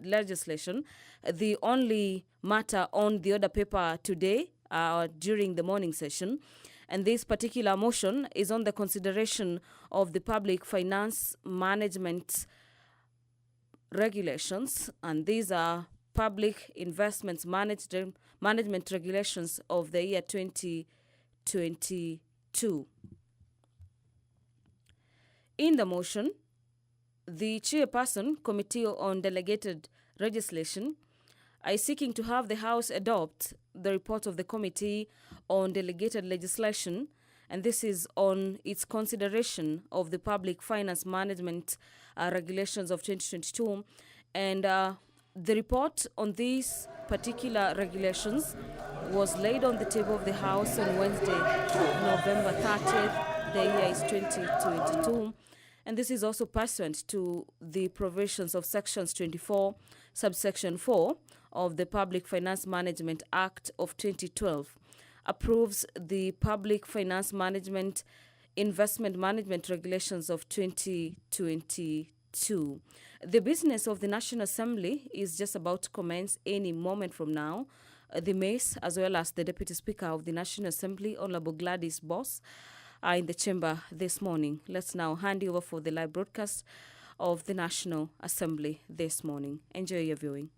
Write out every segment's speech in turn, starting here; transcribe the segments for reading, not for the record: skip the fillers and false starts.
legislation, the only matter on the order paper today during the morning session. And this particular motion is on the consideration of the public finance management regulations, and these are public investments management regulations of the year 2022. In the motion, the chairperson, Committee on Delegated Legislation, is seeking to have the House adopt the report of the Committee on Delegated Legislation, and this is on its consideration of the Public Finance Management Regulations of 2022. And the report on these particular regulations was laid on the table of the House on Wednesday, November 30th. The year is 2022. And this is also pursuant to the provisions of Sections 24, subsection 4 of the Public Finance Management Act of 2012, approves the Public Finance Management Investment Management Regulations of 2022. The business of the National Assembly is just about to commence any moment from now. The Mace, as well as the Deputy Speaker of the National Assembly, Honorable Gladys Boss, are in the chamber this morning. Let's now hand you over for the live broadcast of the National Assembly this morning. Enjoy your viewing.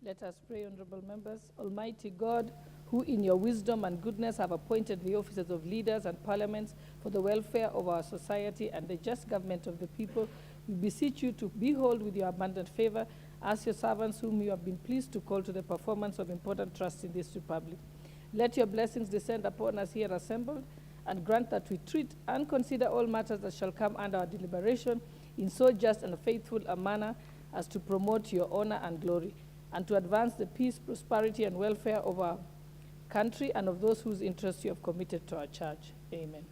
Let us pray, honorable members. Almighty God, who in your wisdom and goodness have appointed the offices of leaders and parliaments for the welfare of our society and the just government of the people, we beseech you to behold with your abundant favor as your servants whom you have been pleased to call to the performance of important trusts in this republic. Let your blessings descend upon us here assembled, and grant that we treat and consider all matters that shall come under our deliberation in so just and faithful a manner as to promote your honor and glory, and to advance the peace, prosperity, and welfare of our country and of those whose interests you have committed to our charge. Amen.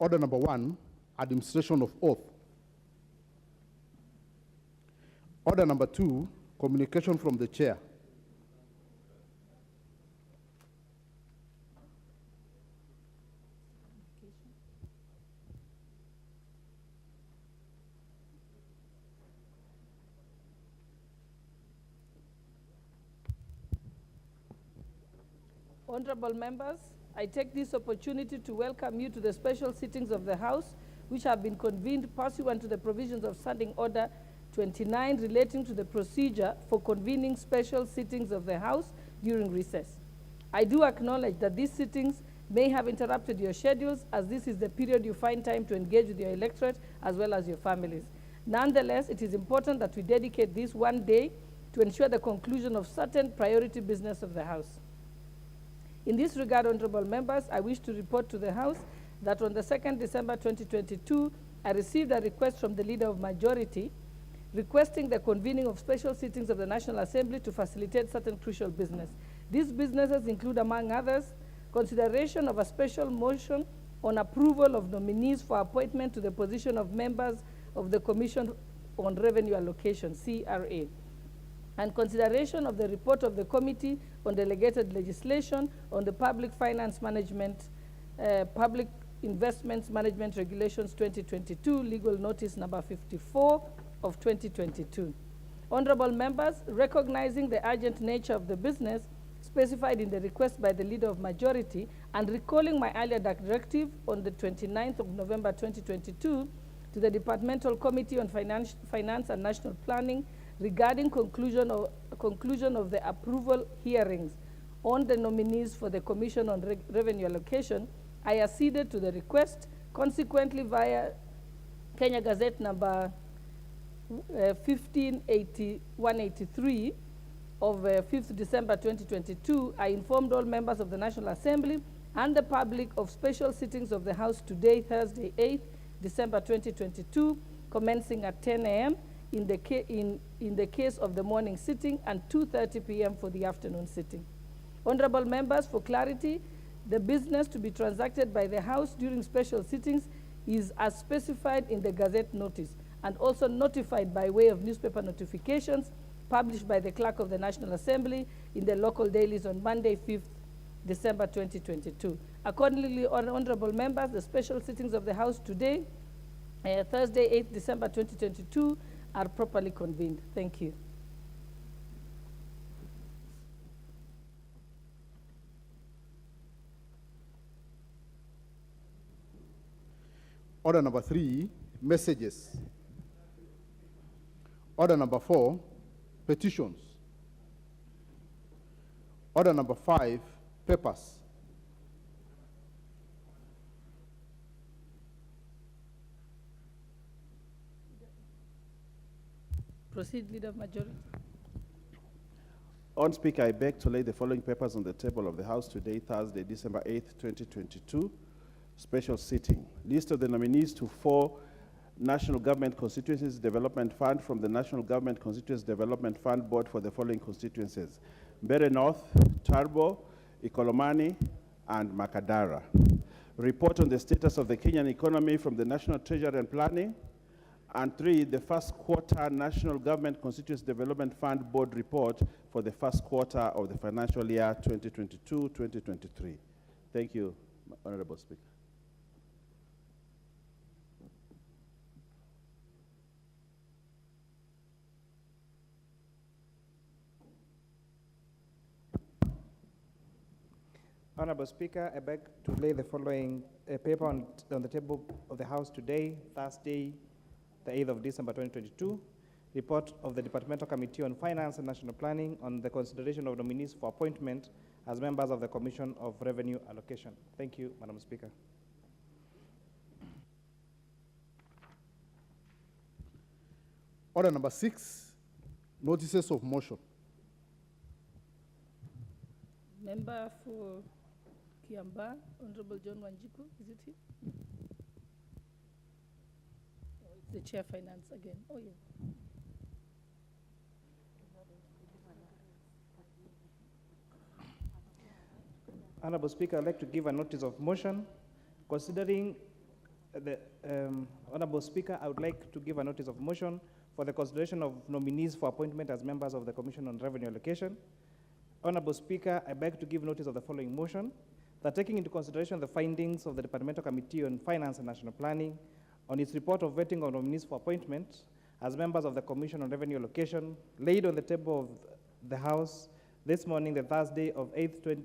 Order number 1, administration of oath. Order number 2, communication from the chair. Honorable members, I take this opportunity to welcome you to the special sittings of the House, which have been convened pursuant to the provisions of Standing Order 29 relating to the procedure for convening special sittings of the House during recess. I do acknowledge that these sittings may have interrupted your schedules, as this is the period you find time to engage with your electorate as well as your families. Nonetheless, it is important that we dedicate this one day to ensure the conclusion of certain priority business of the House. In this regard, honorable members, I wish to report to the House that on the 2nd December 2022, I received a request from the Leader of Majority requesting the convening of special sittings of the National Assembly to facilitate certain crucial business. These businesses include, among others, consideration of a special motion on approval of nominees for appointment to the position of members of the Commission on Revenue Allocation, CRA, and consideration of the report of the Committee on Delegated Legislation on the Public Finance Management, Public Investments Management Regulations 2022, legal notice number 54 of 2022. Honorable members, recognizing the urgent nature of the business specified in the request by the Leader of Majority and recalling my earlier directive on the 29th of November 2022 to the Departmental Committee on Finance and National Planning regarding conclusion of the approval hearings on the nominees for the Commission on Revenue Allocation, I acceded to the request. Consequently, via Kenya Gazette number 153 of 5th December 2022, I informed all members of the National Assembly and the public of special sittings of the House today, Thursday, 8th December 2022, commencing at 10 a.m. in the case of the morning sitting and 2:30 p.m. for the afternoon sitting. Honorable members, for clarity, the business to be transacted by the House during special sittings is as specified in the Gazette notice and also notified by way of newspaper notifications published by the Clerk of the National Assembly in the local dailies on Monday, 5th December 2022. Accordingly, honorable members, the special sittings of the House today, Thursday, 8th December 2022, are properly convened. Thank you. Order number 3, messages. Order number 4, petitions. Order number 5, papers. Proceed, Leader of Majority. On Speaker, I beg to lay the following papers on the table of the House today, Thursday, December 8th, 2022. Special sitting. List of the nominees to 4 National Government Constituencies Development Fund from the National Government Constituencies Development Fund Board for the following constituencies: Mbeere North, Turbo, Ikolomani, and Makadara. Report on the status of the Kenyan economy from the National Treasury and Planning. And 3, the first quarter National Government Constituencies Development Fund Board report for the first quarter of the financial year 2022-2023. Thank you, Honorable Speaker. Honorable Speaker, I beg to lay the following paper on the table of the House today, Thursday, the 8th of December 2022. Report of the Departmental Committee on Finance and National Planning on the consideration of nominees for appointment as members of the Commission of Revenue Allocation. Thank you, Madam Speaker. Order number 6, notices of motion. Member for Kiamba, Honorable John Wanjiku, is it he? Oh, it's the Chair Finance again. Oh, yeah. Honorable Speaker, I'd like to give a notice of motion. Considering the, Honorable Speaker, I would like to give a notice of motion for the consideration of nominees for appointment as members of the Commission on Revenue Allocation. Honorable Speaker, I beg to give notice of the following motion, that taking into consideration the findings of the Departmental Committee on Finance and National Planning on its report of vetting of nominees for appointment as members of the Commission on Revenue Allocation, laid on the table of the House this morning, the Thursday of 8th,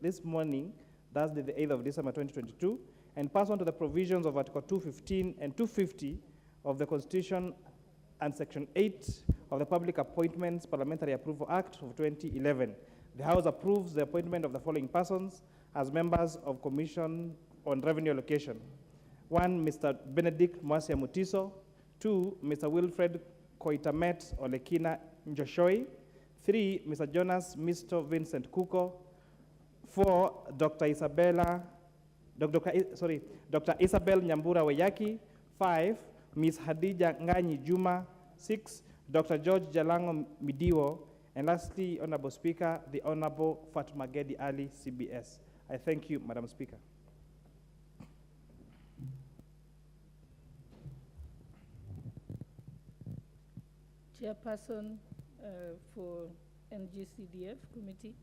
this morning, Thursday the 8th of December 2022, and pass on to the provisions of Article 215 and 250 of the Constitution and Section 8 of the Public Appointments Parliamentary Approval Act of 2011. The House approves the appointment of the following persons as members of Commission on Revenue Allocation. 1, Mr. Benedict Mwasia Mutiso. 2, Mr. Wilfred Koitamet Olekina Njoshoi. 3, Mr. Jonas Mr. Vincent Kuko. 4, Dr. Isabel Nyambura Weyaki. 5, Ms. Hadija Nganyi Juma. 6, Dr. George Jalango Midiwo. And lastly, Honorable Speaker, the Honorable Fatma Gedi Ali, CBS. I thank you, Madam Speaker. Chairperson for NGCDF Committee.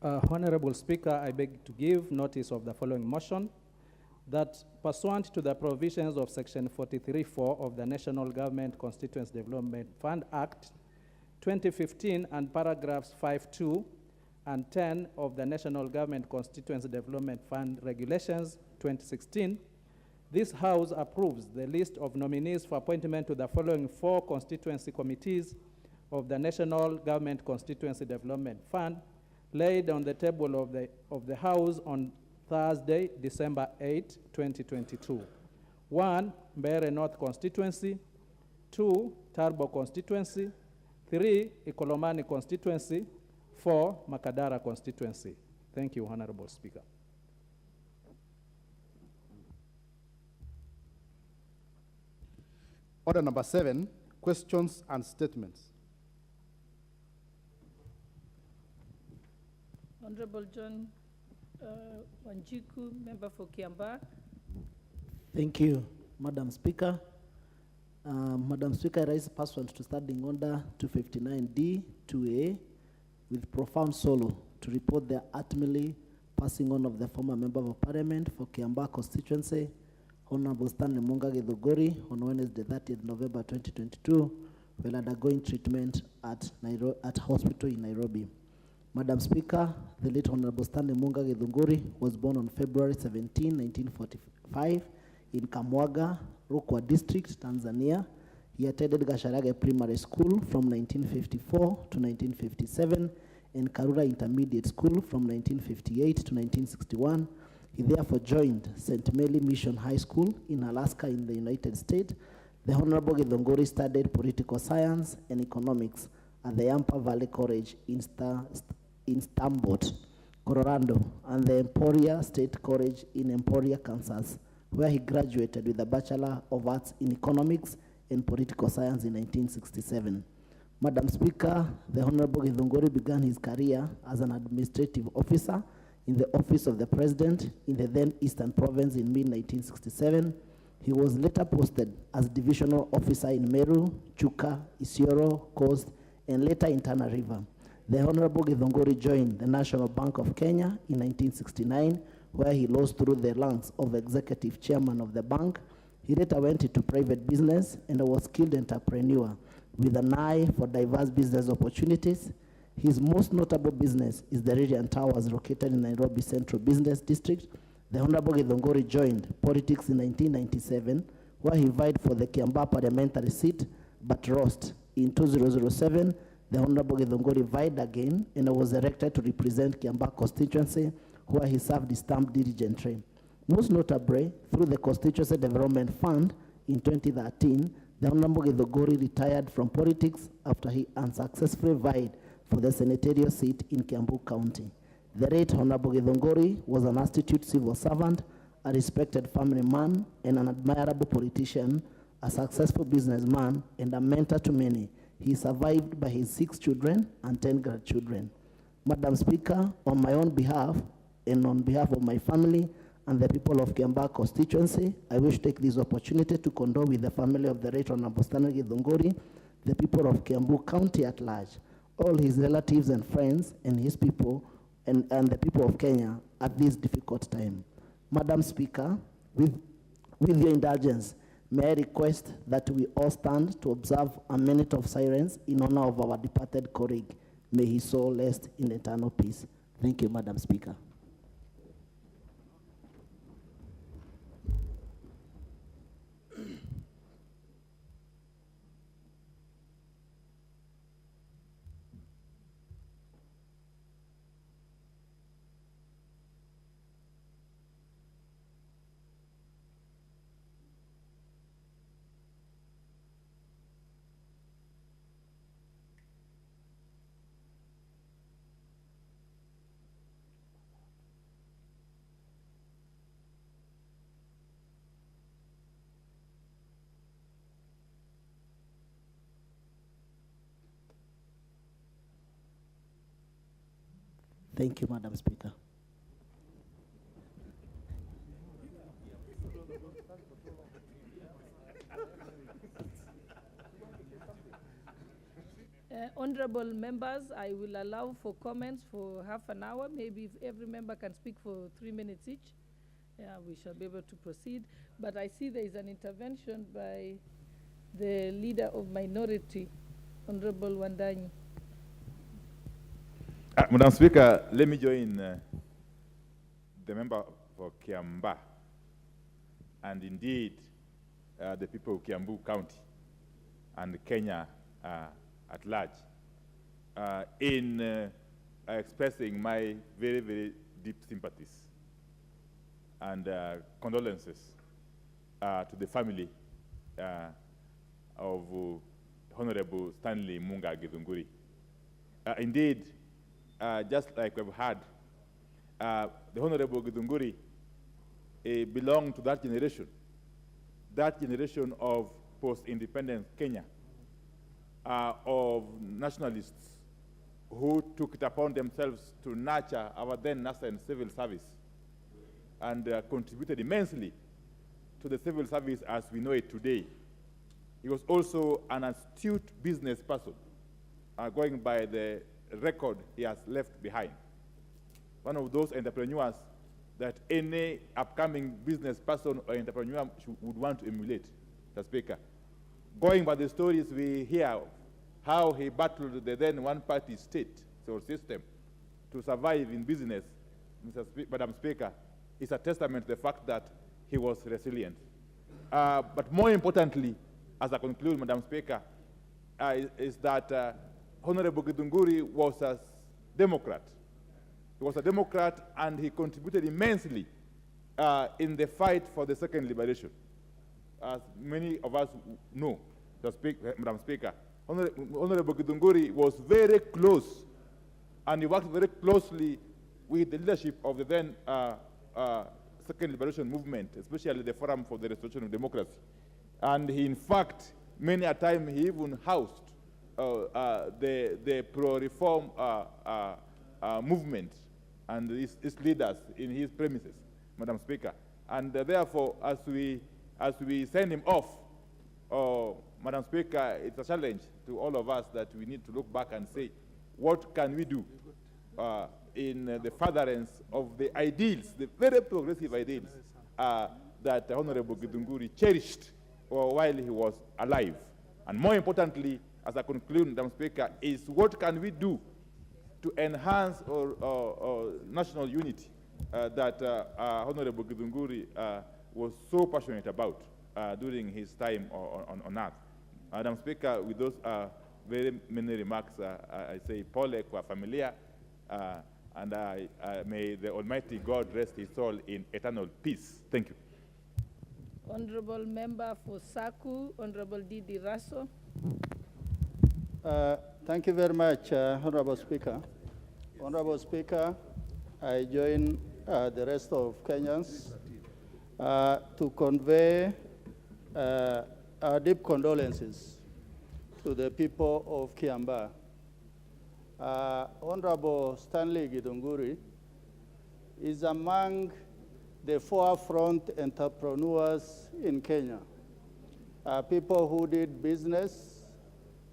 Honorable Speaker, I beg to give notice of the following motion, that pursuant to the provisions of Section 43(4) of the National Government Constituency Development Fund Act 2015 and paragraphs 5(2) and 10 of the National Government Constituency Development Fund Regulations 2016, this House approves the list of nominees for appointment to the following 4 constituency committees of the National Government Constituency Development Fund, laid on the table of the House on Thursday, December 8, 2022. 1, Mbeere North Constituency. 2, Turbo Constituency. 3, Ikolomani Constituency. 4, Makadara Constituency. Thank you, Honorable Speaker. Order number 7, questions and statements. Honorable John Wanjiku, member for Kiambaa. Thank you, Madam Speaker. Madam Speaker, I raise pursuant to Standing Order 259D 2A with profound sorrow to report the ultimately passing on of the former Member of Parliament for Kiambaa constituency, Honorable Stanley Munga Githuguri, on Wednesday, 30th November 2022, while undergoing treatment at hospital in Nairobi. Madam Speaker, the late Honorable Stanley Munga Githunguri was born on February 17, 1945 in Kamwaga, Rukwa District, Tanzania. He attended Gasharage Primary School from 1954 to 1957 and Karura Intermediate School from 1958 to 1961. He therefore joined St. Mary Mission High School in Alaska in the United States. The Honorable Githunguri studied political science and economics at the Yampa Valley College in Steamboat, Colorado, and the Emporia State College in Emporia, Kansas, where he graduated with a Bachelor of Arts in Economics and Political Science in 1967. Madam Speaker, the Honorable Githunguri began his career as an administrative officer in the Office of the President in the then Eastern Province in mid-1967. He was later posted as Divisional Officer in Meru, Chuka, Isiolo, Coast, and later in Tana River. The Honorable Githunguri joined the National Bank of Kenya in 1969, where he rose through the ranks of executive chairman of the bank. He later went into private business and was a skilled entrepreneur with an eye for diverse business opportunities. His most notable business is the Radiant Towers located in Nairobi Central Business District. The Honorable Githunguri joined politics in 1997, where he vied for the Kiambaa parliamentary seat, but lost. In 2007, the Honorable Githunguri vied again and was elected to represent Kiambaa constituency, where he served his term diligently. Most notably, through the Constituency Development Fund in 2013, the Honorable Githunguri retired from politics after he unsuccessfully vied for the senatorial seat in Kiambu County. The late Honorable Githunguri was an astute civil servant, a respected family man, and an admirable politician, a successful businessman, and a mentor to many. He is survived by his 6 children and 10 grandchildren. Madam Speaker, on my own behalf and on behalf of my family and the people of Kiambaa constituency, I wish to take this opportunity to condole with the family of the late Honorable Stanley Githunguri, the people of Kiambu County at large, all his relatives and friends, and his people, and the people of Kenya at this difficult time. Madam Speaker, with your indulgence, may I request that we all stand to observe a minute of silence in honor of our departed colleague. May his soul rest in eternal peace. Thank you, Madam Speaker. Thank you, Madam Speaker. Honorable members, I will allow for comments for half an hour. Maybe if every member can speak for 3 minutes each, we shall be able to proceed. But I see there is an intervention by the leader of minority, Honorable Wandanyi. Madam Speaker, let me join the member for Kiamba and indeed the people of Kiambu County and Kenya at large in expressing my very, very deep sympathies and condolences to the family of Honorable Stanley Munga Githunguri. Indeed, just like we've heard, the Honorable Githunguri belonged to that generation of post-independence Kenya, of nationalists who took it upon themselves to nurture our then nascent civil service and contributed immensely to the civil service as we know it today. He was also an astute business person, going by the record he has left behind. One of those entrepreneurs that any upcoming business person or entrepreneur would want to emulate, Mr. Speaker. Going by the stories we hear, how he battled the then one-party state or system to survive in business, Madam Speaker, is a testament to the fact that he was resilient. But more importantly, as I conclude, Madam Speaker, is that Honorable Githunguri was a Democrat. He was a Democrat and he contributed immensely in the fight for the second liberation. As many of us know, Madam Speaker, Honorable Githunguri was very close and he worked very closely with the leadership of the then second liberation movement, especially the Forum for the Restoration of Democracy. And he, in fact, many a time he even housed the pro-reform movement and its leaders in his premises, Madam Speaker. And therefore, as we send him off, Madam Speaker, it's a challenge to all of us that we need to look back and say, what can we do in the furtherance of the ideals, the very progressive ideals that Honorable Githunguri cherished while he was alive. And more importantly, as I conclude, Madam Speaker, is what can we do to enhance our national unity that Honorable Githunguri was so passionate about during his time on earth. Madam Speaker, with those very many remarks, I say pole qua familia, and may the Almighty God rest his soul in eternal peace. Thank you. Honorable Member for Saku, Honorable Didi Raso. Thank you very much, Honorable Speaker. Honorable Speaker, I join the rest of Kenyans to convey our deep condolences to the people of Kiamba. Honorable Stanley Githunguri is among the forefront entrepreneurs in Kenya. People who did business,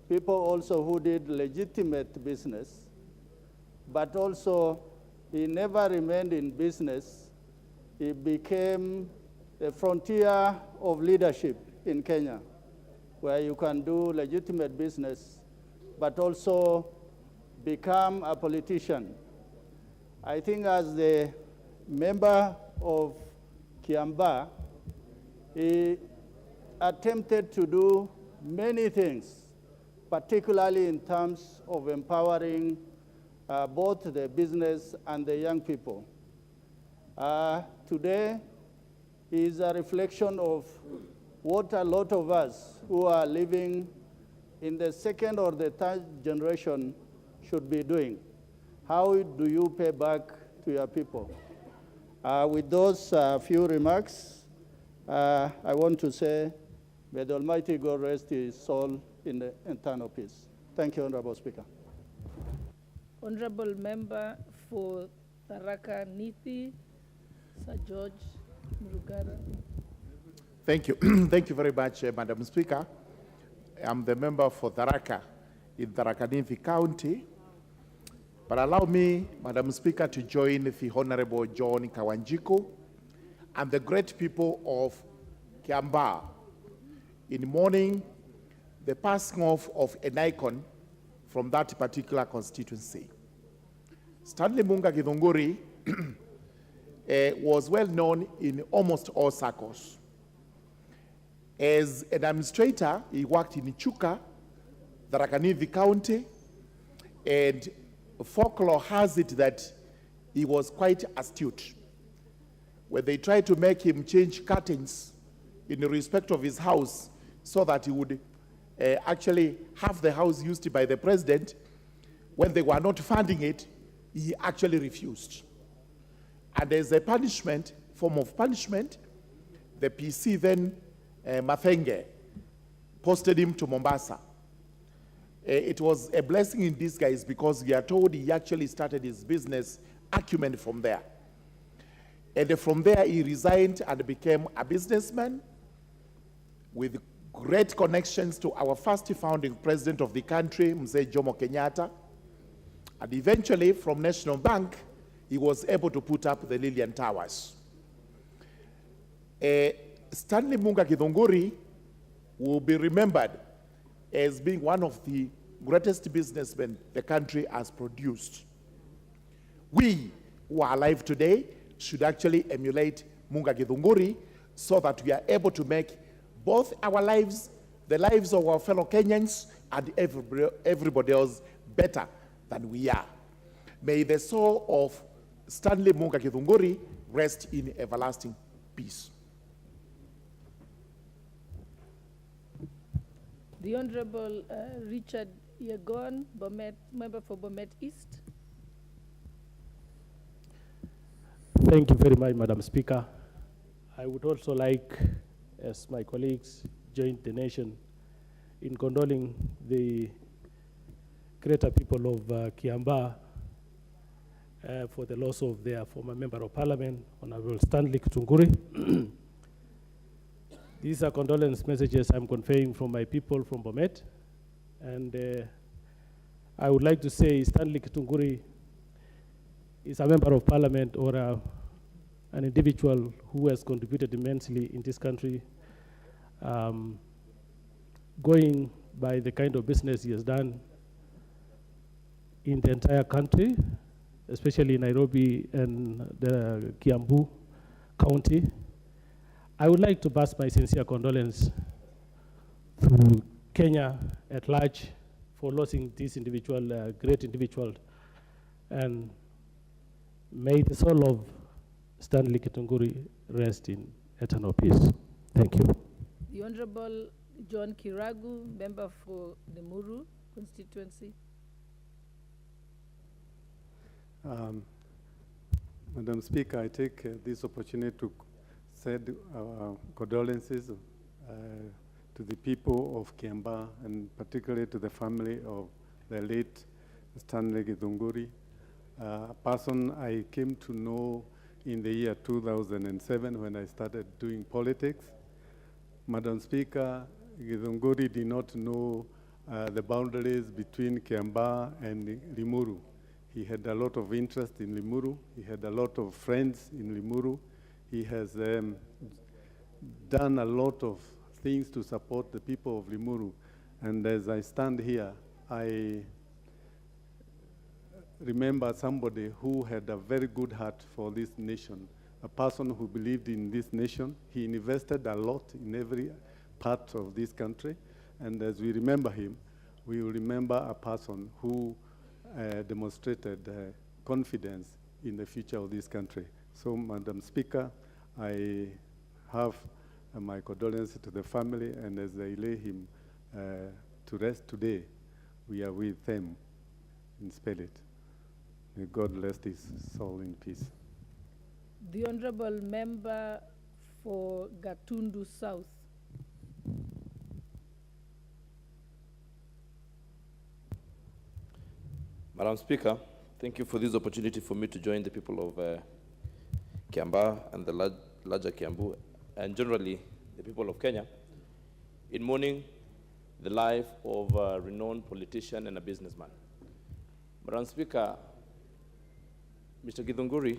people also who did legitimate business, but also he never remained in business. He became the frontier of leadership in Kenya, where you can do legitimate business, but also become a politician. I think as the member of Kiamba, he attempted to do many things, particularly in terms of empowering both the business and the young people. Today is a reflection of what a lot of us who are living in the second or the third generation should be doing. How do you pay back to your people? With those few remarks, I want to say, may the Almighty God rest his soul in the eternal peace. Thank you, Honorable Speaker. Honorable Member for Tharaka Nithi, Sir George Murugara. Thank you. Thank you very much, Madam Speaker. I'm the member for Tharaka in Tharaka Nithi County. But allow me, Madam Speaker, to join the Honorable John Kawanjiko and the great people of Kiambaa in mourning the passing off of an icon from that particular constituency. Stanley Munga Githunguri was well known in almost all circles. As an administrator, he worked in Chuka, Tharaka Nithi County, and folklore has it that he was quite astute. When they tried to make him change curtains in respect of his house so that he would actually have the house used by the president, when they were not funding it, he actually refused. And as a punishment, form of punishment, the PC then, Mathenge, posted him to Mombasa. It was a blessing in disguise because we are told he actually started his business acumen from there. And from there, he resigned and became a businessman with great connections to our first founding president of the country, Mzee Jomo Kenyatta. And eventually, from National Bank, he was able to put up the Lillian Towers. Stanley Munga Githunguri will be remembered as being one of the greatest businessmen the country has produced. We who are alive today should actually emulate Munga Githunguri so that we are able to make both our lives, the lives of our fellow Kenyans, and everybody else better than we are. May the soul of Stanley Munga Githunguri rest in everlasting peace. The Honorable Richard Yegon, Bomet, member for Bomet East. Thank you very much, Madam Speaker. I would also like, as my colleagues joined the nation in condoling the greater people of Kiambaa for the loss of their former member of parliament, Honorable Stanley Githunguri. These are condolence messages I'm conveying from my people from Bomet. And I would like to say Stanley Githunguri is a member of parliament or an individual who has contributed immensely in this country, going by the kind of business he has done in the entire country, especially Nairobi and the Kiambu County. I would like to pass my sincere condolence to Kenya at large for losing this individual, great individual, and may the soul of Stanley Githunguri rest in eternal peace. Thank you. The Honorable John Kiragu, member for the Muru constituency. Madam Speaker, I take this opportunity to send condolences to the people of Kiambaa and particularly to the family of the late Stanley Githunguri, a person I came to know in the year 2007 when I started doing politics. Madam Speaker, Githunguri did not know the boundaries between Kiambaa and Limuru. He had a lot of interest in Limuru. He had a lot of friends in Limuru. He has done a lot of things to support the people of Limuru. And as I stand here, I remember somebody who had a very good heart for this nation, a person who believed in this nation. He invested a lot in every part of this country. And as we remember him, we will remember a person who demonstrated confidence in the future of this country. So, Madam Speaker, I have my condolences to the family, and as they lay him to rest today, we are with them in spirit. May God rest his soul in peace. The Honorable Member for Gatundu South. Madam Speaker, Thank you for this opportunity for me to join the people of Kiambaa and the larger Kiambu, and generally the people of Kenya, in mourning the life of a renowned politician and a businessman. Madam Speaker, Mr. Githunguri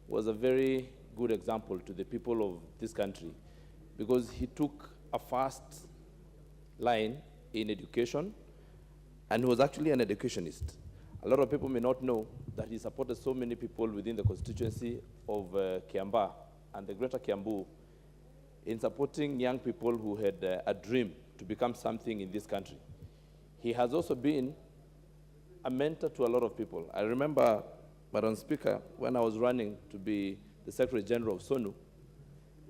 was a very good example to the people of this country because he took a fast line in education, and he was actually an educationist. A lot of people may not know that he supported so many people within the constituency of Kiambaa and the greater Kiambu in supporting young people who had a dream to become something in this country. He has also been a mentor to a lot of people. I remember, Madam Speaker, when I was running to be the Secretary General of SONU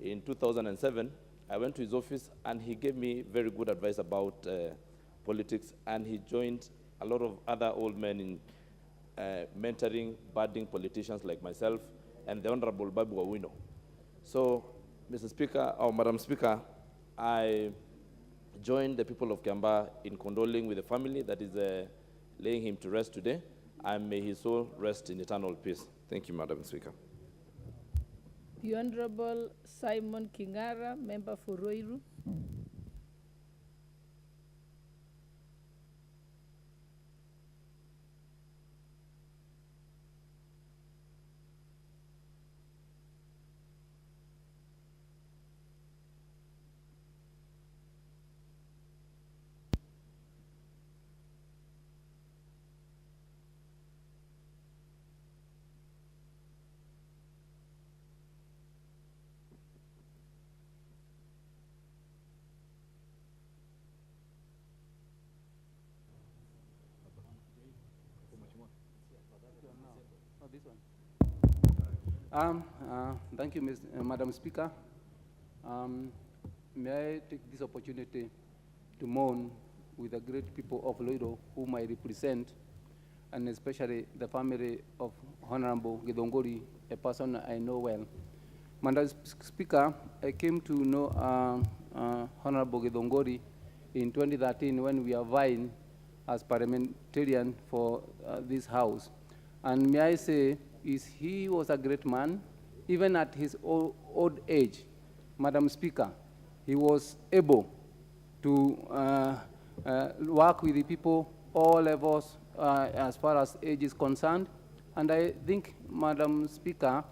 in 2007, I went to his office and he gave me very good advice about politics, and he joined a lot of other old men in mentoring budding politicians like myself and the Honorable Babu Awino. So, Mr. Speaker, or Madam Speaker, I joined the people of Kiambaa in condoling with the family that is laying him to rest today, and may his soul rest in eternal peace. Thank you, Madam Speaker. The Honorable Simon Kingara, member for Ruiru. Thank you, Madam Speaker. May I take this opportunity to mourn with the great people of Loido whom I represent, and especially the family of Honorable Githunguri, a person I know well. Madam Speaker, I came to know Honorable Githunguri in 2013 when we are vying as parliamentarian for this house. And may I say, he was a great man, even at his old age. Madam Speaker, he was able to work with the people, all levels, as far as age is concerned. And I think, Madam Speaker,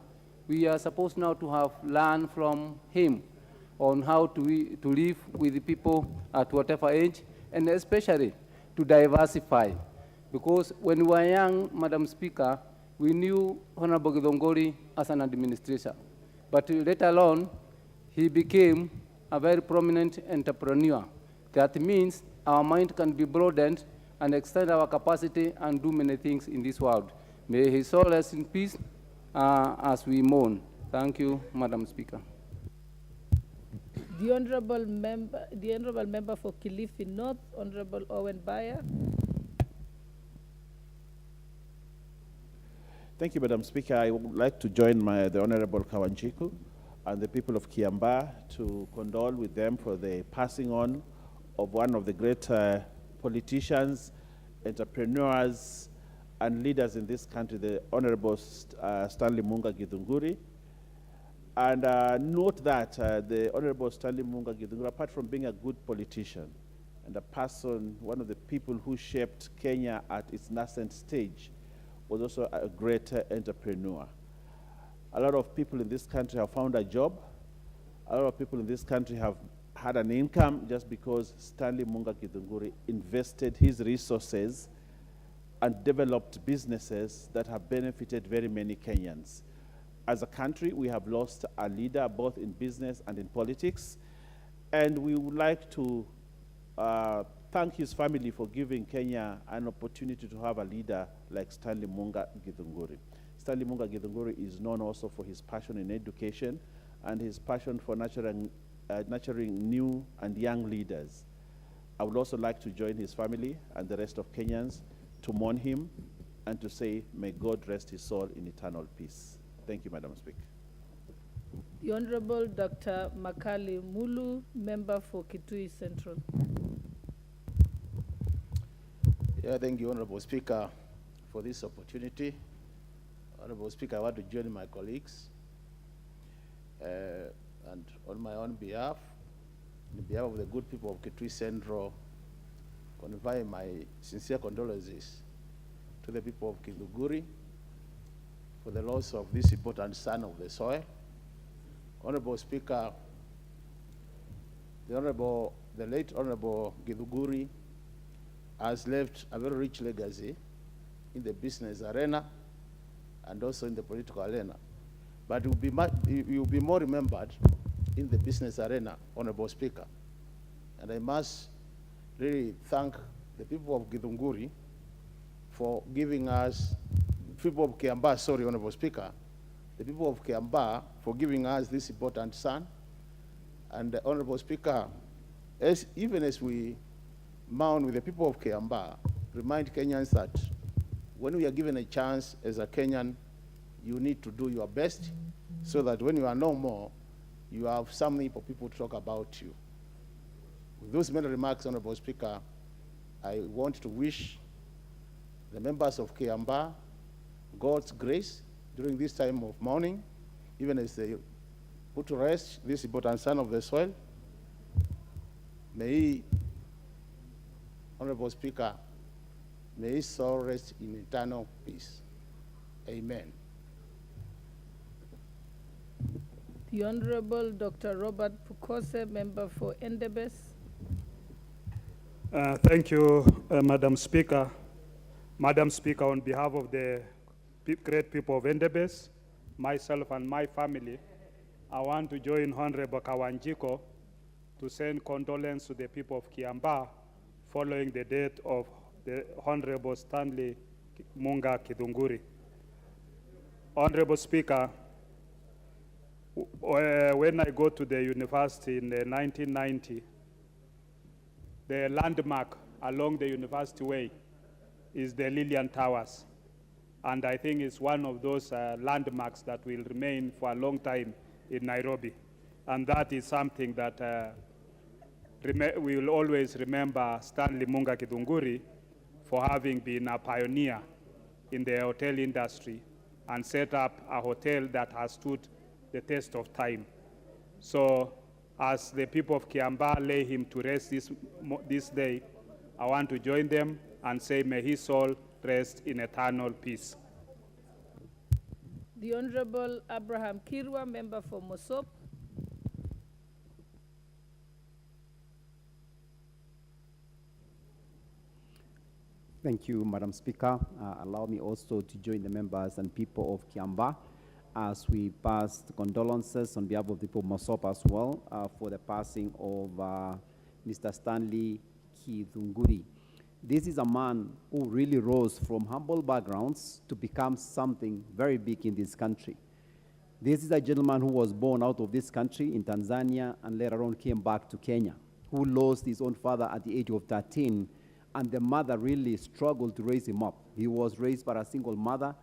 we are supposed now to have learned from him on how to live with the people at whatever age, and especially to diversify. Because when we were young, Madam Speaker, we knew Honorable Githunguri as an administrator. But later on, he became a very prominent entrepreneur. That means our mind can be broadened and extend our capacity and do many things in this world. May his soul rest in peace as we mourn. Thank you, Madam Speaker. The honourable member for Kilifi North, Honourable Owen Bayer. Thank you, Madam Speaker. I would like to join the Honorable Kawanjiku and the people of Kiambaa to condole with them for the passing on of one of the great politicians, entrepreneurs, and leaders in this country, the Honorable Stanley Munga Githunguri. And note that the Honorable Stanley Munga Githunguri, apart from being a good politician and a person, one of the people who shaped Kenya at its nascent stage, was also a great entrepreneur. A lot of people in this country have found a job. A lot of people in this country have had an income just because Stanley Munga Githunguri invested his resources and developed businesses that have benefited very many Kenyans. As a country, we have lost a leader both in business and in politics, and we would like to thank his family for giving Kenya an opportunity to have a leader like Stanley Munga Githunguri. Stanley Munga Githunguri is known also for his passion in education and his passion for nurturing new and young leaders. I would also like to join his family and the rest of Kenyans to mourn him and to say, may God rest his soul in eternal peace. Thank you, Madam Speaker. The Honorable Dr. Makali Mulu, member for Kitui Central. Yeah, thank you, Honorable Speaker, for this opportunity. Honorable Speaker, I want to join my colleagues and on my own behalf, on behalf of the good people of Kitui Central, convey my sincere condolences to the people of Kiduguri for the loss of this important son of the soil. Honorable Speaker, the late Honorable Githuguri has left a very rich legacy in the business arena and also in the political arena. But he will be more remembered in the business arena, Honorable Speaker. And I must really thank the people of Githunguri for giving us, people of Kiambaa, sorry, Honorable Speaker, the people of Kiambaa for giving us this important son. And Honorable Speaker, even as we mourn with the people of Kiambaa, remind Kenyans that when we are given a chance as a Kenyan, you need to do your best so that when you are no more, you have something for people to talk about you. With those many remarks, Honorable Speaker, I want to wish the members of Kiambaa God's grace during this time of mourning, even as they put to rest this important son of the soil. May he, Honorable Speaker, may his soul rest in eternal peace. Amen. The Honorable Dr. Robert Pukose, member for Endebess. Thank you, Madam Speaker. Madam Speaker, on behalf of the great people of Endebess, myself and my family, I want to join Honorable Kawanjiko to send condolences to the people of Kiambaa following the death of the Honorable Stanley Munga Kidunguri. Honorable Speaker, when I go to the university in 1990, the landmark along the university way is the Lillian Towers. And I think it's one of those landmarks that will remain for a long time in Nairobi. And that is something that we will always remember Stanley Munga Kidunguri for having been a pioneer in the hotel industry and set up a hotel that has stood the test of time. So as the people of Kiambaa lay him to rest this day, I want to join them and say, may his soul rest in eternal peace. The Honorable Abraham Kirwa, member for Mosop. Thank you, Madam Speaker. Allow me also to join the members and people of Kiambaa as we pass condolences on behalf of the people of Mosop as well for the passing of Mr. Stanley Kidunguri. This is a man who really rose from humble backgrounds to become something very big in this country. This is a gentleman who was born out of this country in Tanzania and later on came back to Kenya, who lost his own father at the age of 13, and the mother really struggled to raise him up. He was raised by a single mother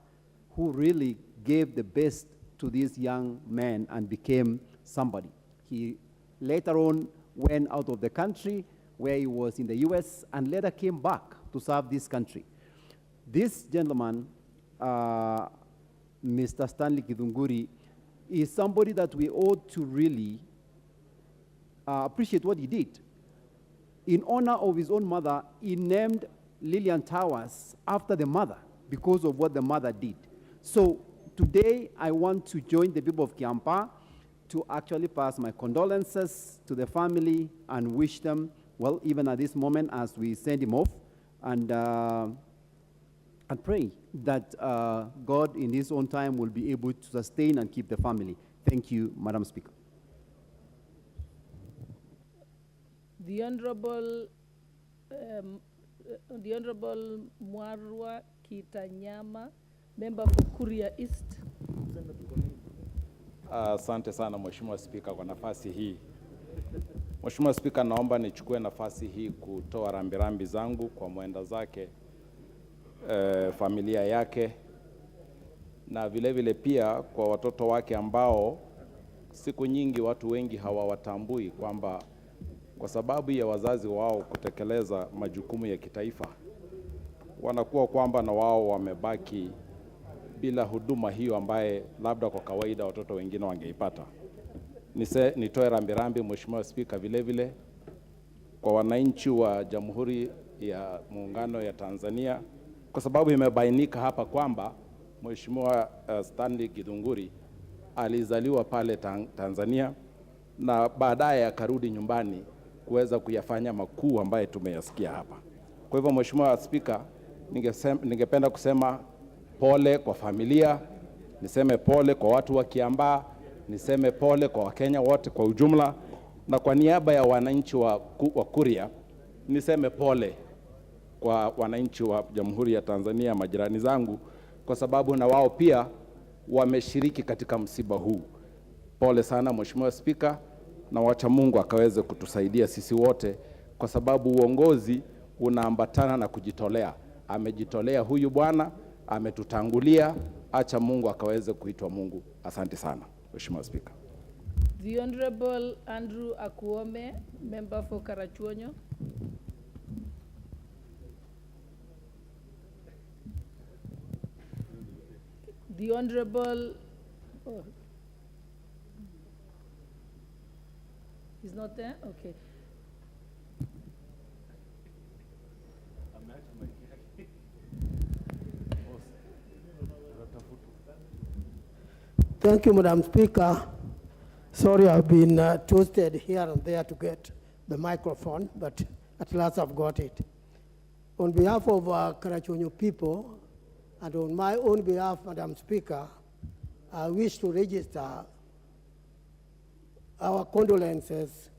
who really gave the best to this young man and became somebody. He later on went out of the country where he was in the US and later came back to serve this country. This gentleman, Mr. Stanley Kidunguri, is somebody that we ought to really appreciate what he did. In honor of his own mother, he named Lillian Towers after the mother because of what the mother did. So today, I want to join the people of Kiambaa to actually pass my condolences to the family and wish them well, even at this moment as we send him off, and pray that God in his own time will be able to sustain and keep the family. Thank you, Madam Speaker. The Honorable Mwarwa Kitanyama, member for Kuria East. Asante sana Mheshimiwa Spika kwa nafasi hii. Mheshimiwa Spika, naomba nichukue nafasi hii kutoa rambirambi zangu kwa mwenda zake, familia yake, na vile vile pia kwa watoto wake ambao siku nyingi watu wengi hawawatambui kwamba kwa sababu ya wazazi wao kutekeleza majukumu ya kitaifa, wanakuwa kwamba na wao wamebaki bila huduma hiyo ambaye labda kwa kawaida watoto wengine wangeipata. Nitoe rambirambi Mheshimiwa Spika vile vile kwa wananchi wa Jamhuri ya Muungano ya Tanzania, kwa sababu imebainika hapa kwamba Mheshimiwa Stanley Githunguri alizaliwa pale Tanzania na baadaye akarudi nyumbani kuweza kuyafanya makuu ambaye tumeyasikia hapa. Kwa hivyo Mheshimiwa Spika, ningependa kusema pole kwa familia, niseme pole kwa watu wa Kiambaa, niseme pole kwa Wakenya wote kwa ujumla, na kwa niaba ya wananchi wa Kuria niseme pole kwa wananchi wa Jamhuri ya Tanzania, majirani zangu, kwa sababu na wao pia wameshiriki katika msiba huu. Pole sana Mheshimiwa Spika, na wacha Mungu akaweze kutusaidia sisi wote, kwa sababu uongozi unaambatana na kujitolea. Amejitolea huyu bwana, ametutangulia, acha Mungu akaweze kuitwa Mungu. Asante sana Mheshimiwa Spika. The Honorable Andrew Akuome, member for Karachuonyo. The Honorable, oh, he's not there? Okay. Thank you, Madam Speaker. Sorry, I've been toasted here and there to get the microphone, but at last I've got it. On behalf of Karachuonyo people, and on my own behalf, Madam Speaker, I wish to register our condolences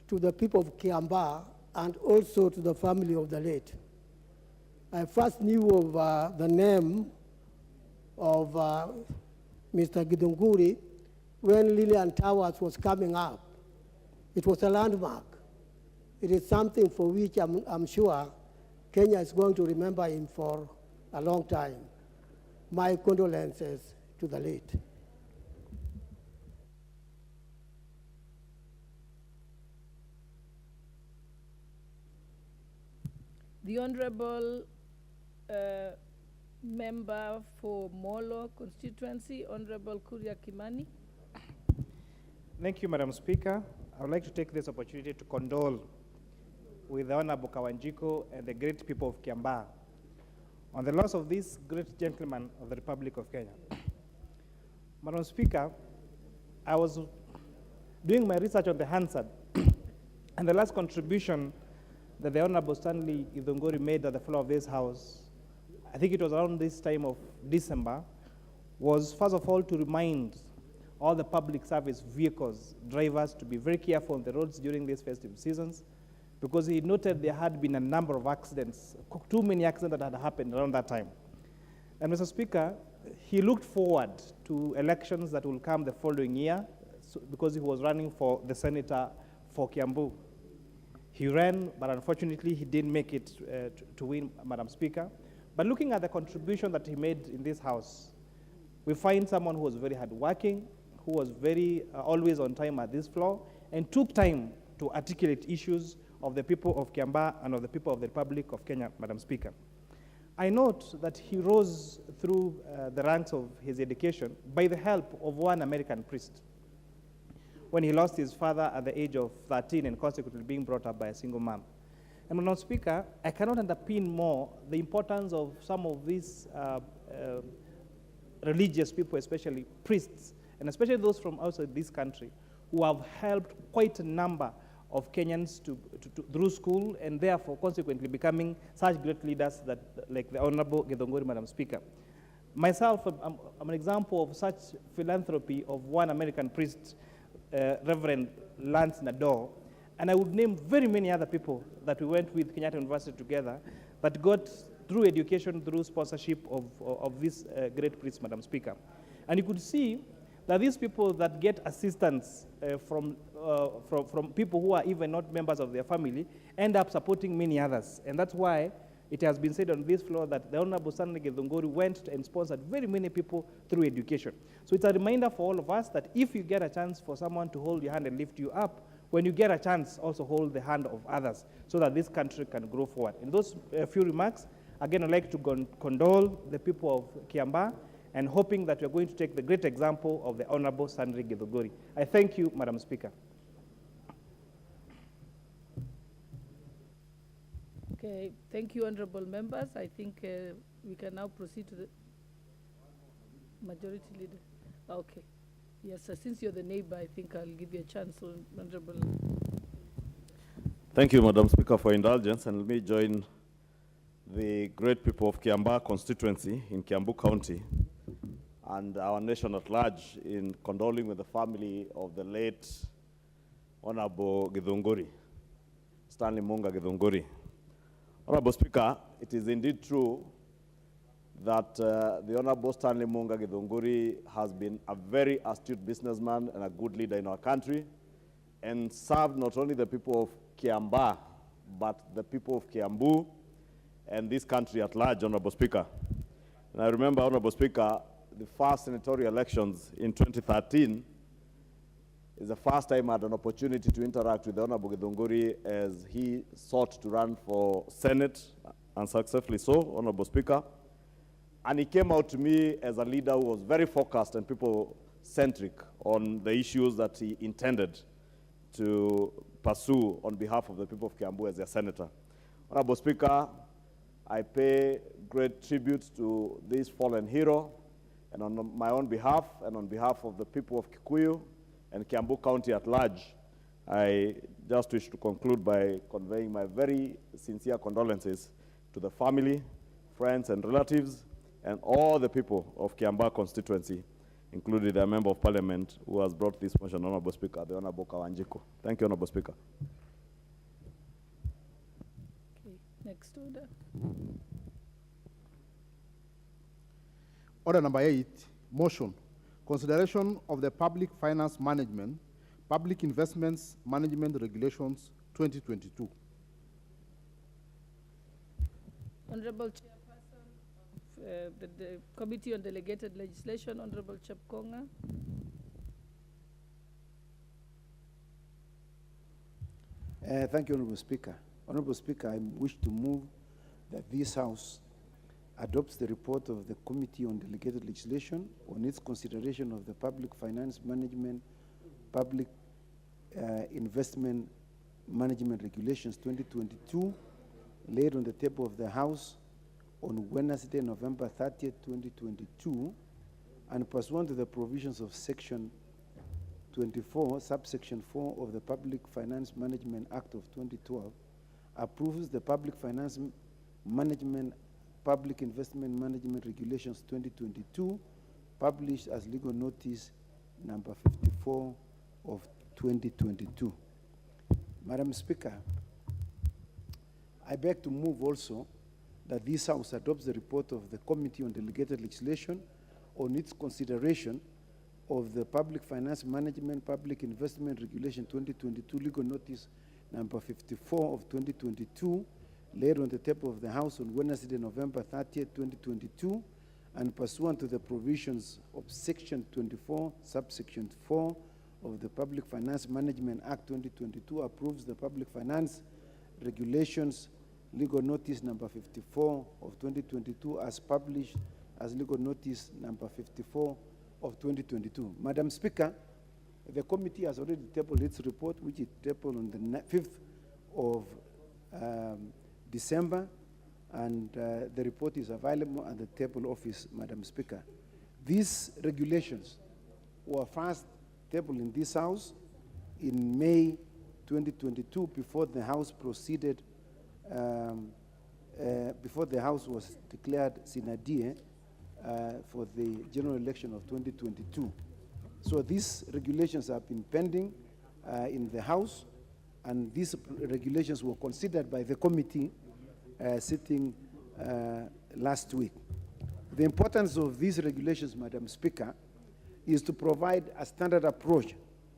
to the people of Kiambaa and also to the family of the late. I first knew of the name of Mr. Githunguri when Lillian Towers was coming up. It was a landmark. It is something for which I'm sure Kenya is going to remember him for a long time. My condolences to the late. The Honorable Member for Molo constituency, Honorable Kuria Kimani. Thank you, Madam Speaker. I would like to take this opportunity to condole with the Honorable Kawanjiko and the great people of Kiambaa on the loss of this great gentleman of the Republic of Kenya. Madam Speaker, I was doing my research on the Hansard, and the last contribution that the Honorable Stanley Githunguri made at the floor of this House, I think it was around this time of December, was first of all to remind all the public service vehicles, drivers, to be very careful on the roads during these festive seasons, because he noted there had been a number of accidents, too many accidents that had happened around that time. And Mr. Speaker, he looked forward to elections that will come the following year, because he was running for the senator for Kiambu. He ran, but unfortunately he didn't make it to win, Madam Speaker. But looking at the contribution that he made in this House, we find someone who was very hardworking, who was very always on time at this floor, and took time to articulate issues of the people of Kiambaa and of the people of the Republic of Kenya, Madam Speaker. I note that he rose through the ranks of his education by the help of one American priest when he lost his father at the age of 13 and consequently being brought up by a single mom. And Madam Speaker, I cannot underpin more the importance of some of these religious people, especially priests, and especially those from outside this country, who have helped quite a number of Kenyans through school, and therefore consequently becoming such great leaders that, like the Honorable Githunguri, Madam Speaker. Myself, I'm an example of such philanthropy of one American priest, Reverend Lance Nador, and I would name very many other people that we went with Kenyatta University together that got through education, through sponsorship of this great priest, Madam Speaker. And you could see that these people that get assistance from people who are even not members of their family end up supporting many others. And that's why it has been said on this floor that the Honorable Stanley Githunguri went and sponsored very many people through education. So it's a reminder for all of us that if you get a chance for someone to hold your hand and lift you up, when you get a chance, also hold the hand of others so that this country can grow forward. In those few remarks, Again, I'd like to condole the people of Kiambaa and hoping that we're going to take the great example of the Honorable Sandri Githunguri. I thank you, Madam Speaker. Okay, thank you, honorable members. I think we can now proceed to the majority leader. Okay. Yes, since you're the neighbor, I think I'll give you a chance, honorable. Thank you, Madam Speaker, for indulgence, and let me join the great people of Kiambaa constituency in Kiambu County and our nation at large in condoling with the family of the late Honorable Githunguri, Stanley Munga Githunguri. Honorable Speaker, it is indeed true that the Honorable Stanley Munga Githunguri has been a very astute businessman and a good leader in our country and served not only the people of Kiambaa, but the people of Kiambu and this country at large, Honorable Speaker. And I remember, Honorable Speaker, the first senatorial elections in 2013 is the first time I had an opportunity to interact with the Honorable Githunguri as he sought to run for Senate, unsuccessfully so, Honorable Speaker. And he came out to me as a leader who was very focused and people-centric on the issues that he intended to pursue on behalf of the people of Kiambu as their senator. Honorable Speaker, I pay great tribute to this fallen hero, and on my own behalf and on behalf of the people of Kikuyu and Kiambu County at large, I just wish to conclude by conveying my very sincere condolences to the family, friends, and relatives, and all the people of Kiambaa constituency, including the Member of Parliament who has brought this motion, Honorable Speaker, the Honorable Kawanjiko. Thank you, Honorable Speaker. Okay, next order. Order number 8, motion. Consideration of the Public Finance Management, Public Investments Management Regulations 2022. Honorable Chairperson of the Committee on Delegated Legislation, Honorable Chepkonga. Thank you, Honorable Speaker. Honorable Speaker, I wish to move that this House adopts the report of the Committee on Delegated Legislation on its consideration of the Public Finance Management, Public Investment Management Regulations 2022, laid on the table of the House on Wednesday, November 30th, 2022, and pursuant to the provisions of Section 24, subsection 4 of the Public Finance Management Act of 2012, approves the Public Finance Management Public Investment Management Regulations 2022, published as legal notice number 54 of 2022. Madam Speaker, I beg to move also that this House adopts the report of the Committee on Delegated Legislation on its consideration of the Public Finance Management Public Investment Regulation 2022, legal notice number 54 of 2022, laid on the table of the House on Wednesday, November 30th, 2022, and pursuant to the provisions of Section 24, subsection 4 of the Public Finance Management Act 2022, approves the Public Finance Regulations legal notice number 54 of 2022 as published as legal notice number 54 of 2022. Madam Speaker, the committee has already tabled its report, which it tabled on the 5th of December, and the report is available at the table office, Madam Speaker. These regulations were first tabled in this House in May 2022 before the House proceeded, before the House was declared sine die for the general election of 2022. So these regulations have been pending in the House, and these regulations were considered by the committee sitting last week. The importance of these regulations, Madam Speaker, is to provide a standard approach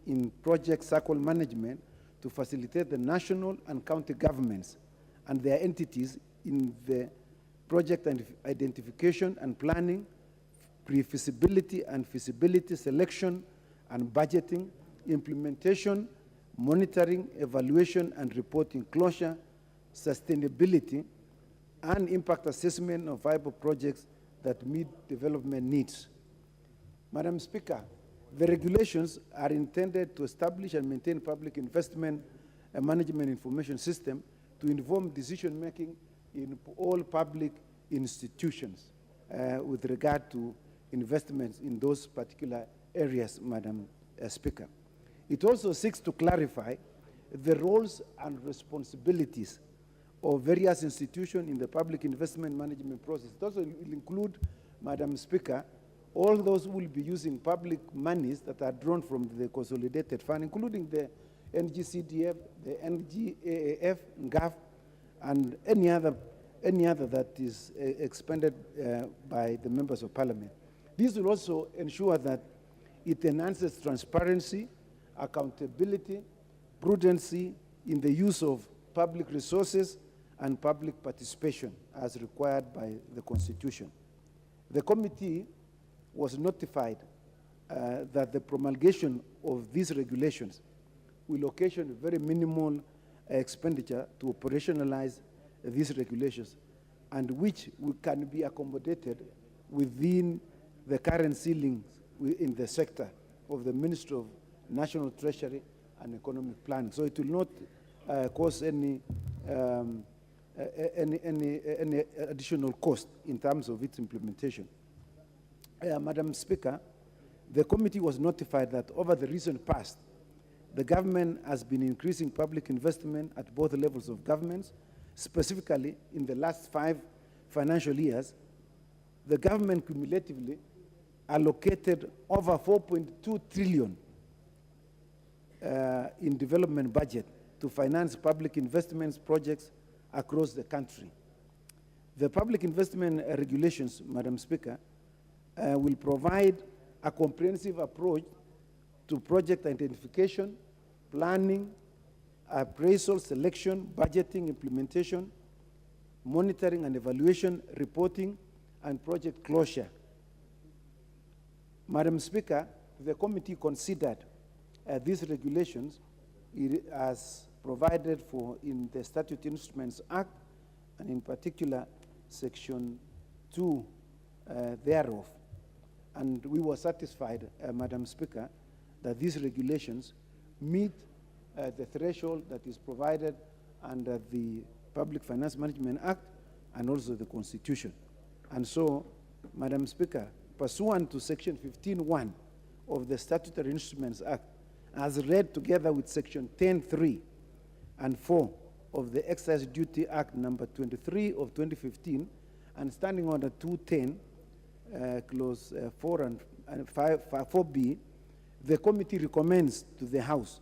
in project cycle management to facilitate the national and county governments and their entities in the project identification and planning, pre-feasibility and feasibility selection and budgeting, implementation, monitoring, evaluation and reporting, closure, sustainability, and impact assessment of viable projects that meet development needs. Madam Speaker, the regulations are intended to establish and maintain public investment and management information system to inform decision-making in all public institutions with regard to investments in those particular areas, Madam Speaker. It also seeks to clarify the roles and responsibilities of various institutions in the public investment management process. It also will include, Madam Speaker, all those who will be using public monies that are drawn from the consolidated fund, including the NGCDF, the NGAAF, NGAF, and any other that is expended by the members of parliament. This will also ensure that it enhances transparency, accountability, prudency in the use of public resources and public participation as required by the Constitution. The committee was notified that the promulgation of these regulations will occasion very minimal expenditure to operationalize these regulations, and which can be accommodated within the current ceilings in the sector of the Ministry of National Treasury and Economic Planning. So it will not cause any additional cost in terms of its implementation. Madam Speaker, the committee was notified that over the recent past, the government has been increasing public investment at both levels of governments. Specifically, in the last 5 financial years, the government cumulatively allocated over 4.2 trillion in development budget to finance public investments projects across the country. The public investment regulations, Madam Speaker, will provide a comprehensive approach to project identification, planning, appraisal, selection, budgeting, implementation, monitoring and evaluation, reporting, and project closure. Madam Speaker, the committee considered these regulations as provided for in the Statute Instruments Act, and in particular, Section 2 thereof. And we were satisfied, Madam Speaker, that these regulations meet the threshold that is provided under the Public Finance Management Act and also the Constitution. And so, Madam Speaker, pursuant to Section 15.1 of the Statutory Instruments Act, as read together with Section 10.3 and 4 of the Excise Duty Act number 23 of 2015, and standing under 210, clause 4 and 4B, the committee recommends to the House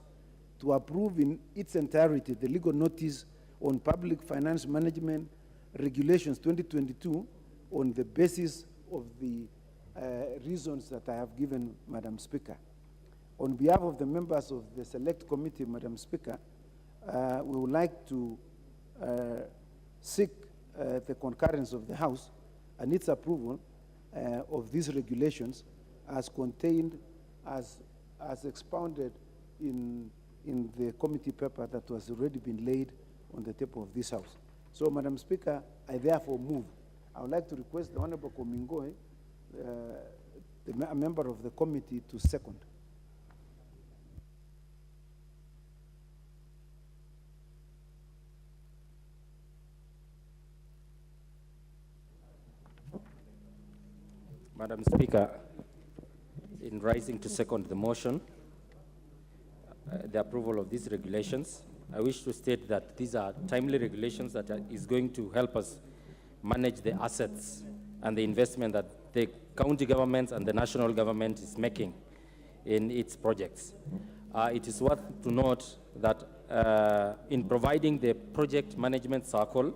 to approve in its entirety the legal notice on public finance management regulations 2022 on the basis of the reasons that I have given, Madam Speaker. On behalf of the members of the Select Committee, Madam Speaker, we would like to seek the concurrence of the House and its approval of these regulations as contained, as expounded in the committee paper that was already been laid on the table of this House. So, Madam Speaker, I therefore move. I would like to request the Honorable Komingoe, a member of the committee, to second. Madam Speaker, in rising to second the motion, the approval of these regulations, I wish to state that these are timely regulations that is going to help us manage the assets and the investment that the county governments and the national government is making in its projects. It is worth to note that in providing the project management circle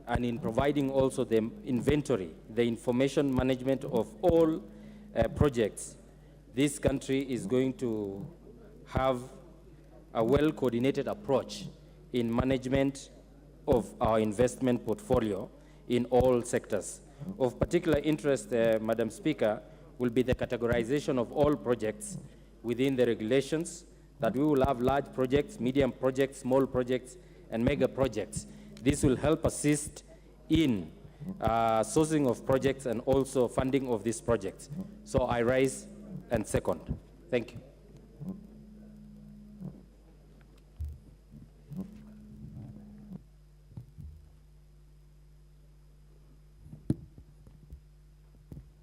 and in providing also the inventory, the information management of all projects, this country is going to have a well-coordinated approach in management of our investment portfolio in all sectors. Of particular interest, Madam Speaker, will be the categorization of all projects within the regulations, that we will have large projects, medium projects, small projects, and mega projects. This will help assist in sourcing of projects and also funding of these projects. So I rise and second. Thank you.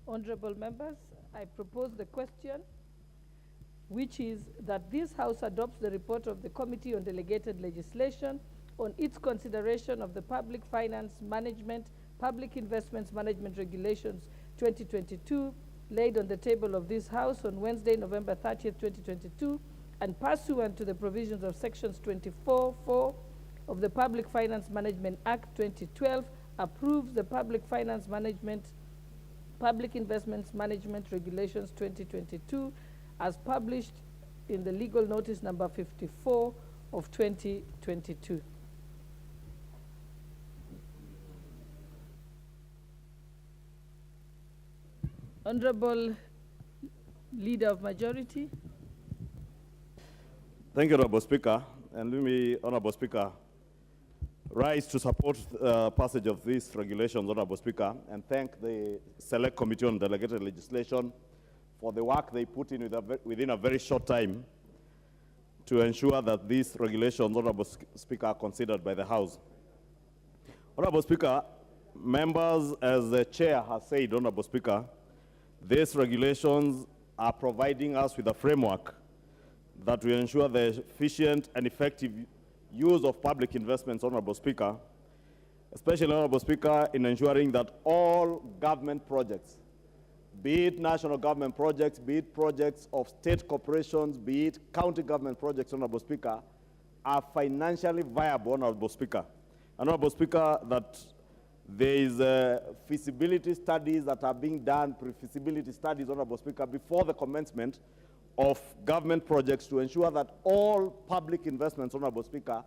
Honorable members, I propose the question, which is that this House adopts the report of the Committee on Delegated Legislation on its consideration of the Public Finance Management, Public Investments Management Regulations 2022, laid on the table of this House on Wednesday, November 30th, 2022, and pursuant to the provisions of sections 24(4) of the Public Finance Management Act 2012, approves the Public Finance Management, Public Investments Management Regulations 2022 as published in the legal notice number 54 of 2022. Honorable Leader of Majority. Thank you, Honorable Speaker. And let me, Honorable Speaker, rise to support passage of these regulations, Honorable Speaker, and thank the Select Committee on Delegated Legislation for the work they put in within a very short time to ensure that these regulations, Honorable Speaker, are considered by the House. Honorable Speaker, members, as the Chair has said, Honorable Speaker, these regulations are providing us with a framework that will ensure the efficient and effective use of public investments, Honorable Speaker, especially, Honorable Speaker, in ensuring that all government projects, be it national government projects, be it projects of state corporations, be it county government projects, Honorable Speaker, are financially viable, Honorable Speaker. Honorable Speaker, that there is feasibility studies that are being done, pre-feasibility studies, Honorable Speaker, before the commencement of government projects to ensure that all public investments, Honorable Speaker,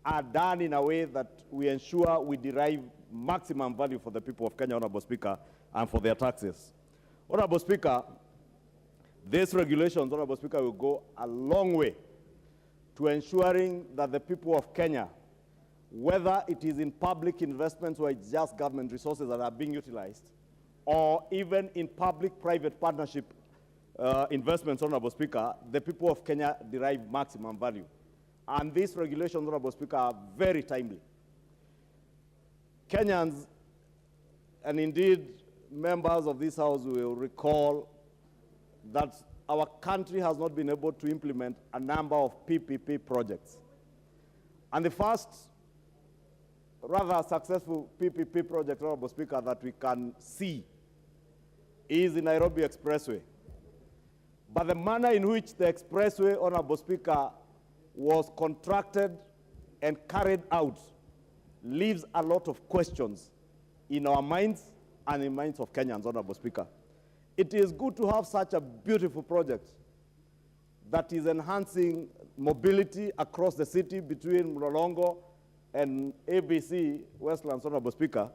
are done in a way that we ensure we derive maximum value for the people of Kenya, Honorable Speaker, and for their taxes. Honorable Speaker, these regulations, Honorable Speaker, will go a long way to ensuring that the people of Kenya, whether it is in public investments or it's just government resources that are being utilized, or even in public-private partnership investments, Honorable Speaker, the people of Kenya derive maximum value. And these regulations, Honorable Speaker, are very timely. Kenyans, and indeed members of this House will recall that our country has not been able to implement a number of PPP projects. And the first rather successful PPP project, Honorable Speaker, that we can see is the Nairobi Expressway. But the manner in which the expressway, Honorable Speaker, was contracted and carried out leaves a lot of questions in our minds and in minds of Kenyans, Honorable Speaker. It is good to have such a beautiful project that is enhancing mobility across the city between Mlolongo and ABC Westlands, Honorable Speaker.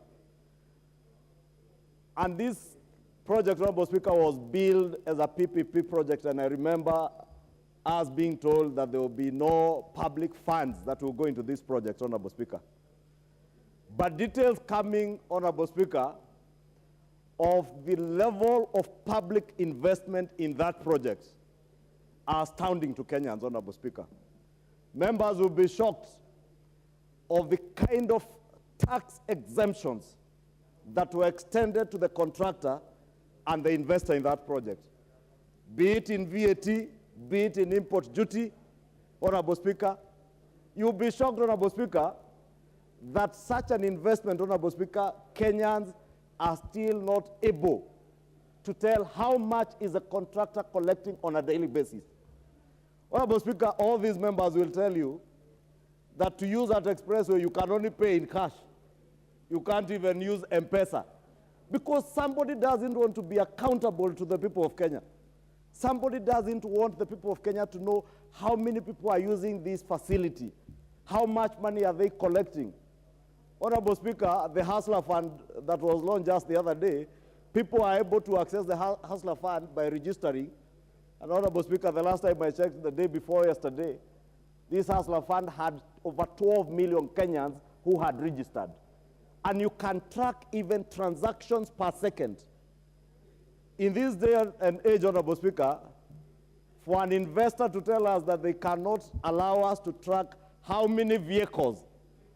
And this project, Honorable Speaker, was billed as a PPP project, and I remember us being told that there will be no public funds that will go into this project, Honorable Speaker. But details coming, Honorable Speaker, of the level of public investment in that project are astounding to Kenyans, Honorable Speaker. Members will be shocked of the kind of tax exemptions that were extended to the contractor and the investor in that project, be it in VAT, be it in import duty, Honorable Speaker. You'll be shocked, Honorable Speaker, that such an investment, Honorable Speaker, Kenyans are still not able to tell how much is a contractor collecting on a daily basis. Honorable Speaker, all these members will tell you that to use that expressway, you can only pay in cash. You can't even use M-Pesa, because somebody doesn't want to be accountable to the people of Kenya. Somebody doesn't want the people of Kenya to know how many people are using this facility, how much money are they collecting. Honorable Speaker, the Hustler Fund that was launched just the other day, people are able to access the Hustler Fund by registering. And Honorable Speaker, the last time I checked, the day before yesterday, this Hustler Fund had over 12 million Kenyans who had registered. and you can track even transactions per second. In this day and age, Honorable Speaker, for an investor to tell us that they cannot allow us to track how many vehicles,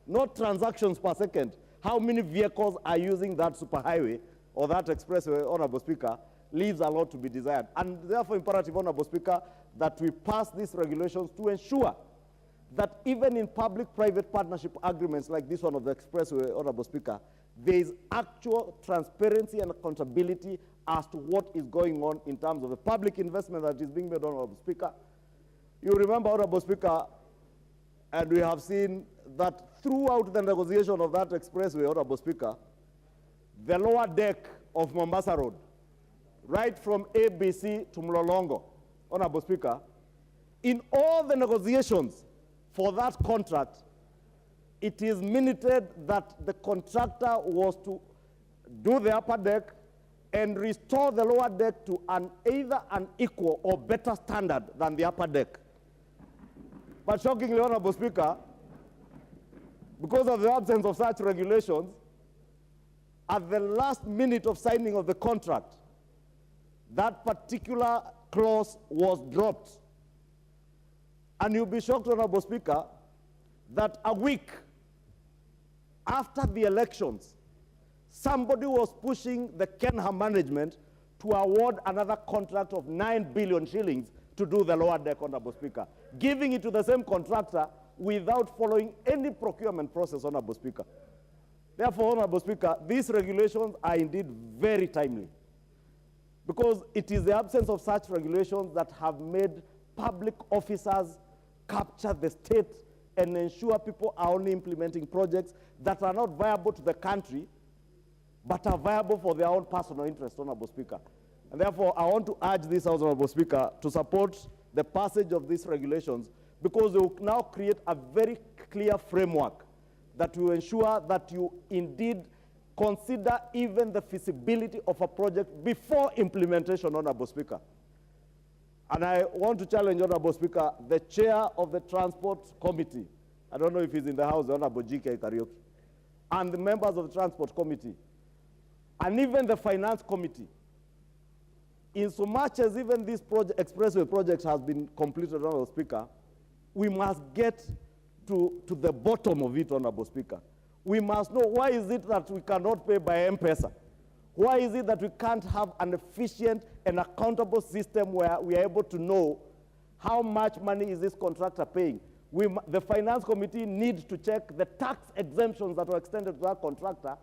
not transactions per second, how many vehicles are using that superhighway or that expressway, Honorable Speaker, leaves a lot to be desired. And therefore imperative, Honorable Speaker, that we pass these regulations to ensure that even in public-private partnership agreements like this one of the expressway, Honorable Speaker, there is actual transparency and accountability as to what is going on in terms of the public investment that is being made, Honorable Speaker. You remember, Honorable Speaker, and we have seen that throughout the negotiation of that expressway, Honorable Speaker, the lower deck of Mombasa Road, right from ABC to Mlolongo, Honorable Speaker, in all the negotiations for that contract, it is minuted that the contractor was to do the upper deck and restore the lower deck to either an equal or better standard than the upper deck. But shockingly, Honorable Speaker, because of the absence of such regulations, at the last minute of signing of the contract, that particular clause was dropped. And you'll be shocked, Honorable Speaker, that a week after the elections, somebody was pushing the Kenha management to award another contract of 9 billion shillings to do the lower deck, Honorable Speaker, giving it to the same contractor without following any procurement process, Honorable Speaker. Therefore, Honorable Speaker, these regulations are indeed very timely, because it is the absence of such regulations that have made public officers capture the state and ensure people are only implementing projects that are not viable to the country, but are viable for their own personal interest, Honorable Speaker. And therefore, I want to urge this House, Honorable Speaker, to support the passage of these regulations, because they will now create a very clear framework that will ensure that you indeed consider even the feasibility of a project before implementation, Honorable Speaker. And I want to challenge, Honorable Speaker, the chair of the Transport Committee, I don't know if he's in the House, Honorable G.K. Kariuki, and the members of the Transport Committee, and even the Finance Committee, in so much as even this expressway project has been completed, Honorable Speaker, we must get to the bottom of it, Honorable Speaker. We must know, why is it that we cannot pay by M-Pesa? Why is it that we can't have an efficient and accountable system where we are able to know how much money is this contractor paying? The Finance Committee needs to check the tax exemptions that were extended to our contractor,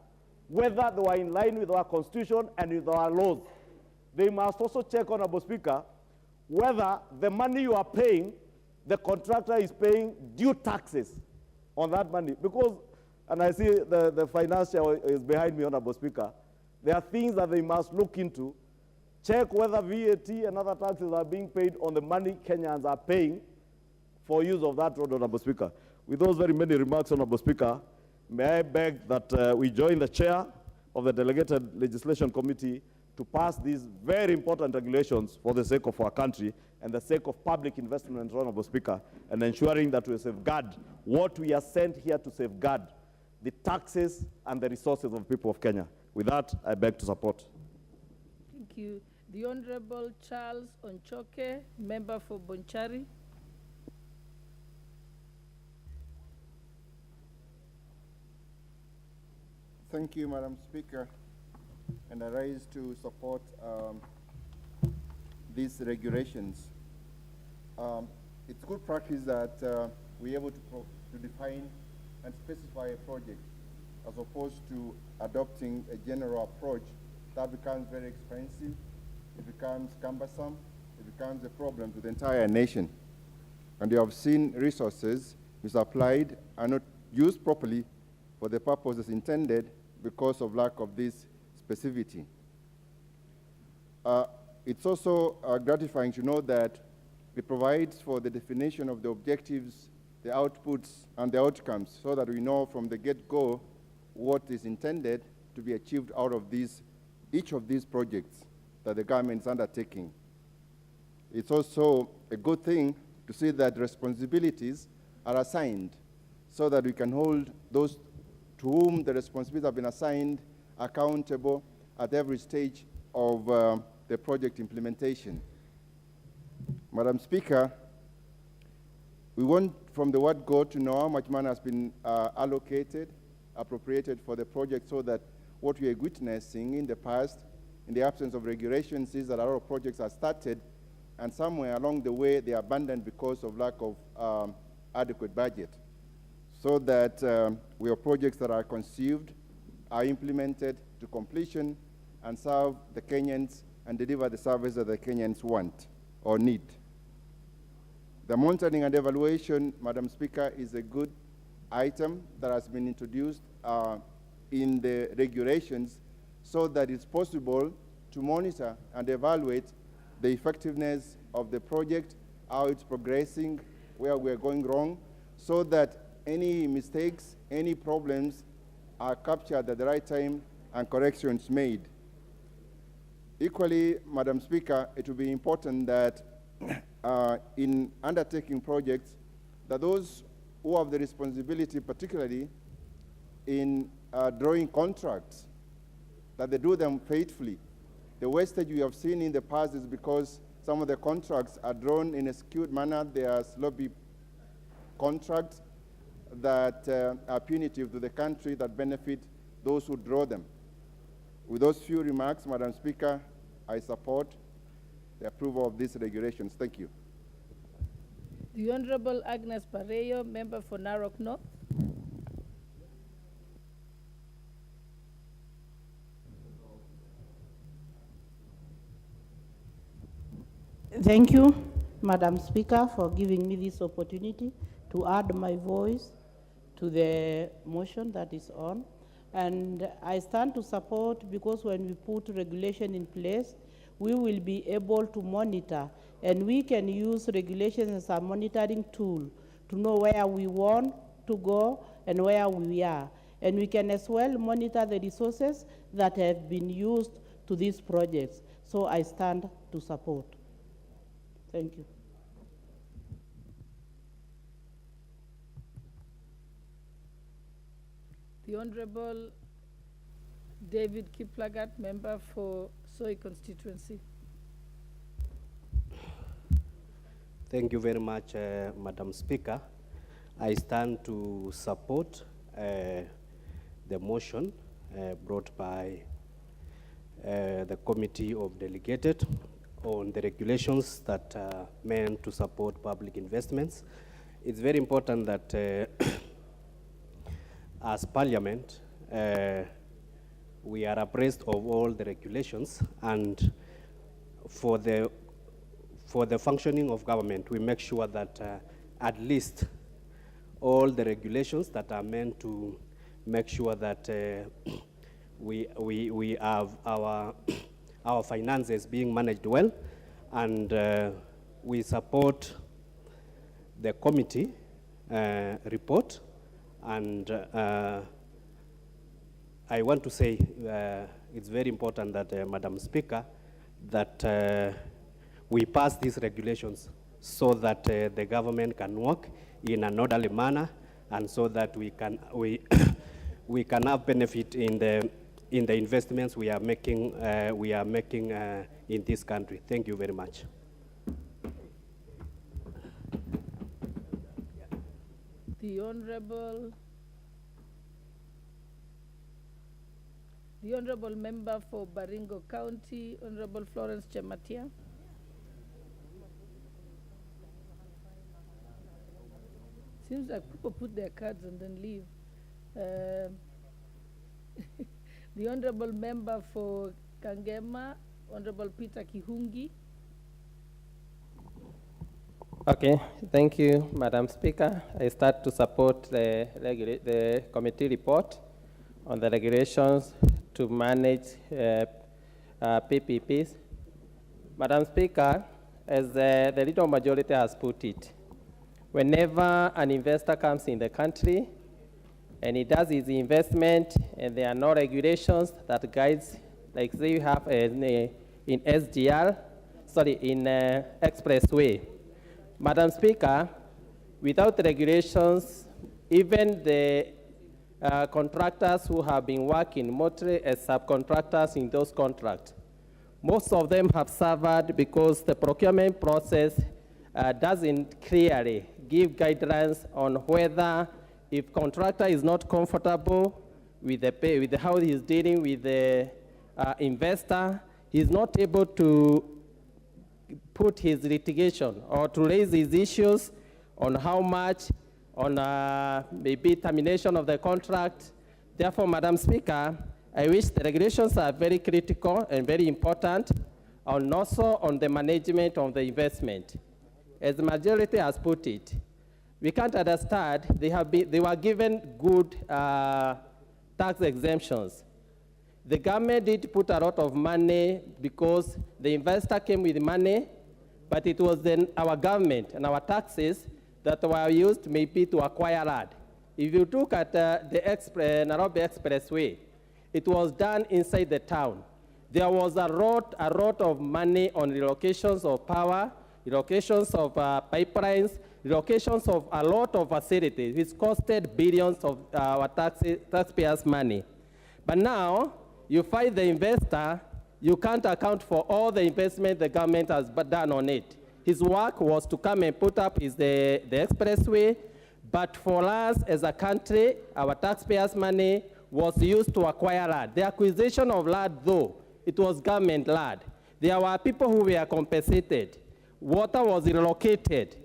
whether they were in line with our Constitution and with our laws. They must also check, Honorable Speaker, whether the money you are paying, the contractor is paying due taxes on that money. Because, and I see the finance chair is behind me, Honorable Speaker, there are things that they must look into, check whether VAT and other taxes are being paid on the money Kenyans are paying for use of that road, Honorable Speaker. With those very many remarks, Honorable Speaker, may I beg that we join the chair of the Delegated Legislation Committee to pass these very important regulations for the sake of our country and the sake of public investment, Honorable Speaker, and ensuring that we safeguard what we are sent here to safeguard, the taxes and the resources of the people of Kenya. With that, I beg to support. Thank you. The Honorable Charles Onchoke, member for Bonchari. Thank you, Madam Speaker. And I rise to support these regulations. It's good practice that we're able to define and specify a project, as opposed to adopting a general approach that becomes very expensive, it becomes cumbersome, it becomes a problem to the entire nation. And you have seen resources misapplied and not used properly for the purposes intended because of lack of this specificity. It's also gratifying to know that it provides for the definition of the objectives, the outputs, and the outcomes, so that we know from the get-go what is intended to be achieved out of each of these projects that the government is undertaking. It's also a good thing to see that responsibilities are assigned so that we can hold those to whom the responsibilities have been assigned accountable at every stage of the project implementation. Madam Speaker, we want from the word go to know how much money has been appropriated for the project, so that what we are witnessing in the past, in the absence of regulations, is that a lot of projects are started and somewhere along the way they are abandoned because of lack of adequate budget. So that we have projects that are conceived, are implemented to completion, and serve the Kenyans and deliver the service that the Kenyans want or need. The monitoring and evaluation, Madam Speaker, is a good item that has been introduced in the regulations, so that it's possible to monitor and evaluate the effectiveness of the project, how it's progressing, where we're going wrong, so that any mistakes, any problems are captured at the right time and corrections made. Equally, Madam Speaker, it will be important that in undertaking projects, that those who have the responsibility, particularly in drawing contracts, that they do them faithfully. The wastage we have seen in the past is because some of the contracts are drawn in a skewed manner. They are sloppy contracts that are punitive to the country, that benefit those who draw them. With those few remarks, Madam Speaker, I support the approval of these regulations. Thank you. The Honorable Agnes Pareyo, member for Narok North. Thank you, Madam Speaker, for giving me this opportunity to add my voice to the motion that is on. And I stand to support, because when we put regulation in place, we will be able to monitor, and we can use regulations as a monitoring tool to know where we want to go and where we are. And we can as well monitor the resources that have been used to these projects. So I stand to support. Thank you. The Honorable David Kiplagat, member for Soy constituency. Thank you very much, Madam Speaker. I stand to support the motion brought by the Committee of Delegated on the regulations that are meant to support public investments. It's very important that as Parliament, we are abreast of all the regulations, and for the functioning of government, we make sure that at least all the regulations that are meant to make sure that we have our finances being managed well, and we support the committee report. And I want to say it's very important that, Madam Speaker, that we pass these regulations so that the government can work in an orderly manner, and so that we can have benefit in the investments we are making in this country. Thank you very much. The Honorable Member for Baringo County, Honorable Florence Chematia. Seems like people put their cards and then leave. The Honorable Member for Kangema, Honorable Peter Kihungi. Okay, thank you, Madam Speaker. I start to support the committee report on the regulations to manage PPPs. Madam Speaker, as the leader majority has put it, whenever an investor comes in the country and he does his investment and there are no regulations that guides, like say you have in SGR, in expressway. Madam Speaker, without regulations, even the contractors who have been working mostly as subcontractors in those contracts. Most of them have suffered because the procurement process doesn't clearly give guidelines on whether, if contractor is not comfortable with how he's dealing with the investor, he's not able to put his litigation or to raise his issues on how much, on maybe termination of the contract. Therefore, Madam Speaker, I wish the regulations are very critical and very important, and also on the management of the investment. As the majority has put it, we can't understand, they were given good tax exemptions. The government did put a lot of money because the investor came with money, but it was then our government and our taxes that were used maybe to acquire land. If you look at the Nairobi Expressway, it was done inside the town. There was a lot of money on relocations of power, relocations of pipelines, relocations of a lot of facilities, which costed billions of our taxpayers' money. But now, you find the investor, you can't account for all the investment the government has done on it. His work was to come and put up the expressway, but for us as a country, our taxpayers' money was used to acquire land. The acquisition of land, though, it was government land. There were people who were compensated. Water was relocated.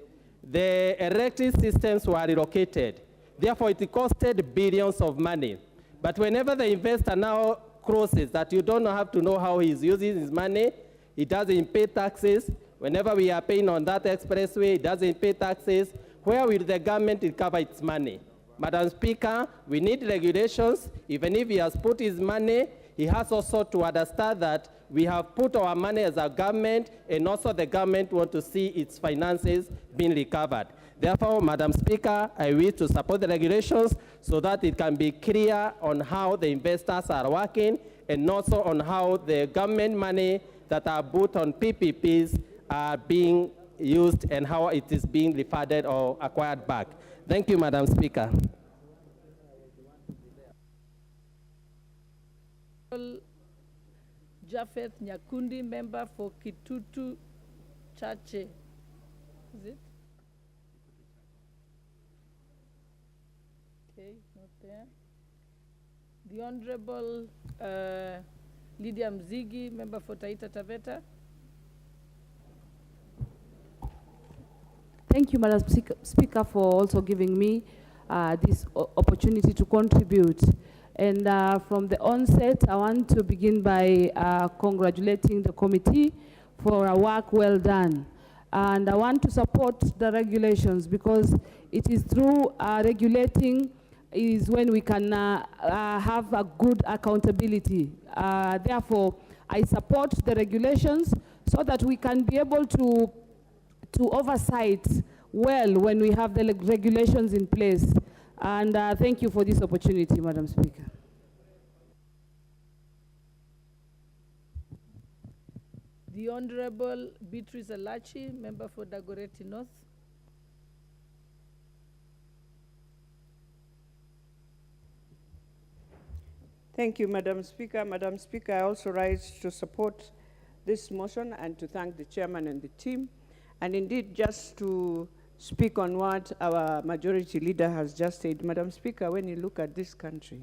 The electric systems were relocated. Therefore, it costed billions of money. But whenever the investor now crosses that you don't have to know how he's using his money, he doesn't pay taxes. Whenever we are paying on that expressway, he doesn't pay taxes. Where will the government recover its money? Madam Speaker, we need regulations. Even if he has put his money, he has also to understand that we have put our money as a government, and also the government wants to see its finances being recovered. Therefore, Madam Speaker, I wish to support the regulations so that it can be clear on how the investors are working, and also on how the government money that are put on PPPs are being used and how it is being refunded or acquired back. Thank you, Madam Speaker. Japheth Nyakundi, member for Kitutu Chache. Is it? Okay, not there. The Honorable Lydia Mzigi, member for Taita Taveta. Thank you, Madam Speaker, for also giving me this opportunity to contribute. And from the onset, I want to begin by congratulating the committee for a work well done. And I want to support the regulations because it is through regulating is when we can have a good accountability. Therefore, I support the regulations so that we can be able to oversight well when we have the regulations in place. And thank you for this opportunity, Madam Speaker. The Honorable Beatrice Alachi, member for Dagoretti North. Thank you, Madam Speaker. Madam Speaker, I also rise to support this motion and to thank the chairman and the team. And indeed, just to speak on what our majority leader has just said, Madam Speaker, when you look at this country,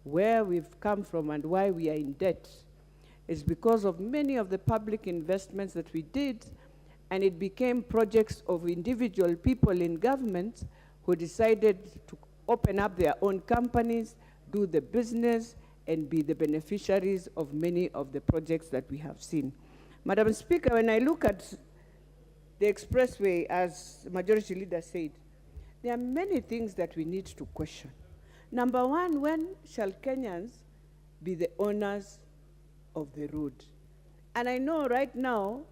where we've come from and why we are in debt, is because of many of the public investments that we did, and it became projects of individual people in government who decided to open up their own companies, do the business, and be the beneficiaries of many of the projects that we have seen. Madam Speaker, when I look at the expressway, as the majority leader said, there are many things that we need to question. Number one, when shall Kenyans be the owners of the road? And I know right now,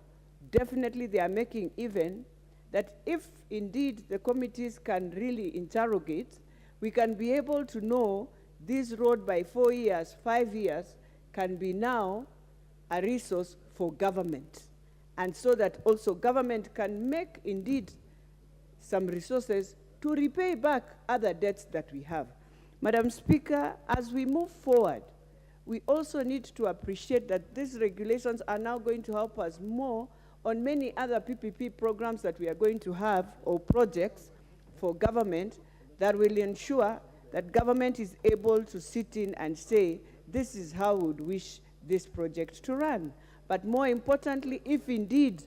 definitely they are making even that if indeed the committees can really interrogate, we can be able to know this road by 4 years, 5 years, can be now a resource for government. And so that also government can make indeed some resources to repay back other debts that we have. Madam Speaker, as we move forward, we also need to appreciate that these regulations are now going to help us more on many other PPP programs that we are going to have, or projects for government, that will ensure that government is able to sit in and say, this is how we would wish this project to run. But more importantly, if indeed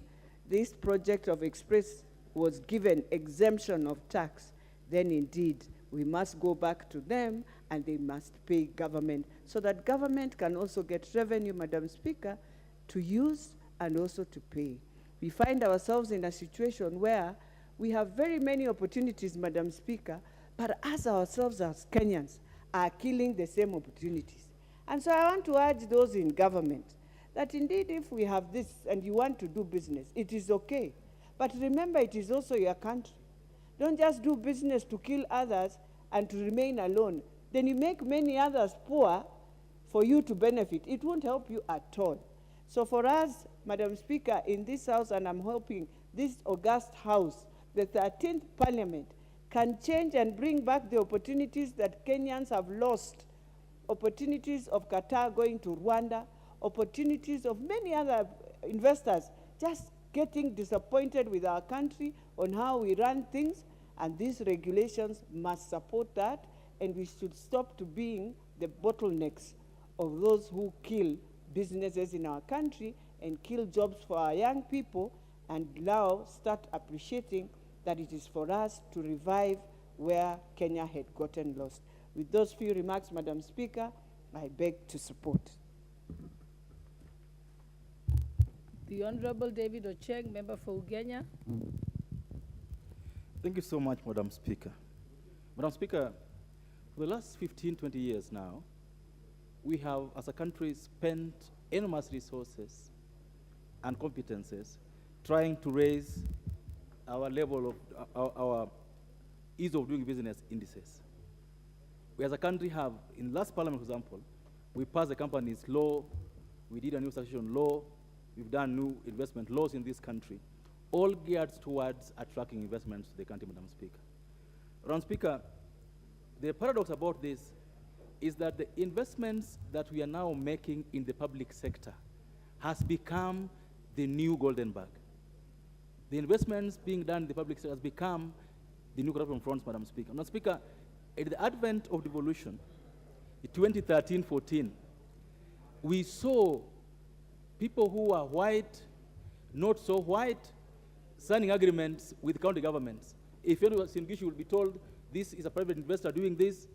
this project of Express was given exemption of tax, then indeed we must go back to them and they must pay government, so that government can also get revenue, Madam Speaker, to use and also to pay. We find ourselves in a situation where we have very many opportunities, Madam Speaker, but us ourselves as Kenyans are killing the same opportunities. And so I want to urge those in government that indeed if we have this and you want to do business, it is okay. But remember, it is also your country. Don't just do business to kill others and to remain alone. Then you make many others poor for you to benefit. It won't help you at all. So for us, Madam Speaker, in this House, and I'm hoping this august House, the 13th Parliament, can change and bring back the opportunities that Kenyans have lost, opportunities of Qatar going to Rwanda, opportunities of many other investors just getting disappointed with our country on how we run things, and these regulations must support that, and we should stop to being the bottlenecks of those who kill businesses in our country and kill jobs for our young people, and now start appreciating that it is for us to revive where Kenya had gotten lost. With those few remarks, Madam Speaker, I beg to support. The Honorable David Ocheng, member for Ugenya. Thank you so much, Madam Speaker. Madam Speaker, for the last 15, 20 years now, we have, as a country, spent enormous resources and competences trying to raise our level of our ease of doing business indices. We as a country have, in last parliament, for example, we passed the companies law, we did a new succession law, we've done new investment laws in this country, all geared towards attracting investments to the country, Madam Speaker. Madam Speaker, the paradox about this is that the investments that we are now making in the public sector has become the new golden bag. The investments being done in the public sector has become the new corruption fronts, Madam Speaker. Madam Speaker, at the advent of devolution, in 2013-14, we saw people who are white, not so white, signing agreements with county governments. If anyone was in Gishu will be told, this is a private investor doing this.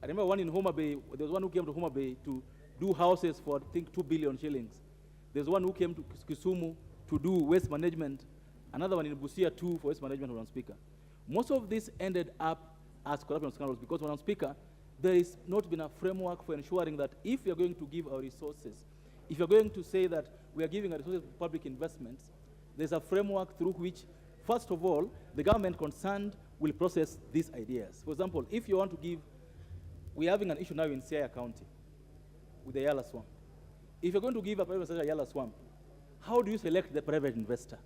I remember one in Homa Bay, there was one who came to Homa Bay to do houses for, I think, 2 billion shillings. There's one who came to Kisumu to do waste management. Another one in Busia too for waste management, Madam Speaker. Most of this ended up as corruption scandals because, Madam Speaker, there has not been a framework for ensuring that if we are going to give our resources, if you're going to say that we are giving our resources to public investments, there's a framework through which, first of all, the government concerned will process these ideas. For example, if you want to give, we're having an issue now in Siaya County with the Yala Swamp. If you're going to give a private sector Yala Swamp, how do you select the private investor?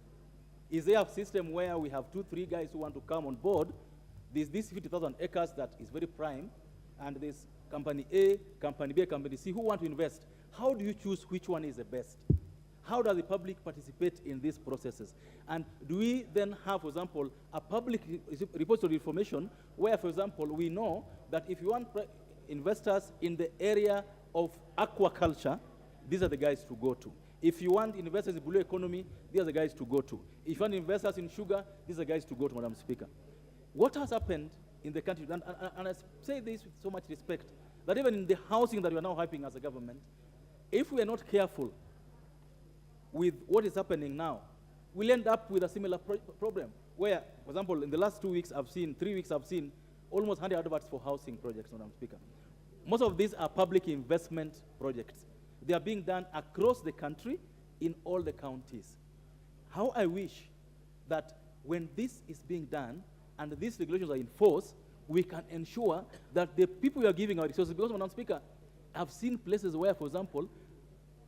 Is there a system where we have 2, 3 guys who want to come on board? There's this 50,000 acres that is very prime, and there's company A, company B, company C who want to invest. How do you choose which one is the best? How does the public participate in these processes? And do we then have, for example, a public repository information where, for example, we know that if you want investors in the area of aquaculture, these are the guys to go to. If you want investors in blue economy, these are the guys to go to. If you want investors in sugar, these are the guys to go to, Madam Speaker. What has happened in the country, and I say this with so much respect, that even in the housing that we are now hyping as a government, if we are not careful with what is happening now, we'll end up with a similar problem where, for example, in the last 3 weeks, I've seen almost 100 adverts for housing projects, Madam Speaker. Most of these are public investment projects. They are being done across the country in all the counties. How I wish that when this is being done and these regulations are enforced, we can ensure that the people we are giving our resources, because, Madam Speaker, I've seen places where, for example,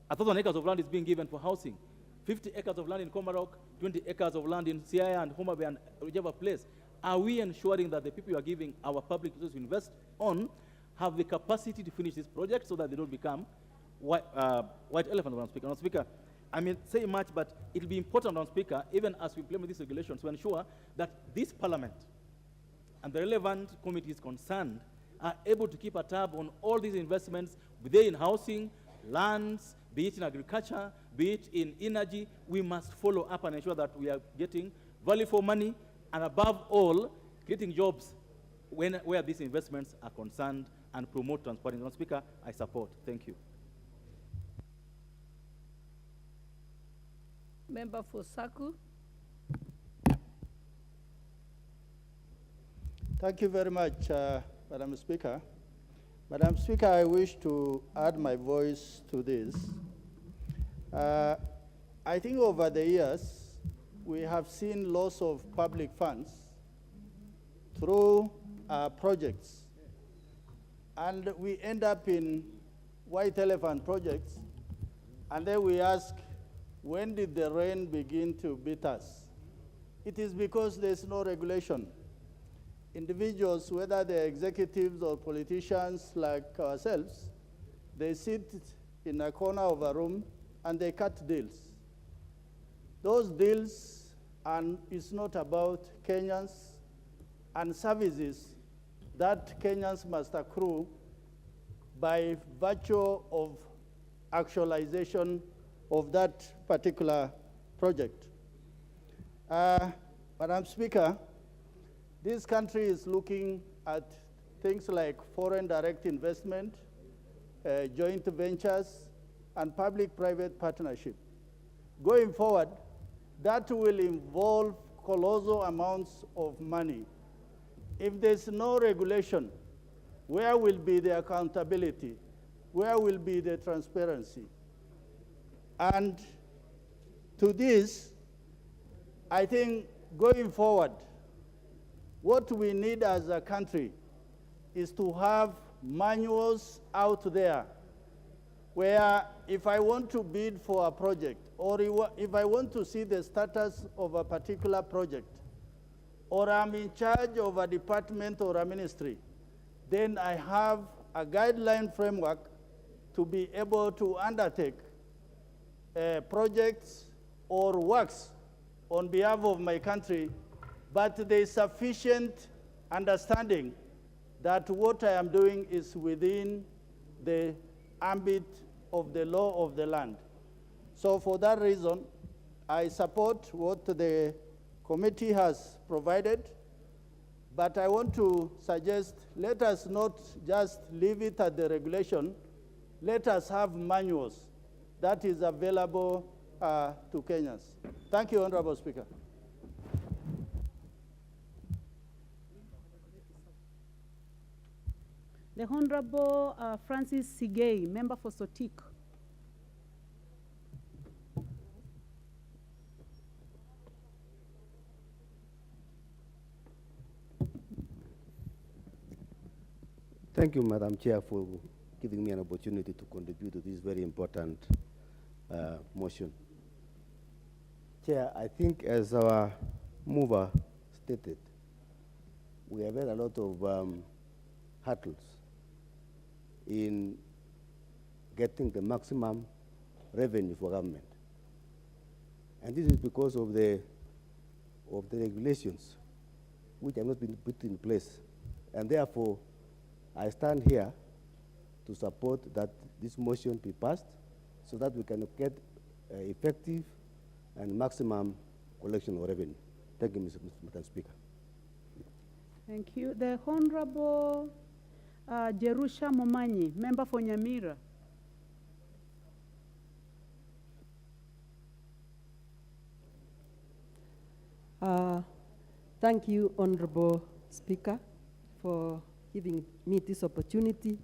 1,000 acres of land is being given for housing, 50 acres of land in Komarok, 20 acres of land in Siaya and Homa Bay and whichever place. Are we ensuring that the people we are giving our public resources to invest on have the capacity to finish this project so that they don't become white elephants, Madam Speaker. Madam Speaker, I mean, say much, but it will be important, Madam Speaker, even as we implement these regulations, to ensure that this Parliament and the relevant committees concerned are able to keep a tab on all these investments, be they in housing, lands, be it in agriculture, be it in energy. We must follow up and ensure that we are getting value for money, and above all, creating jobs where these investments are concerned, and promote transparency. Madam Speaker, I support. Thank you. Member for Saku. Thank you very much, Madam Speaker. Madam Speaker, I wish to add my voice to this. I think over the years, we have seen loss of public funds through projects. And we end up in white elephant projects, and then we ask, when did the rain begin to beat us? It is because there's no regulation. Individuals, whether they're executives or politicians like ourselves, they sit in a corner of a room and they cut deals. Those deals, and it's not about Kenyans and services that Kenyans must accrue by virtue of actualization of that particular project. Madam Speaker, this country is looking at things like foreign direct investment, joint ventures, and public-private partnership. Going forward, that will involve colossal amounts of money. If there's no regulation, where will be the accountability? Where will be the transparency? And to this, I think going forward, what we need as a country is to have manuals out there where if I want to bid for a project, or if I want to see the status of a particular project, or I'm in charge of a department or a ministry, then I have a guideline framework to be able to undertake projects or works on behalf of my country, but there is sufficient understanding that what I am doing is within the ambit of the law of the land. So for that reason, I support what the committee has provided, but I want to suggest, let us not just leave it at the regulation. Let us have manuals that is available to Kenyans. Thank you, Honorable Speaker. The Honorable Francis Sigei, member for Sotik. Thank you, Madam Chair, for giving me an opportunity to contribute to this very important motion. Chair, I think as our mover stated, we have had a lot of hurdles in getting the maximum revenue for government. And this is because of the regulations which have not been put in place. And therefore, I stand here to support that this motion be passed so that we can get effective and maximum collection of revenue. Thank you, Mr. Speaker. Thank you. The Honorable Jerusha Momanyi, member for Nyamira. Thank you, Honorable Speaker, for giving me this opportunity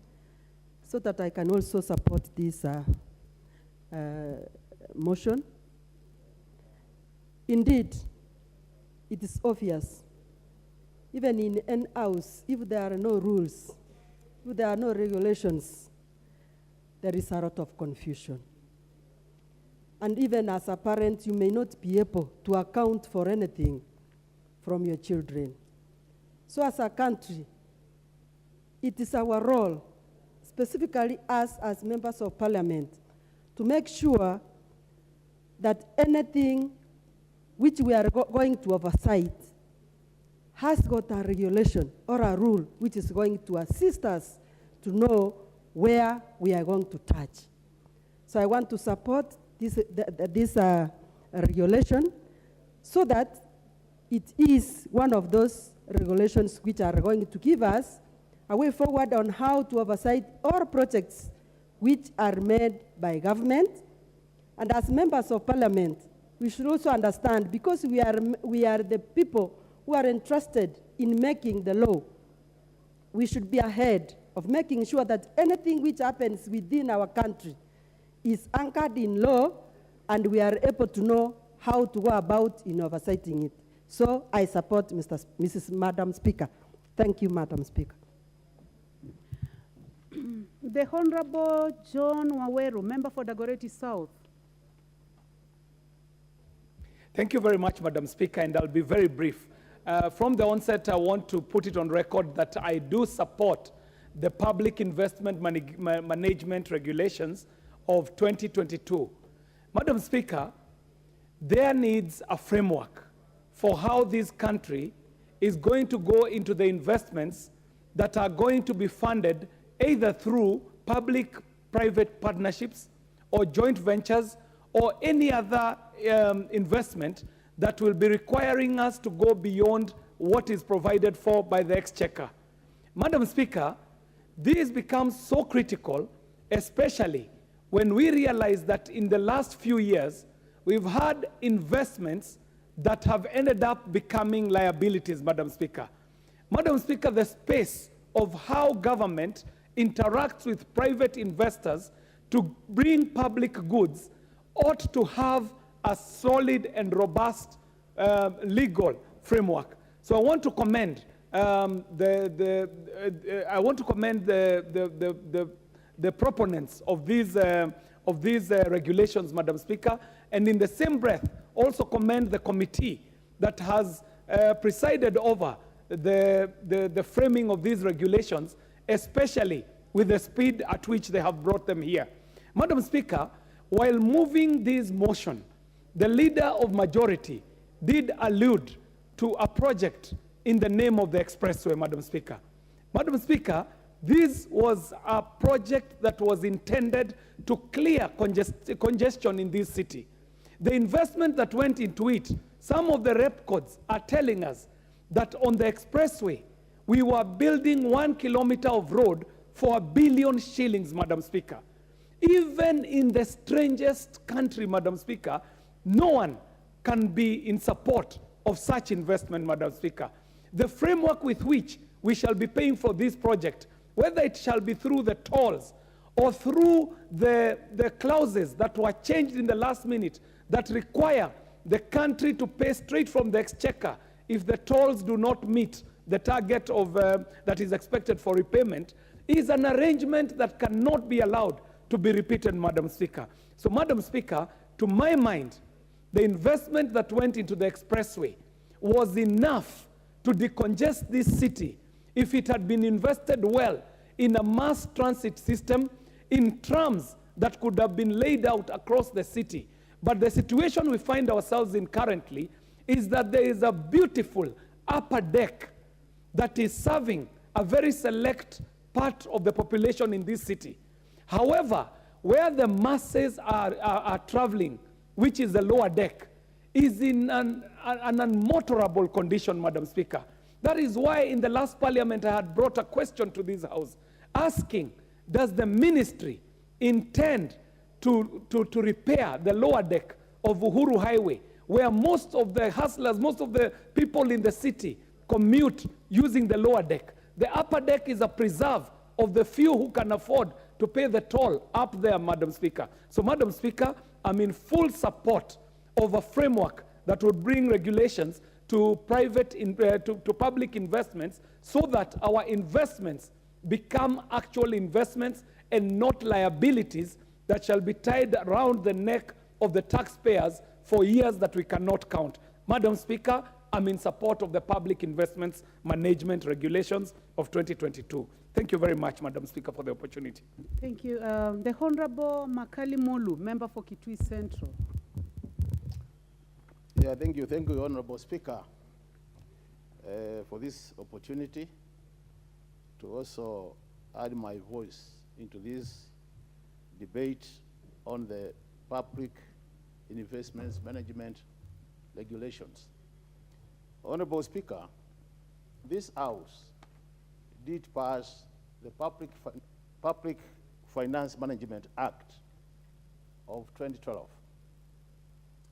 so that I can also support this motion. Indeed, it is obvious, even in an house, if there are no rules, if there are no regulations, there is a lot of confusion. And even as a parent, you may not be able to account for anything from your children. So as a country, it is our role, specifically us as members of parliament, to make sure that anything which we are going to oversight has got a regulation or a rule which is going to assist us to know where we are going to touch. So I want to support this regulation so that it is one of those regulations which are going to give us a way forward on how to oversight all projects which are made by government. And as members of parliament, we should also understand, because we are the people who are entrusted in making the law, we should be ahead of making sure that anything which happens within our country is anchored in law, and we are able to know how to go about in oversighting it. So I support Madam Speaker. Thank you, Madam Speaker. The Honorable John Waweru, member for Dagoretti South. Thank you very much, Madam Speaker, and I'll be very brief. From the onset, I want to put it on record that I do support the public investment management regulations of 2022. Madam Speaker, there needs a framework for how this country is going to go into the investments that are going to be funded either through public-private partnerships or joint ventures or any other investment that will be requiring us to go beyond what is provided for by the Exchequer. Madam Speaker, this becomes so critical, especially when we realize that in the last few years, we've had investments that have ended up becoming liabilities, Madam Speaker. Madam Speaker, the space of how government interacts with private investors to bring public goods ought to have a solid and robust legal framework. So I want to commend the proponents of these regulations, Madam Speaker, and in the same breath also commend the committee that has presided over the framing of these regulations, especially with the speed at which they have brought them here. Madam Speaker, while moving this motion, the leader of majority did allude to a project in the name of the expressway, Madam Speaker. Madam Speaker, this was a project that was intended to clear congestion in this city. The investment that went into it, some of the rep codes are telling us that on the expressway, we were building 1 kilometer of road for R1 billion shillings, Madam Speaker. Even in the strangest country, Madam Speaker, no one can be in support of such investment, Madam Speaker. The framework with which we shall be paying for this project, whether it shall be through the tolls or through the clauses that were changed in the last minute that require the country to pay straight from the Exchequer if the tolls do not meet the target of, that is expected for repayment, is an arrangement that cannot be allowed to be repeated, Madam Speaker. So, Madam Speaker, to my mind, the investment that went into the expressway was enough to decongest this city if it had been invested well in a mass transit system, in trams that could have been laid out across the city. But the situation we find ourselves in currently is that there is a beautiful upper deck that is serving a very select part of the population in this city. However, where the masses are traveling, which is the lower deck, is in an unmotorable condition, Madam Speaker. That is why in the last parliament I had brought a question to this House asking, does the ministry intend to repair the lower deck of Uhuru Highway, where most of the hustlers, most of the people in the city commute using the lower deck? The upper deck is a preserve of the few who can afford to pay the toll up there, Madam Speaker. So, Madam Speaker, I'm in full support of a framework that would bring regulations to public investments so that our investments become actual investments and not liabilities that shall be tied around the neck of the taxpayers for years that we cannot count. Madam Speaker, I'm in support of the public investments management regulations of 2022. Thank you very much, Madam Speaker, for the opportunity. Thank you. The Honorable Makali Molu, member for Kitui Central. Yeah, thank you. Thank you, Honorable Speaker, for this opportunity to also add my voice into this debate on the public investments management regulations. Honorable Speaker, this House did pass the Public Finance Management Act of 2012.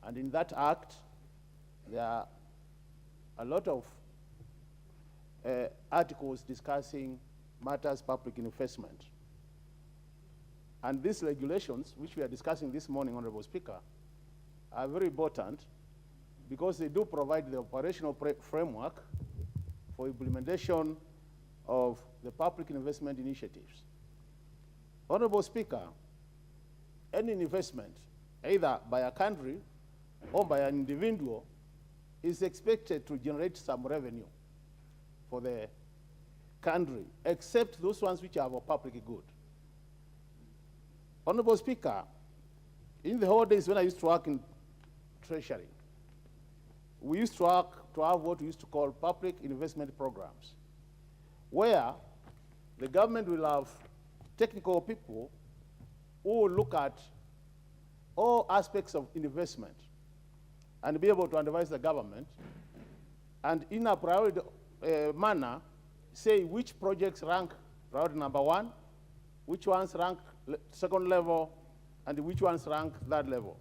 And in that act, there are a lot of articles discussing matters public investment. And these regulations, which we are discussing this morning, Honorable Speaker, are very important because they do provide the operational framework for implementation of the public investment initiatives. Honorable Speaker, any investment, either by a country or by an individual, is expected to generate some revenue for the country, except those ones which are of public good. Honorable Speaker, in the old days when I used to work in Treasury, we used to have what we used to call public investment programs, where the government will have technical people who will look at all aspects of investment and be able to advise the government, and in a priority manner, say which projects rank priority number 1, which ones rank second level, and which ones rank third level.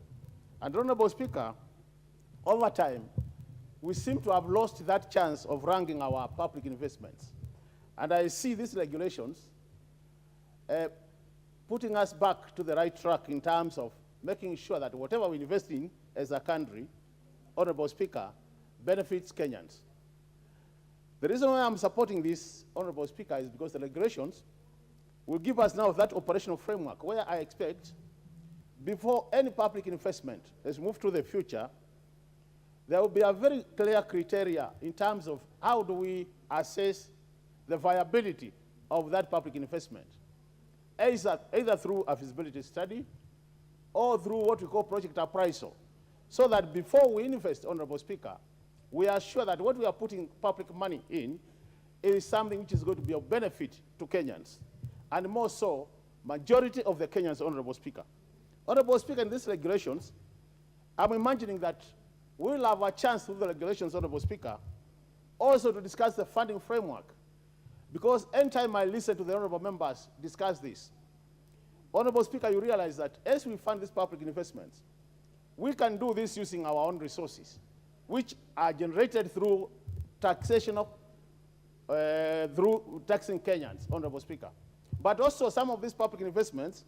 And Honorable Speaker, over time, we seem to have lost that chance of ranking our public investments. And I see these regulations putting us back to the right track in terms of making sure that whatever we invest in as a country, Honorable Speaker, benefits Kenyans. The reason why I'm supporting this, Honorable Speaker, is because the regulations will give us now that operational framework where I expect before any public investment is moved to the future, there will be a very clear criteria in terms of how do we assess the viability of that public investment, either through a feasibility study or through what we call project appraisal, so that before we invest, Honorable Speaker, we are sure that what we are putting public money in is something which is going to be of benefit to Kenyans, and more so, majority of the Kenyans, Honorable Speaker. Honorable Speaker, in these regulations, I'm imagining that we'll have a chance through the regulations, Honorable Speaker, also to discuss the funding framework. Because anytime I listen to the honorable members discuss this, Honorable Speaker, you realize that as we fund these public investments, we can do this using our own resources, which are generated through taxation of, through taxing Kenyans, Honorable Speaker. But also some of these public investments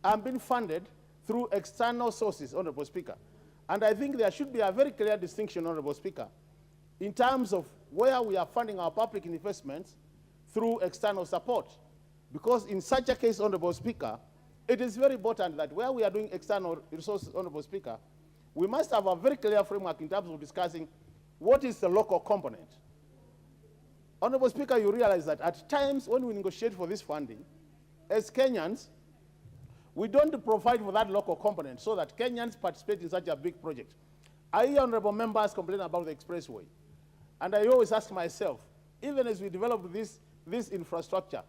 are being funded through external sources, Honorable Speaker. And I think there should be a very clear distinction, Honorable Speaker, in terms of where we are funding our public investments through external support. Because in such a case, Honorable Speaker, it is very important that where we are doing external resources, Honorable Speaker, we must have a very clear framework in terms of discussing what is the local component. Honorable Speaker, you realize that at times when we negotiate for this funding, as Kenyans, we don't provide for that local component so that Kenyans participate in such a big project. I hear honorable members complain about the expressway. And I always ask myself, even as we developed this infrastructure,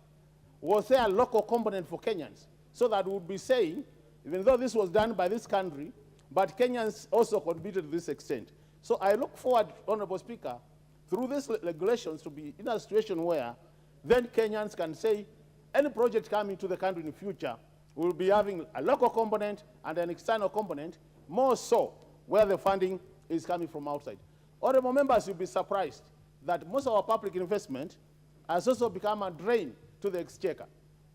was there a local component for Kenyans? So that we would be saying, even though this was done by this country, but Kenyans also contributed to this extent. So I look forward, Honorable Speaker, through these regulations to be in a situation where then Kenyans can say, any project coming to the country in the future will be having a local component and an external component, more so where the funding is coming from outside. Honorable members, you'll be surprised that most of our public investment has also become a drain to the exchequer.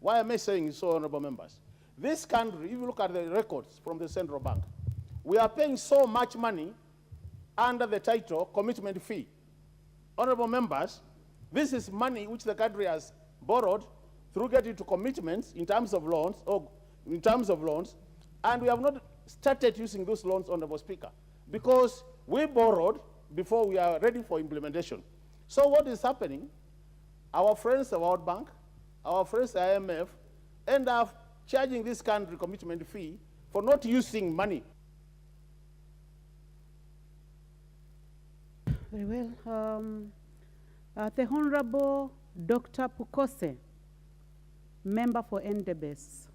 Why am I saying so, honorable members? This country, if you look at the records from the central bank, we are paying so much money under the title commitment fee. Honorable members, this is money which the country has borrowed through getting to commitments in terms of loans, and we have not started using those loans, Honorable Speaker, because we borrowed before we are ready for implementation. So what is happening? Our friends, the World Bank, our friends IMF end up charging this country commitment fee for not using money. Very well. The Honorable Dr. Pukose, member for Endebess.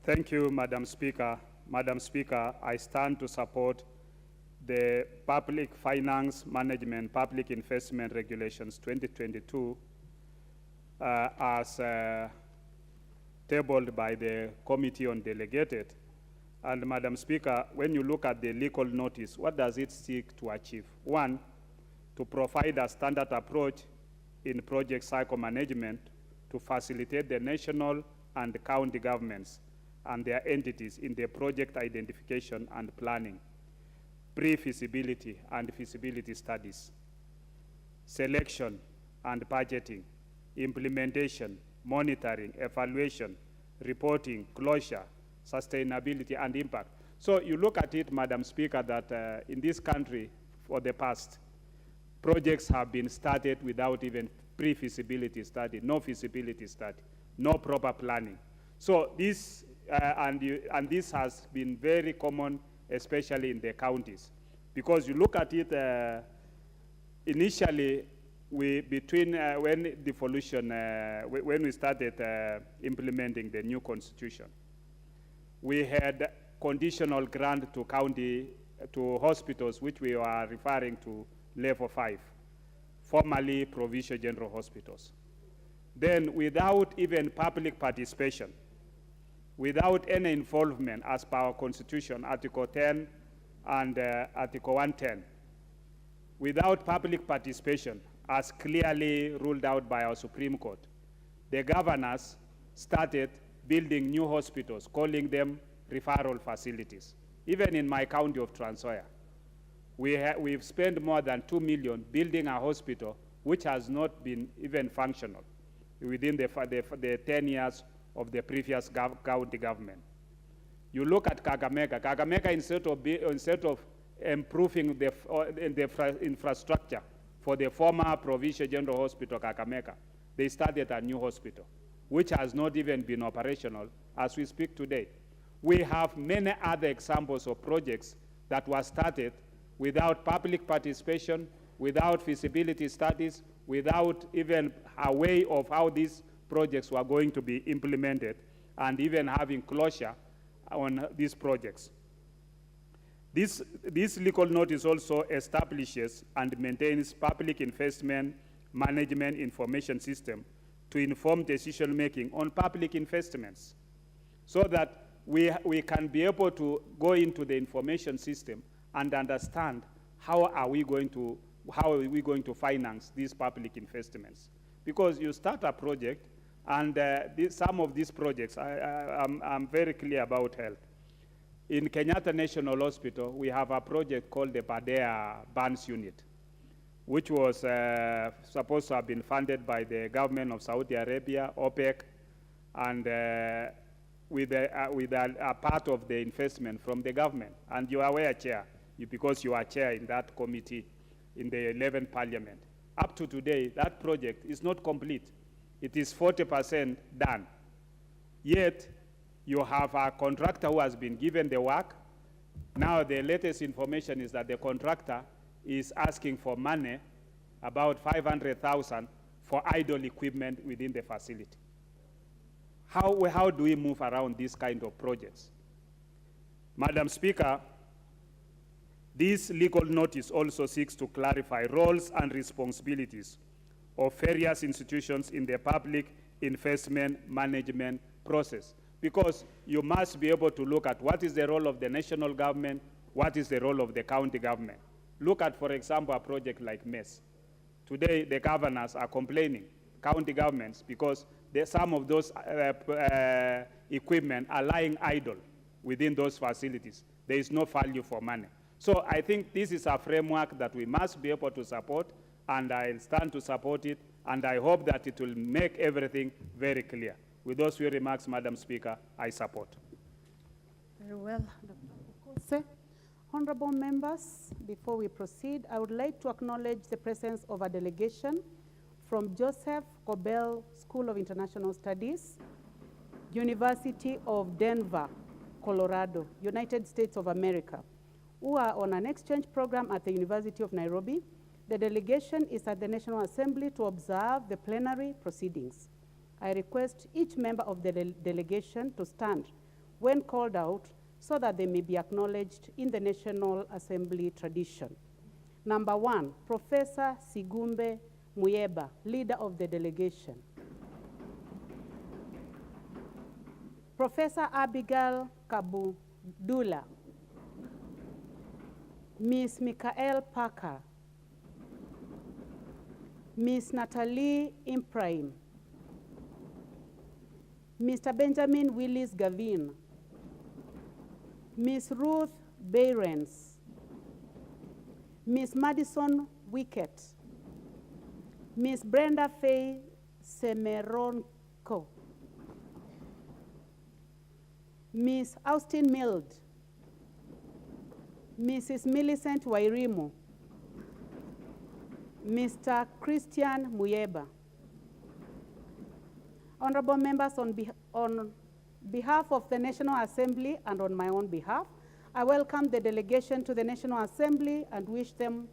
Thank you, Madam Speaker. Madam Speaker, I stand to support the Public Finance Management Public Investment Regulations 2022 as tabled by the Committee on Delegated. And Madam Speaker, when you look at the legal notice, what does it seek to achieve? One, to provide a standard approach in project cycle management to facilitate the national and county governments and their entities in their project identification and planning, pre-feasibility and feasibility studies, selection and budgeting, implementation, monitoring, evaluation, reporting, closure, sustainability, and impact. So you look at it, Madam Speaker, that in this country for the past, projects have been started without even pre-feasibility study, no feasibility study, no proper planning. So this, and this has been very common, especially in the counties. Because you look at it, initially, when devolution, when we started implementing the new constitution, we had conditional grant to to hospitals, which we are referring to level 5, formerly provincial general hospitals. Then without even public participation, without any involvement as per our constitution, Article 10 and Article 110, without public participation, as clearly ruled out by our Supreme Court, the governors started building new hospitals, calling them referral facilities. Even in my county of Trans-Nzoia, we've spent more than 2 million building a hospital which has not been even functional within the 10 years of the previous county government. You look at Kakamega. Kakamega, instead of improving the infrastructure for the former provincial general hospital, Kakamega, they started a new hospital, which has not even been operational as we speak today. We have many other examples of projects that were started without public participation, without feasibility studies, without even a way of how these projects were going to be implemented, and even having closure on these projects. This legal notice also establishes and maintains public investment management information system to inform decision-making on public investments, so that we can be able to go into the information system and understand how are we going to finance these public investments. Because you start a project, and some of these projects, I'm very clear about health. In Kenyatta National Hospital, we have a project called the Badea Burns Unit, which was supposed to have been funded by the government of Saudi Arabia, OPEC, and with a part of the investment from the government. And you are aware, Chair, because you are chair in that committee in the 11th Parliament. Up to today, that project is not complete. It is 40% done. Yet, you have a contractor who has been given the work. Now, the latest information is that the contractor is asking for money, about 500,000, for idle equipment within the facility. How do we move around these kind of projects? Madam Speaker, this legal notice also seeks to clarify roles and responsibilities of various institutions in the public investment management process, because you must be able to look at what is the role of the national government, what is the role of the county government. Look at, for example, a project like MES. Today, the governors are complaining, county governments, because some of those equipment are lying idle within those facilities. There is no value for money. So I think this is a framework that we must be able to support, and I'll stand to support it, and I hope that it will make everything very clear. With those few remarks, Madam Speaker, I support. Very well, Dr. Pukose. Honorable members, before we proceed, I would like to acknowledge the presence of a delegation from Joseph Cobell School of International Studies, University of Denver, Colorado, United States of America, who are on an exchange program at the University of Nairobi. The delegation is at the National Assembly to observe the plenary proceedings. I request each member of the delegation to stand when called out so that they may be acknowledged in the National Assembly tradition. Number 1, Professor Sigumbe Muyeba, leader of the delegation. Professor Abigail Kabudula, Ms. Michael Parker, Ms. Natalie Imprime, Mr. Benjamin Willis Gavin, Ms. Ruth Behrens, Ms. Madison Wickett, Ms. Brenda Faye Semeronko, Ms. Austin Mild, Mrs. Millicent Wairimu, Mr. Christian Muyeba. Honorable members, on behalf of the National Assembly and on my own behalf, I welcome the delegation to the National Assembly and wish them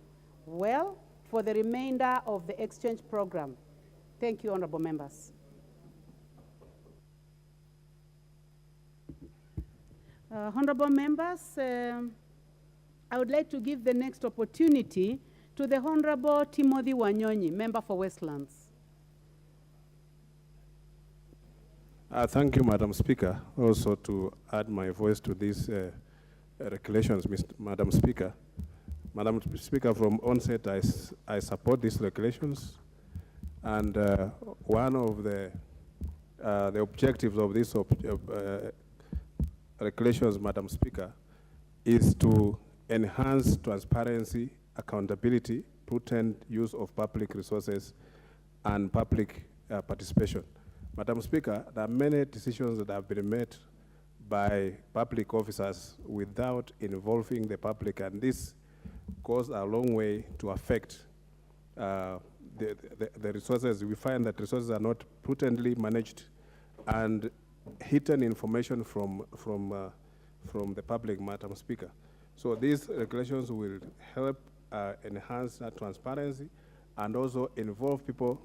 well for the remainder of the exchange program. Thank you, honorable members. Honorable members, I would like to give the next opportunity to the Honorable Timothy Wanyonyi, member for Westlands. Thank you, Madam Speaker, also to add my voice to these regulations, Madam Speaker. Madam Speaker, from onset, I support these regulations, and one of the objectives of these regulations, Madam Speaker, is to enhance transparency, accountability, prudent use of public resources, and public participation. Madam Speaker, there are many decisions that have been made by public officers without involving the public, and this goes a long way to affect the resources. We find that resources are not prudently managed, and hidden information from the public, Madam Speaker. So these regulations will help enhance that transparency and also involve people,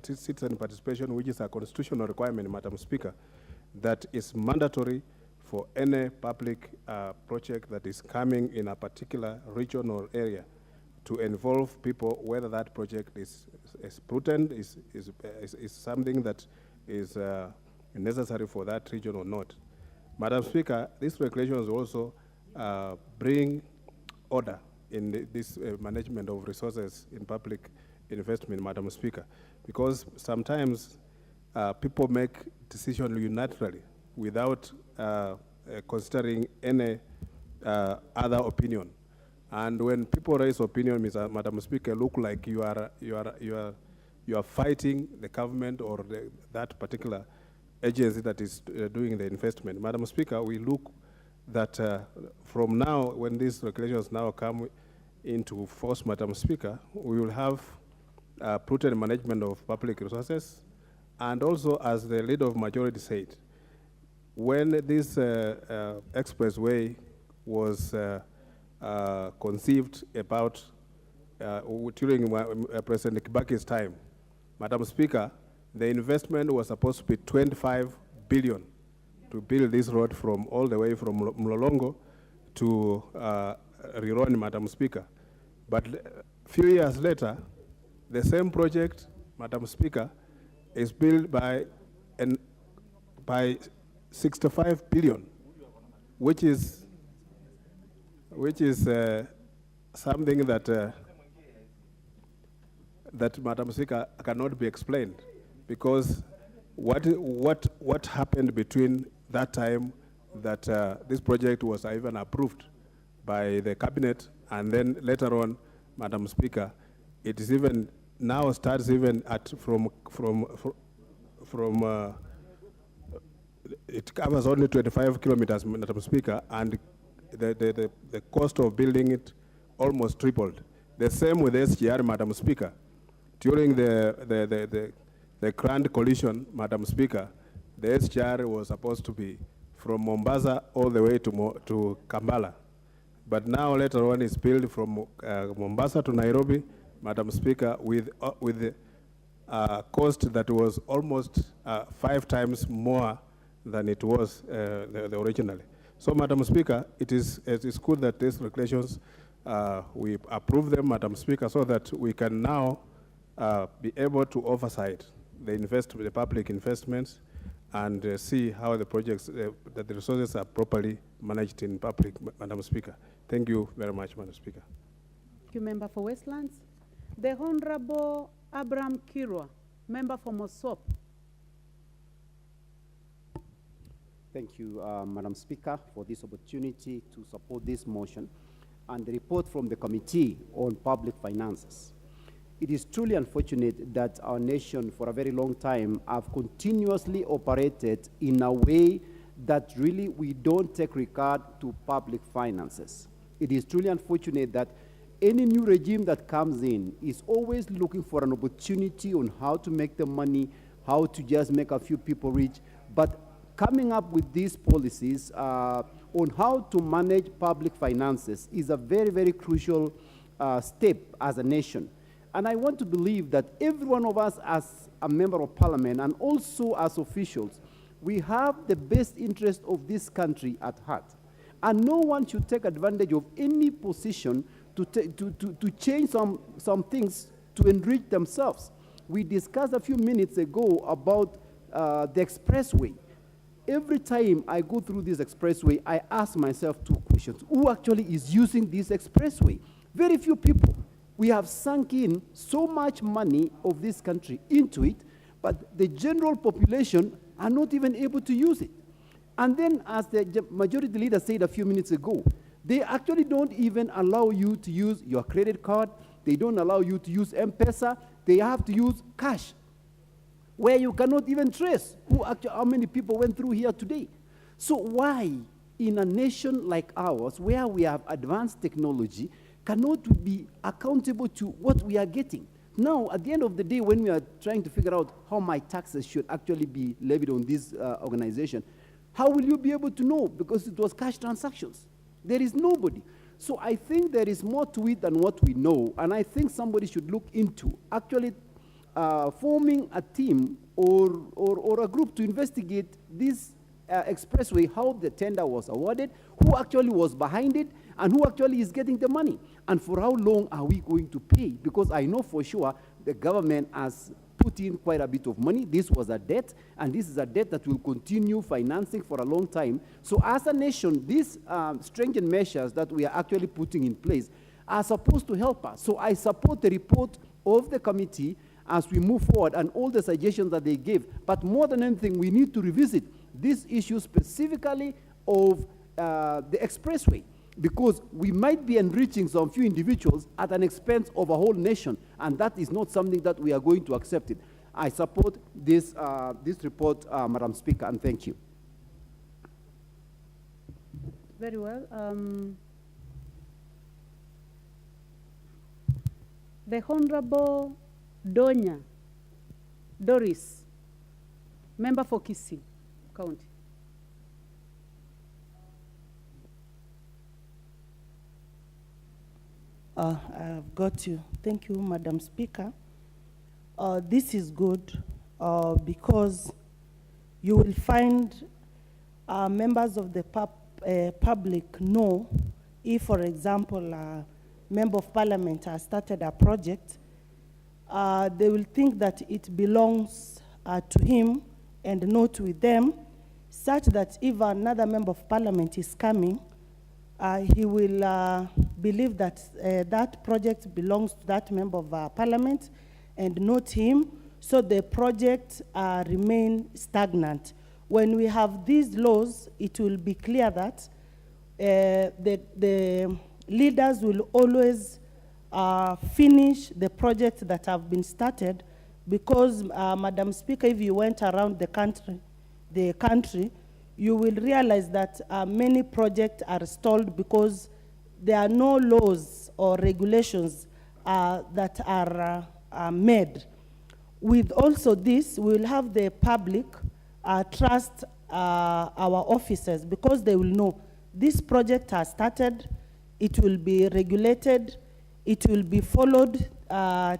citizen participation, which is a constitutional requirement, Madam Speaker, that is mandatory for any public project that is coming in a particular region or area, to involve people whether that project is prudent, is something that is necessary for that region or not. Madam Speaker, these regulations also bring order in this management of resources in public investment, Madam Speaker, because sometimes people make decisions unilaterally without considering any other opinion. And when people raise opinion, Madam Speaker, look like you are fighting the government or that particular agency that is doing the investment. Madam Speaker, we look that from now, when these regulations now come into force, Madam Speaker, we will have prudent management of public resources, and also, as the leader of majority said, when this expressway was conceived about during President Kibaki's time, Madam Speaker, the investment was supposed to be 25 billion to build this road from all the way from Mlolongo to Rironi, Madam Speaker. But a few years later, the same project, Madam Speaker, is built by 65 billion, which is something that Madam Speaker cannot be explained, because what happened between that time that this project was even approved by the cabinet, and then later on, Madam Speaker, it is even now starts even at it covers only 25 kilometers, Madam Speaker, and the cost of building it almost tripled. The same with SGR, Madam Speaker. During the grand collision, Madam Speaker, the SGR was supposed to be from Mombasa all the way to Kampala. But now later on it's built from Mombasa to Nairobi, Madam Speaker, with the cost that was almost 5 times more than it was the originally. So, Madam Speaker, it is good that these regulations, we approve them, Madam Speaker, so that we can now be able to oversight the public investments and see how the projects, that the resources are properly managed in public, Madam Speaker. Thank you very much, Madam Speaker. Thank you, Member for Westlands. The Honorable Abraham Kirwa, Member for Mosop. Thank you, Madam Speaker, for this opportunity to support this motion and the report from the Committee on Public Finances. It is truly unfortunate that our nation for a very long time have continuously operated in a way that really we don't take regard to public finances. It is truly unfortunate that any new regime that comes in is always looking for an opportunity on how to make the money, how to just make a few people rich, but coming up with these policies on how to manage public finances is a very, very crucial step as a nation. And I want to believe that every one of us as a member of parliament and also as officials, we have the best interest of this country at heart. And no one should take advantage of any position to change some things to enrich themselves. We discussed a few minutes ago about the expressway. Every time I go through this expressway, I ask myself 2 questions. Who actually is using this expressway? Very few people. We have sunk in so much money of this country into it, but the general population are not even able to use it. And then, as the majority leader said a few minutes ago, they actually don't even allow you to use your credit card. They don't allow you to use M-Pesa. They have to use cash, where you cannot even trace how many people went through here today. So why, in a nation like ours, where we have advanced technology, cannot be accountable to what we are getting? Now, at the end of the day, when we are trying to figure out how my taxes should actually be levied on this organization, how will you be able to know? Because it was cash transactions. There is nobody. So I think there is more to it than what we know, and I think somebody should look into actually forming a team or a group to investigate this expressway, how the tender was awarded, who actually was behind it, and who actually is getting the money, and for how long are we going to pay? Because I know for sure the government has put in quite a bit of money. This was a debt, and this is a debt that will continue financing for a long time. So as a nation, these stringent measures that we are actually putting in place are supposed to help us. So I support the report of the committee as we move forward and all the suggestions that they gave. But more than anything, we need to revisit this issue specifically of the expressway, because we might be enriching some few individuals at an expense of a whole nation, and that is not something that we are going to accept it. I support this report, Madam Speaker, and thank you. Very well. The Honorable Donya Doris, Member for Kisii County. I've got you. Thank you, Madam Speaker. This is good because you will find members of the public know if, for example, a member of parliament has started a project, they will think that it belongs to him and not with them, such that if another member of parliament is coming, he will believe that that project belongs to that member of parliament and not him, so the project remain stagnant. When we have these laws, it will be clear that the leaders will always finish the projects that have been started, because, Madam Speaker, if you went around the country, you will realize that many projects are stalled because there are no laws or regulations that are made. With also this, we will have the public trust our officers, because they will know this project has started, it will be regulated, it will be followed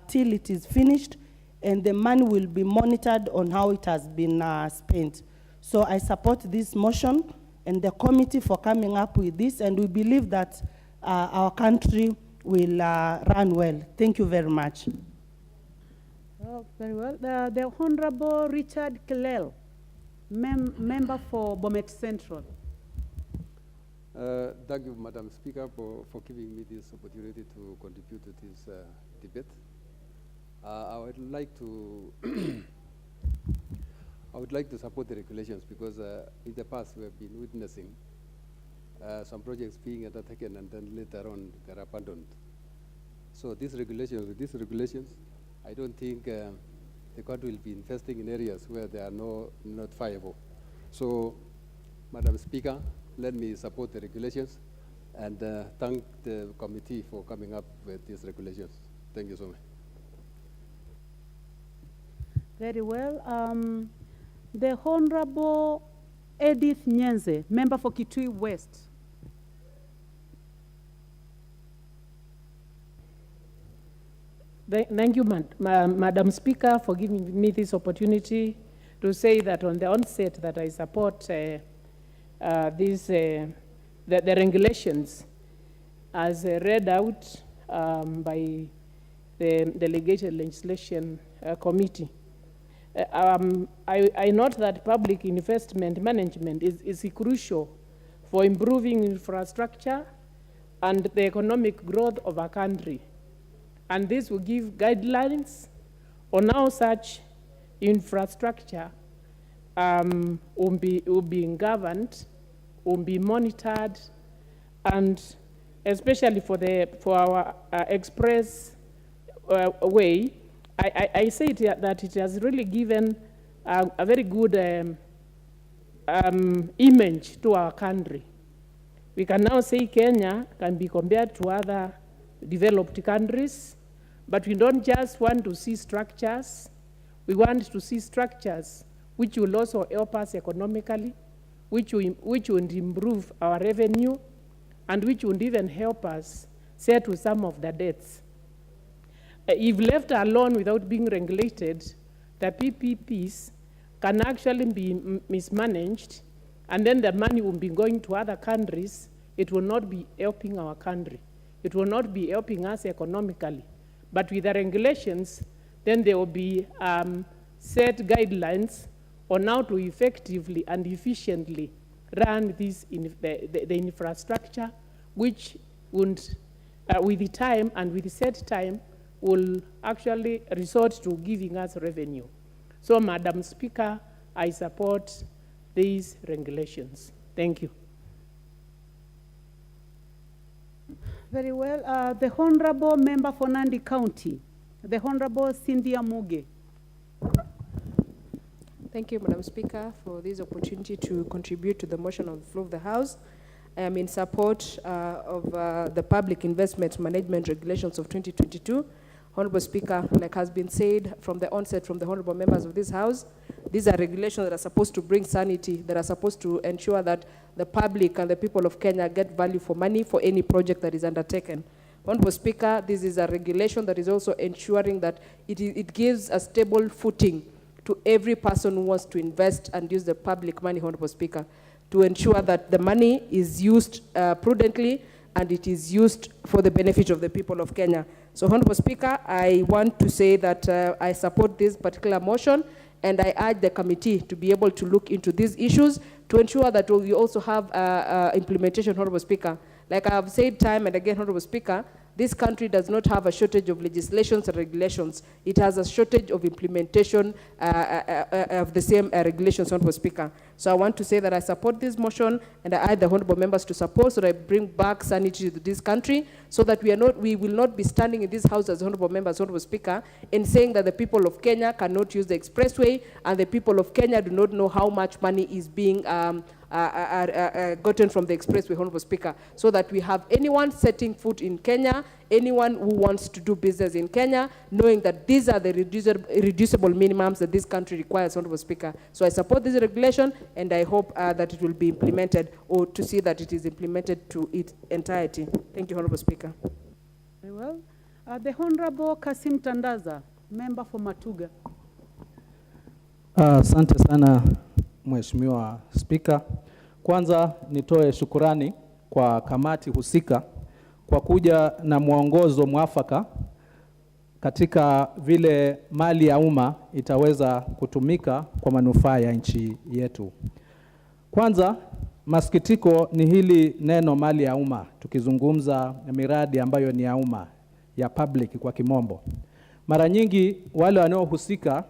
till it is finished, and the money will be monitored on how it has been spent. So I support this motion and the committee for coming up with this, and we believe that our country will run well. Thank you very much. Oh, very well. The Honorable Richard Kilel, member for Bomet Central. Thank you, Madam Speaker, for giving me this opportunity to contribute to this debate. I would like to I would like to support the regulations, because in the past we have been witnessing some projects being undertaken and then later on they're abandoned. So with these regulations, I don't think the country will be investing in areas where they are not viable. So, Madam Speaker, let me support the regulations and thank the committee for coming up with these regulations. Thank you so much. Very well. The Honorable Edith Nyenze, member for Kitui West. Thank you, Madam Speaker, for giving me this opportunity to say that on the onset that I support the regulations as read out by the Delegated Legislation Committee. I note that public investment management is crucial for improving infrastructure and the economic growth of our country. And this will give guidelines on how such infrastructure will be governed, will be monitored, and especially for our express way, I say that it has really given a very good image to our country. We can now say Kenya can be compared to other developed countries, but we don't just want to see structures. We want to see structures which will also help us economically, which would improve our revenue, and which would even help us settle some of the debts. If left alone without being regulated, the PPPs can actually be mismanaged, and then the money will be going to other countries. It will not be helping our country. It will not be helping us economically. But with the regulations, then there will be set guidelines on how to effectively and efficiently run the infrastructure, which would, with the time and with the set time, will actually resort to giving us revenue. So, Madam Speaker, I support these regulations. Thank you. Very well. The Honorable Member for Nandi County, the Honorable Cynthia Muge. Thank you, Madam Speaker, for this opportunity to contribute to the motion on the floor of the House. I am in support of the Public Investment Management Regulations of 2022. Honorable Speaker, like has been said from the onset from the honorable members of this House, these are regulations that are supposed to bring sanity, that are supposed to ensure that the public and the people of Kenya get value for money for any project that is undertaken. Honorable Speaker, this is a regulation that is also ensuring that it gives a stable footing to every person who wants to invest and use the public money, Honorable Speaker, to ensure that the money is used prudently and it is used for the benefit of the people of Kenya. So, Honorable Speaker, I want to say that I support this particular motion, and I urge the committee to be able to look into these issues to ensure that we also have implementation, Honorable Speaker. Like I have said time and again, Honorable Speaker, this country does not have a shortage of legislations and regulations. It has a shortage of implementation of the same regulations, Honorable Speaker. So I want to say that I support this motion, and I urge the honorable members to support so that I bring back sanity to this country, so that we will not be standing in this House as honorable members, Honorable Speaker, in saying that the people of Kenya cannot use the expressway, and the people of Kenya do not know how much money is being gotten from the expressway, Honorable Speaker, so that we have anyone setting foot in Kenya, anyone who wants to do business in Kenya, knowing that these are the reducible minimums that this country requires, Honorable Speaker. So I support this regulation, and I hope that it will be implemented, or to see that it is implemented to its entirety. Thank you, Honorable Speaker. Very well. The Honorable Kasim Tandaza, member for Matuga. Asante sana Mheshimiwa Spika. Kwanza nitoe shukurani kwa kamati husika kwa kuja na mwongozo mwafaka katika vile mali ya umma itaweza kutumika kwa manufaa ya nchi yetu. Kwanza, masikitiko ni hili neno mali ya umma, tukizungumza miradi ambayo ni ya umma, ya public kwa kimombo. Mara nyingi wale wanaohusika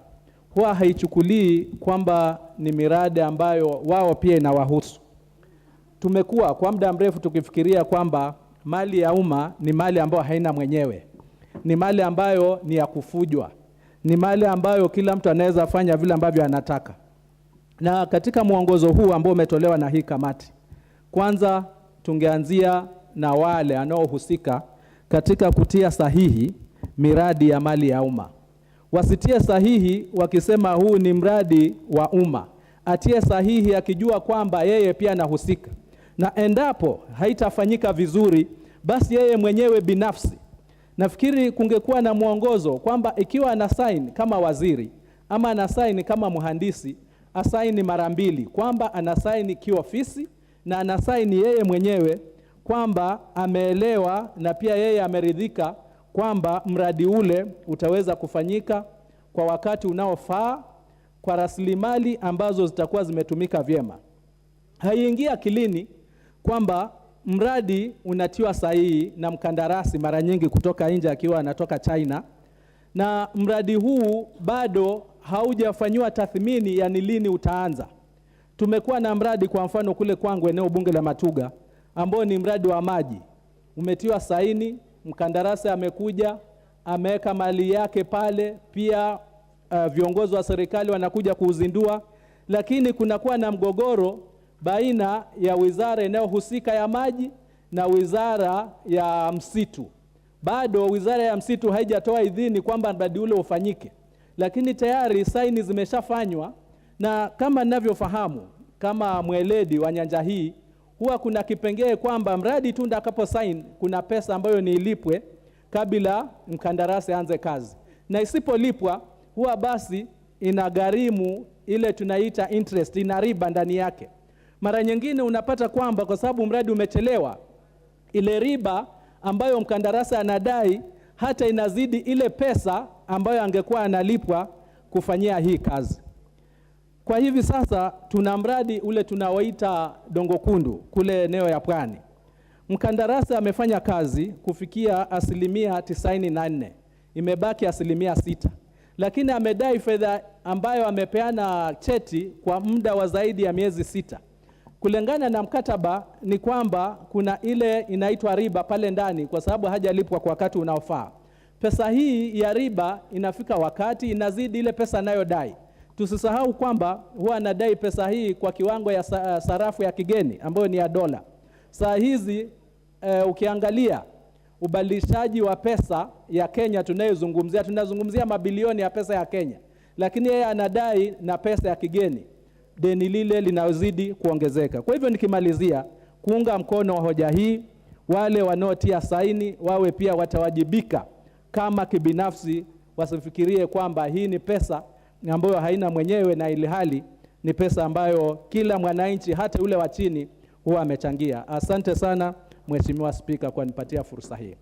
huwa haichukulii kwamba ni miradi ambayo wao pia inawahusu. Tumekuwa kwa muda mrefu tukifikiria kwamba mali ya umma ni mali ambayo haina mwenyewe, ni mali ambayo ni ya kufujwa, ni mali ambayo kila mtu anaweza fanya vile ambavyo anataka. Na katika mwongozo huu ambao umetolewa na hii kamati, kwanza tungeanzia na wale wanaohusika katika kutia sahihi miradi ya mali ya umma. Wasitie sahihi wakisema huu ni mradi wa umma, atie sahihi akijua kwamba yeye pia anahusika, na endapo haitafanyika vizuri basi yeye mwenyewe binafsi. Nafikiri kungekuwa na mwongozo kwamba ikiwa ana sign kama waziri ama ana sign kama mhandisi, asaini mara mbili, kwamba ana sign kiofisi na ana sign yeye mwenyewe kwamba ameelewa na pia yeye ameridhika kwamba mradi ule utaweza kufanyika kwa wakati unaofaa, kwa rasilimali ambazo zitakuwa zimetumika vyema. Haiingia akilini kwamba mradi unatiwa sahihi na mkandarasi mara nyingi kutoka nje akiwa anatoka China, na mradi huu bado haujafanywa tathmini ya ni lini utaanza. Tumekuwa na mradi kwa mfano kule kwangu eneo bunge la Matuga ambao ni mradi wa maji. Umetiwa saini, mkandarasi amekuja, ameweka mali yake pale, pia viongozi wa serikali wanakuja kuuzindua, lakini kunakuwa na mgogoro baina ya wizara inayohusika ya maji na wizara ya msitu. Bado wizara ya msitu haijatoa idhini kwamba mradi ule ufanyike, lakini tayari saini zimeshafanywa. Na kama ninavyofahamu kama mweledi wa nyanja hii, huwa kuna kipengee kwamba mradi tu ndakapo sign kuna pesa ambayo ni ilipwe kabla mkandarasi aanze kazi, na isipolipwa huwa basi inagharimu ile tunaita interest, ina riba ndani yake. Mara nyingine unapata kwamba kwa sababu mradi umechelewa, ile riba ambayo mkandarasi anadai hata inazidi ile pesa ambayo angekuwa analipwa kufanyia hii kazi. Kwa hivi sasa tuna mradi ule tunaoita Dongo Kundu kule eneo ya Pwani. Mkandarasi amefanya kazi kufikia 94%, imebaki 6%, lakini amedai fedha ambayo amepeana cheti kwa muda wa zaidi ya miezi 6. Kulingana na mkataba ni kwamba kuna ile inaitwa riba pale ndani kwa sababu hajalipwa kwa wakati unaofaa. Pesa hii ya riba inafika wakati inazidi ile pesa anayodai. Tusisahau kwamba huwa anadai pesa hii kwa kiwango ya sarafu ya kigeni ambayo ni ya dola. Saa hizi ukiangalia ubadilishaji wa pesa ya Kenya tunazungumzia mabilioni ya pesa ya Kenya, lakini yeye anadai na pesa ya kigeni, deni lile linazidi kuongezeka. Kwa hivyo nikimalizia kuunga mkono wa hoja hii, wale wanaotia saini wawe pia watawajibika kama kibinafsi, wasifikirie kwamba hii ni pesa ambayo haina mwenyewe na ili hali ni pesa ambayo kila mwananchi hata yule wa chini huwa amechangia. Asante sana Mheshimiwa Spika kwa nipatia fursa hii.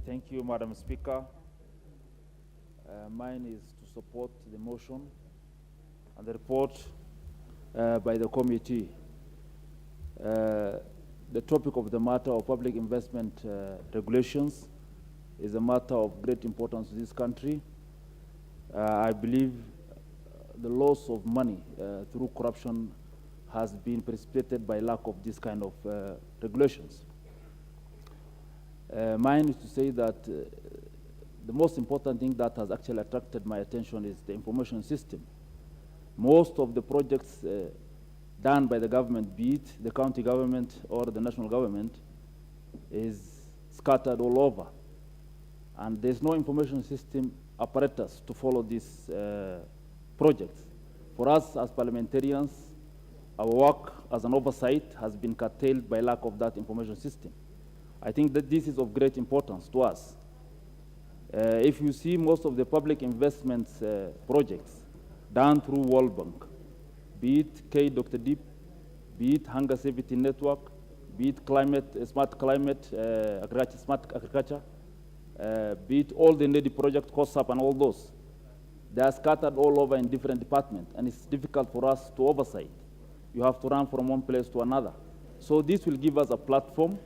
Thank you, Madam Speaker. Mine is to support the motion and the report by the committee. The topic of the matter of public investment regulations is a matter of great importance to this country. I believe the loss of money through corruption has been precipitated by lack of this kind of regulations. Mine is to say that the most important thing that has actually attracted my attention is the information system. Most of the projects done by the government, be it the county government or the national government, is scattered all over. And there's no information system apparatus to follow these projects. For us as parliamentarians, our work as an oversight has been curtailed by lack of that information system. I think that this is of great importance to us. If you see most of the public investments projects done through World Bank, be it Dr. Deep, be it Hunger Safety Network, be it smart climate, smart agriculture, be it all the NEDI project, COSAP and all those, they are scattered all over in different departments, and it's difficult for us to oversight. You have to run from one place to another. So this will give us a platform,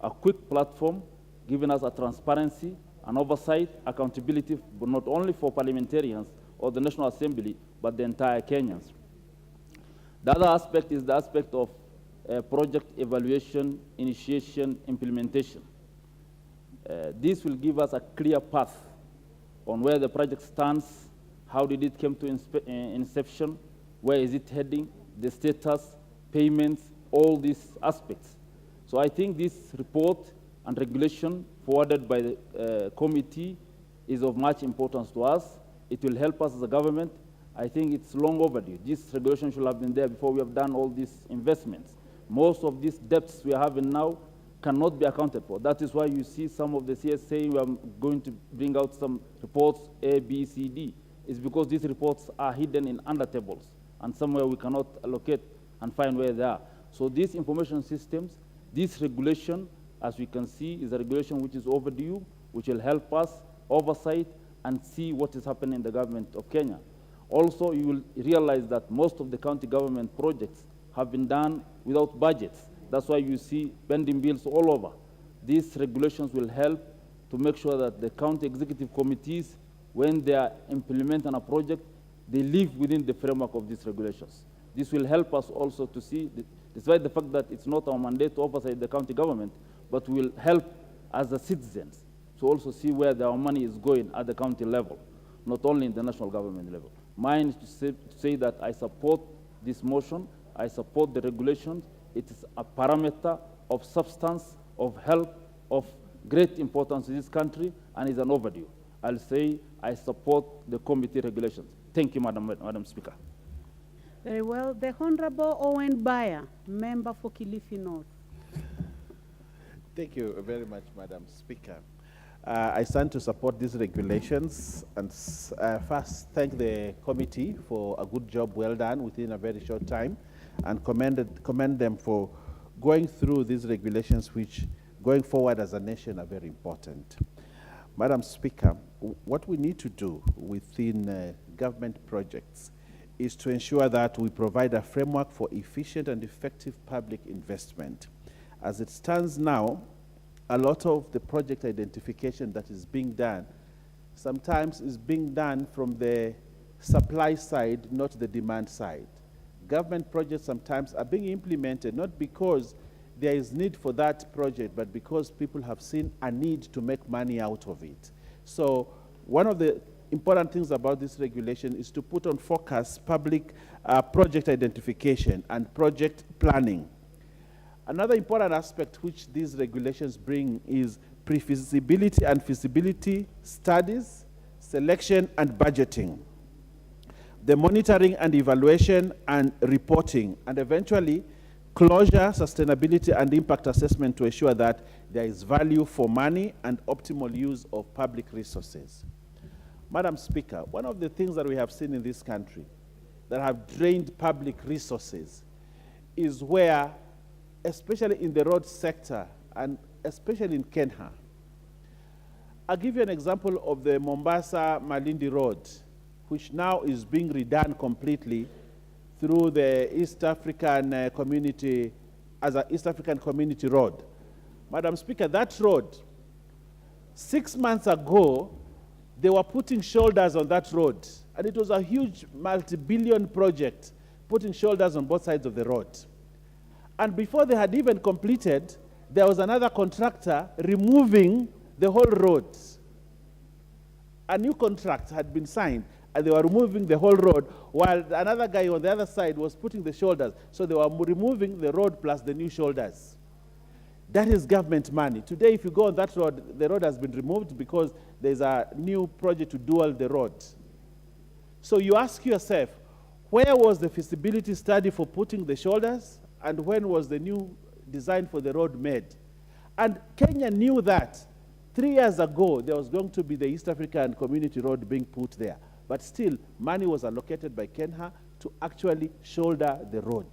a quick platform, giving us a transparency, an oversight, accountability, but not only for parliamentarians or the National Assembly, but the entire Kenyans. The other aspect is the aspect of project evaluation, initiation, implementation. This will give us a clear path on where the project stands, how did it come to inception, where is it heading, the status, payments, all these aspects. So I think this report and regulation forwarded by the committee is of much importance to us. It will help us as a government. I think it's long overdue. This regulation should have been there before we have done all these investments. Most of these debts we are having now cannot be accounted for. That is why you see some of the CS saying we are going to bring out some reports A, B, C, D. It's because these reports are hidden in under tables, and somewhere we cannot allocate and find where they are. So these information systems, this regulation, as we can see, is a regulation which is overdue, which will help us oversight and see what is happening in the government of Kenya. Also, you will realize that most of the county government projects have been done without budgets. That's why you see pending bills all over. These regulations will help to make sure that the county executive committees, when they are implementing a project, they live within the framework of these regulations. This will help us also to see, despite the fact that it's not our mandate to oversight the county government, but will help as the citizens to also see where our money is going at the county level, not only in the national government level. Mine is to say that I support this motion, I support the regulations. It is a parameter of substance, of health, of great importance in this country, and is an overdue. I'll say I support the committee regulations. Thank you, Madam Speaker. Very well. The Honorable Owen Bayer, member for Kilifi North. Thank you very much, Madam Speaker. I stand to support these regulations and first thank the committee for a good job well done within a very short time, and commend them for going through these regulations which, going forward as a nation, are very important. Madam Speaker, what we need to do within government projects is to ensure that we provide a framework for efficient and effective public investment. As it stands now, a lot of the project identification that is being done sometimes is being done from the supply side, not the demand side. Government projects sometimes are being implemented not because there is need for that project, but because people have seen a need to make money out of it. So one of the important things about this regulation is to put on focus public project identification and project planning. Another important aspect which these regulations bring is pre-feasibility and feasibility studies, selection and budgeting, the monitoring and evaluation and reporting, and eventually closure, sustainability and impact assessment to ensure that there is value for money and optimal use of public resources. Madam Speaker, one of the things that we have seen in this country that have drained public resources is where, especially in the road sector and especially in Kenya. I'll give you an example of the Mombasa-Malindi Road, which now is being redone completely through the East African community, as an East African community road. Madam Speaker, that road, 6 months ago, they were putting shoulders on that road, and it was a huge multi-billion project, putting shoulders on both sides of the road. And before they had even completed, there was another contractor removing the whole road. a new contract had been signed, and they were removing the whole road, while another guy on the other side was putting the shoulders. So they were removing the road plus the new shoulders. That is government money. Today, if you go on that road, the road has been removed because there's a new project to dual the road. So you ask yourself, where was the feasibility study for putting the shoulders, and when was the new design for the road made? And Kenya knew that 3 years ago there was going to be the East African Community Road being put there. But still, money was allocated by Kenya to actually shoulder the road.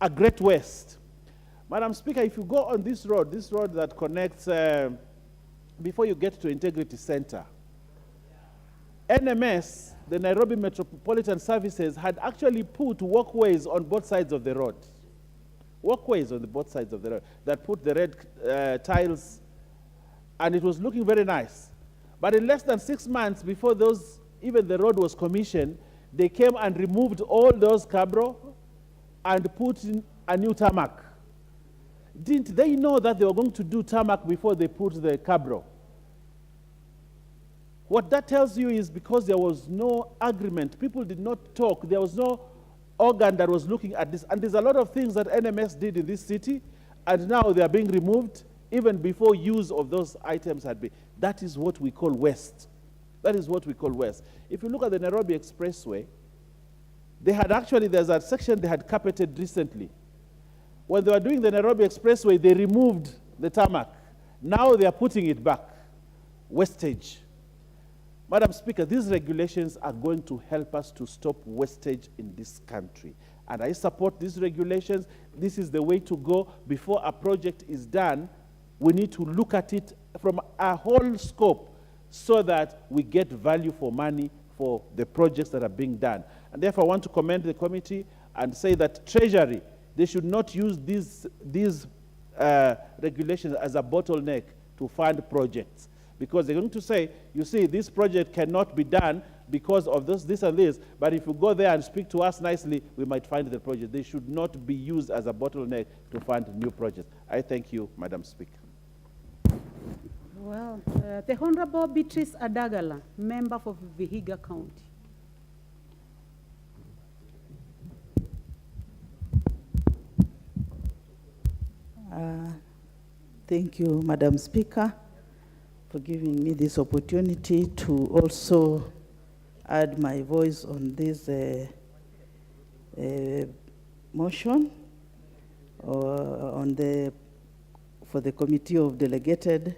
A Great West. Madam Speaker, if you go on this road that connects, before you get to Integrity Center, NMS, the Nairobi Metropolitan Services, had actually put walkways on both sides of the road. Walkways on both sides of the road that put the red tiles, and it was looking very nice. But in less than 6 months before even the road was commissioned, they came and removed all those cabro and put in a new tarmac. Didn't they know that they were going to do tarmac before they put the cabro? What that tells you is because there was no agreement, people did not talk, there was no organ that was looking at this. And there's a lot of things that NMS did in this city, and now they are being removed even before use of those items had been. That is what we call waste. That is what we call waste. If you look at the Nairobi Expressway, there's a section they had carpeted recently. When they were doing the Nairobi Expressway, they removed the tarmac. Now they are putting it back. Wastage. Madam Speaker, these regulations are going to help us to stop wastage in this country. And I support these regulations. This is the way to go. Before a project is done, we need to look at it from a whole scope so that we get value for money for the projects that are being done. And therefore, I want to commend the committee and say that Treasury, they should not use these regulations as a bottleneck to fund projects. Because they're going to say, you see, this project cannot be done because of this and this, but if you go there and speak to us nicely, we might find the project. They should not be used as a bottleneck to fund new projects. I thank you, Madam Speaker. Well, the Honorable Beatrice Adagala, member for Vihiga County. Thank you, Madam Speaker, for giving me this opportunity to also add my voice on this motion for the Committee of Delegated.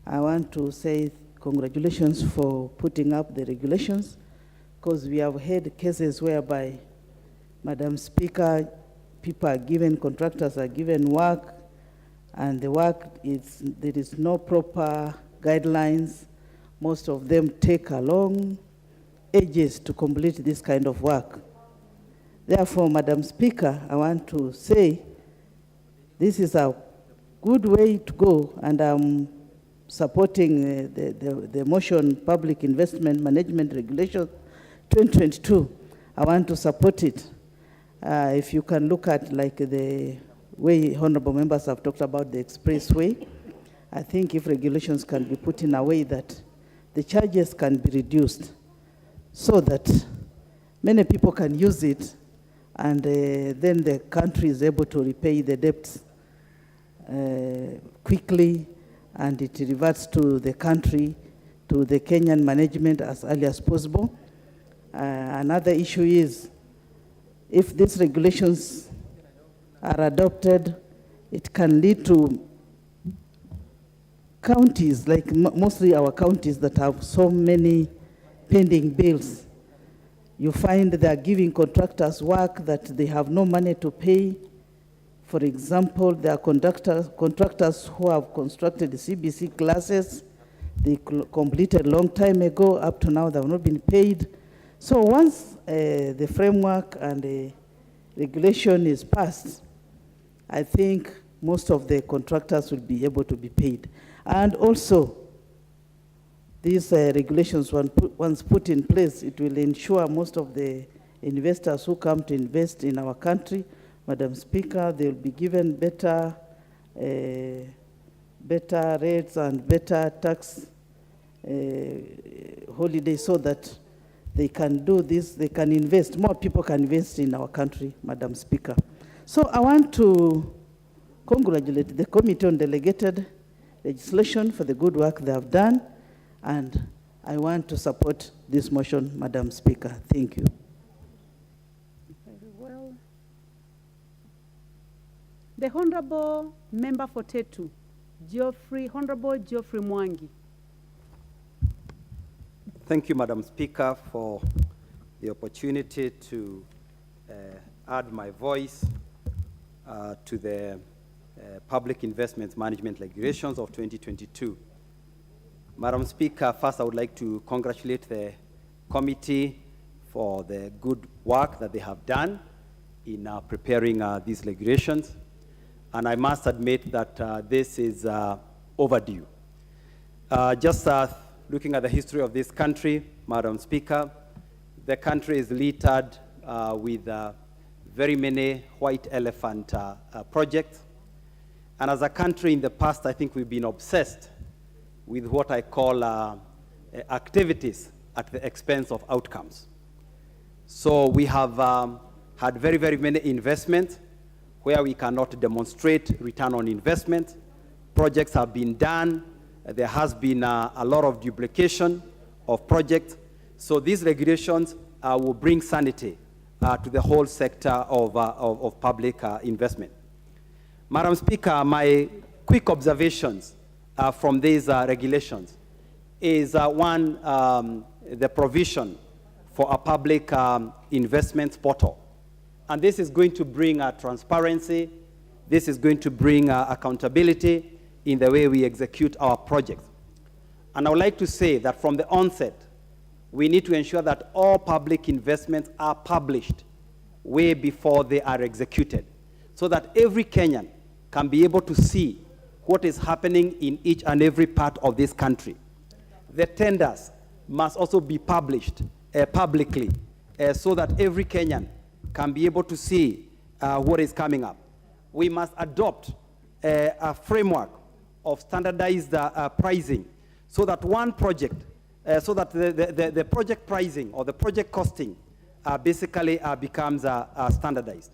I want to say congratulations for putting up the regulations, because we have had cases whereby, Madam Speaker, people are given, contractors are given work, and the work, there is no proper guidelines. Most of them take a long ages to complete this kind of work. Therefore, Madam Speaker, I want to say this is a good way to go, and I'm supporting the motion Public Investment Management Regulation 2022. I want to support it. If you can look at like the way honorable members have talked about the expressway, I think if regulations can be put in a way that the charges can be reduced so that many people can use it, and then the country is able to repay the debts quickly, and it reverts to the country, to the Kenyan management as early as possible. Another issue is, if these regulations are adopted, it can lead to counties, like mostly our counties that have so many pending bills. You find they are giving contractors work that they have no money to pay. For example, there are contractors who have constructed the CBC classes. They completed a long time ago. Up to now, they have not been paid. So once the framework and the regulation is passed, I think most of the contractors will be able to be paid. And also, these regulations, once put in place, it will ensure most of the investors who come to invest in our country, Madam Speaker, they will be given better rates and better tax holiday so that they can do this, they can invest, more people can invest in our country, Madam Speaker. So I want to congratulate the Committee on Delegated Legislation for the good work they have done, and I want to support this motion, Madam Speaker. Thank you. Very well. The Honorable Member for Tetu, Honorable Geoffrey Mwangi. Thank you, Madam Speaker, for the opportunity to add my voice to the Public Investments Management Regulations of 2022. Madam Speaker, first I would like to congratulate the committee for the good work that they have done in preparing these regulations. And I must admit that this is overdue. Just looking at the history of this country, Madam Speaker, the country is littered with very many white elephant projects. And as a country in the past, I think we've been obsessed with what I call activities at the expense of outcomes. So we have had very, very many investments where we cannot demonstrate return on investment. Projects have been done. There has been a lot of duplication of projects. So these regulations will bring sanity to the whole sector of public investment. Madam Speaker, my quick observations from these regulations is one, the provision for a public investment portal. And this is going to bring transparency. This is going to bring accountability in the way we execute our projects. And I would like to say that from the onset, we need to ensure that all public investments are published way before they are executed, so that every Kenyan can be able to see what is happening in each and every part of this country. The tenders must also be published publicly so that every Kenyan can be able to see what is coming up. We must adopt a framework of standardized pricing so that one project, so that the project pricing or the project costing basically becomes standardized.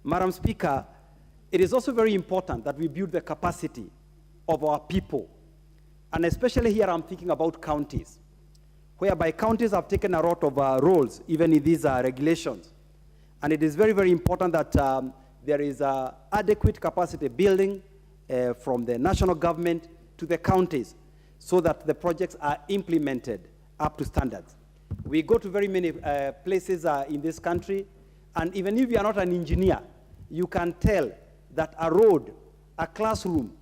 Madam Speaker, it is also very important that we build the capacity of our people. And especially here I'm thinking about counties, whereby counties have taken a lot of roles, even in these regulations. And it is very, very important that there is adequate capacity building from the national government to the counties so that the projects are implemented up to standards. We go to very many places in this country, and even if you are not an engineer, you can tell that a road, a classroom,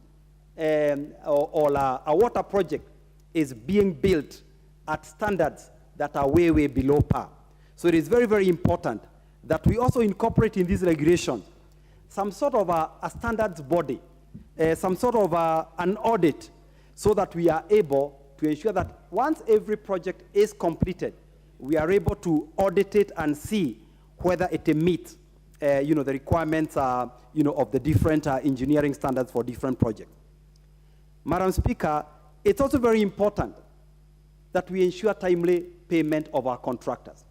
or a water project is being built at standards that are way, way below par. So it is very, very important that we also incorporate in these regulations some sort of a standards body, some sort of an audit, so that we are able to ensure that once every project is completed, we are able to audit it and see whether it meets the requirements of the different engineering standards for different projects. Madam Speaker, it's also very important that we ensure timely payment of our contractors.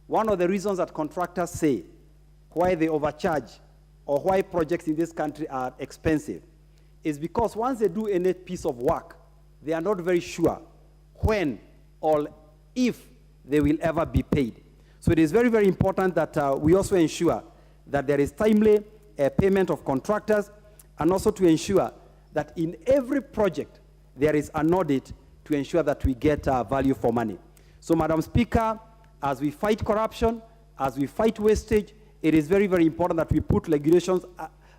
One of the reasons that contractors say why they overcharge or why projects in this country are expensive is because once they do any piece of work, they are not very sure when or if they will ever be paid. So it is very, very important that we also ensure that there is timely payment of contractors, and also to ensure that in every project there is an audit to ensure that we get value for money. So, Madam Speaker, as we fight corruption, as we fight wastage, it is very, very important that we put regulations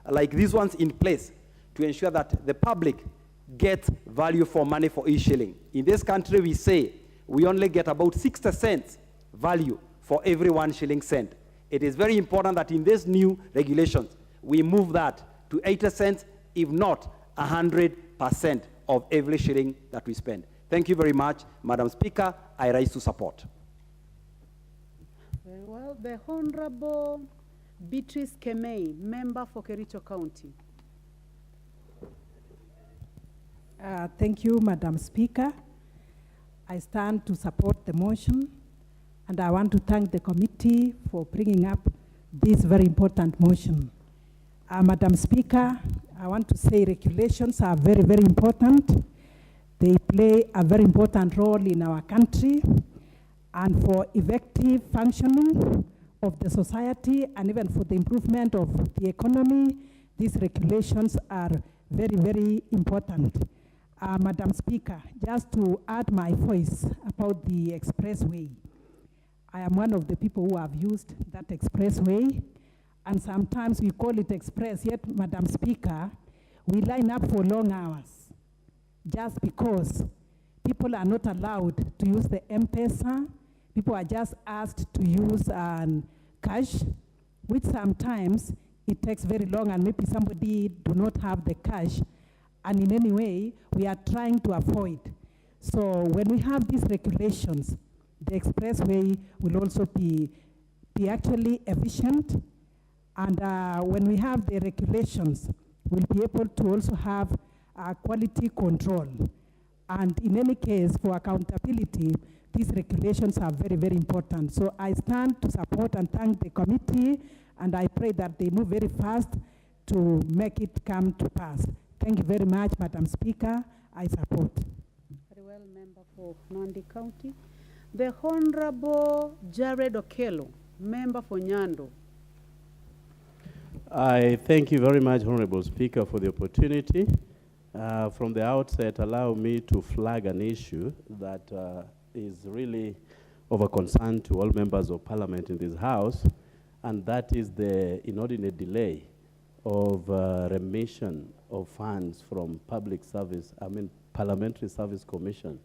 like these ones in place to ensure that the public gets value for money for each shilling. In this country, we say we only get about 60 cents value for every 1 shilling cent. It is very important that in these new regulations, we move that to 80 cents, if not 100% of every shilling that we spend. Thank you very much, Madam Speaker. I rise to support. Very well. The Honorable Beatrice Kemei, member for Kericho County. Thank you, Madam Speaker. I stand to support the motion, and I want to thank the committee for bringing up this very important motion. Madam Speaker, I want to say regulations are very, very important. They play a very important role in our country, and for effective functioning of the society and even for the improvement of the economy, these regulations are very, very important. Madam Speaker, just to add my voice about the expressway. I am one of the people who have used that expressway, and sometimes we call it express, yet, Madam Speaker, we line up for long hours just because people are not allowed to use the M-Pesa. People are just asked to use cash, which sometimes it takes very long, and maybe somebody do not have the cash. And in any way, we are trying to avoid. So when we have these regulations, the expressway will also be actually efficient. And when we have the regulations, we'll be able to also have quality control. And in any case, for accountability, these regulations are very, very important. So I stand to support and thank the committee, and I pray that they move very fast to make it come to pass. Thank you very much, Madam Speaker. I support. Very well, member for Nandi County. The Honorable Jared Okello, member for Nyando. I thank you very much, Honorable Speaker, for the opportunity. From the outset, allow me to flag an issue that is really of a concern to all members of Parliament in this House, and that is the inordinate delay of remission of funds from Parliamentary Service Commission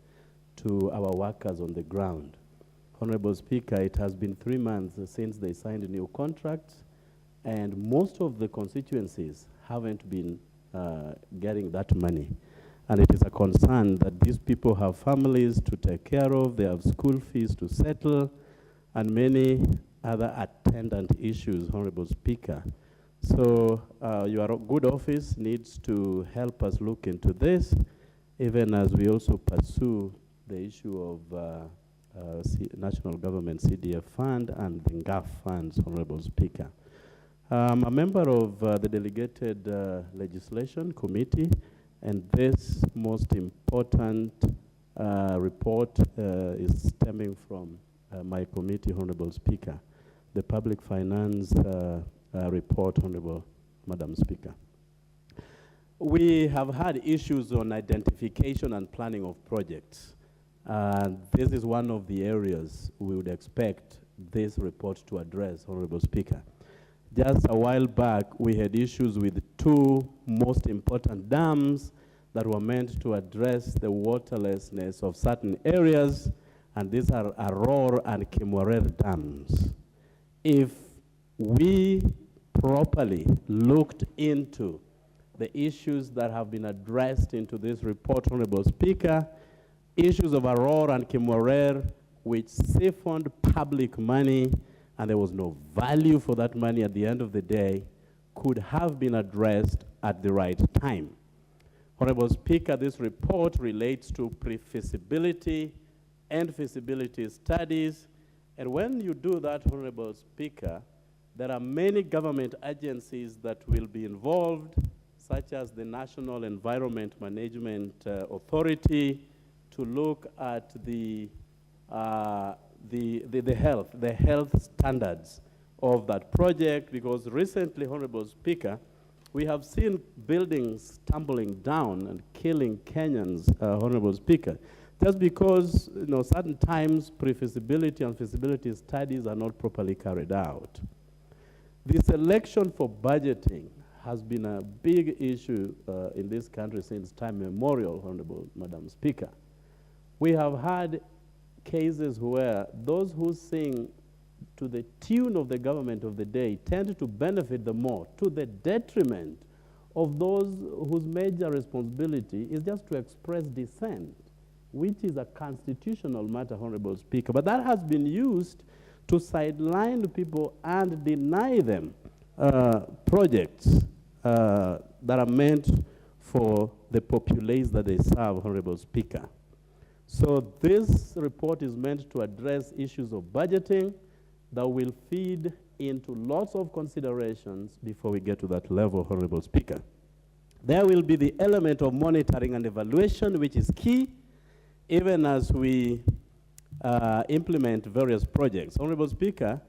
to our workers on the ground. Honorable Speaker, it has been 3 months since they signed new contracts, and most of the constituencies haven't been getting that money. And it is a concern that these people have families to take care of, they have school fees to settle, and many other attendant issues, Honorable Speaker. So your good office needs to help us look into this, even as we also pursue the issue of National Government CDF Fund and the NGAF funds, Honorable Speaker. I'm a member of the Delegated Legislation Committee, and this most important report is stemming from my committee, Honorable Speaker, the Public Finance report, Honorable Madam Speaker. We have had issues on identification and planning of projects. This is one of the areas we would expect this report to address, Honorable Speaker. Just a while back, we had issues with 2 most important dams that were meant to address the waterlessness of certain areas, and these are Aror and Kimwarer dams. If we properly looked into the issues that have been addressed into this report, Honorable Speaker, issues of Aror and Kimwarer, which siphoned public money, and there was no value for that money at the end of the day, could have been addressed at the right time. Honorable Speaker, this report relates to pre-feasibility and feasibility studies, and when you do that, Honorable Speaker, there are many government agencies that will be involved, such as the National Environment Management Authority, to look at the health standards of that project, because recently, Honorable Speaker, we have seen buildings tumbling down and killing Kenyans, Honorable Speaker, just because certain times pre-feasibility and feasibility studies are not properly carried out. The selection for budgeting has been a big issue in this country since time immemorial, Honorable Madam Speaker. We have had cases where those who sing to the tune of the government of the day tend to benefit the more, to the detriment of those whose major responsibility is just to express dissent, which is a constitutional matter, Honorable Speaker. But that has been used to sideline people and deny them projects that are meant for the populace that they serve, Honorable Speaker. So this report is meant to address issues of budgeting that will feed into lots of considerations before we get to that level, Honorable Speaker. There will be the element of monitoring and evaluation, which is key, even as we implement various projects. Honorable Speaker,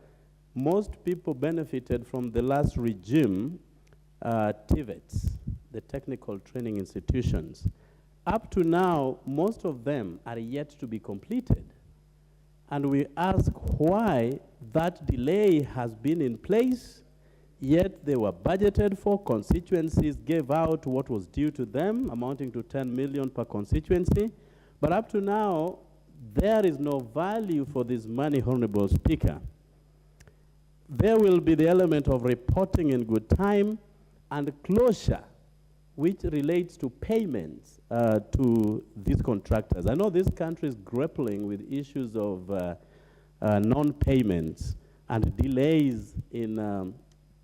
most people benefited from the last regime, TVETs, the technical training institutions. Up to now, most of them are yet to be completed. And we ask why that delay has been in place, yet they were budgeted for. Constituencies gave out what was due to them, amounting to 10 million per constituency. But up to now, there is no value for this money, Honorable Speaker. There will be the element of reporting in good time and closure, which relates to payments to these contractors. I know this country is grappling with issues of non-payments and delays in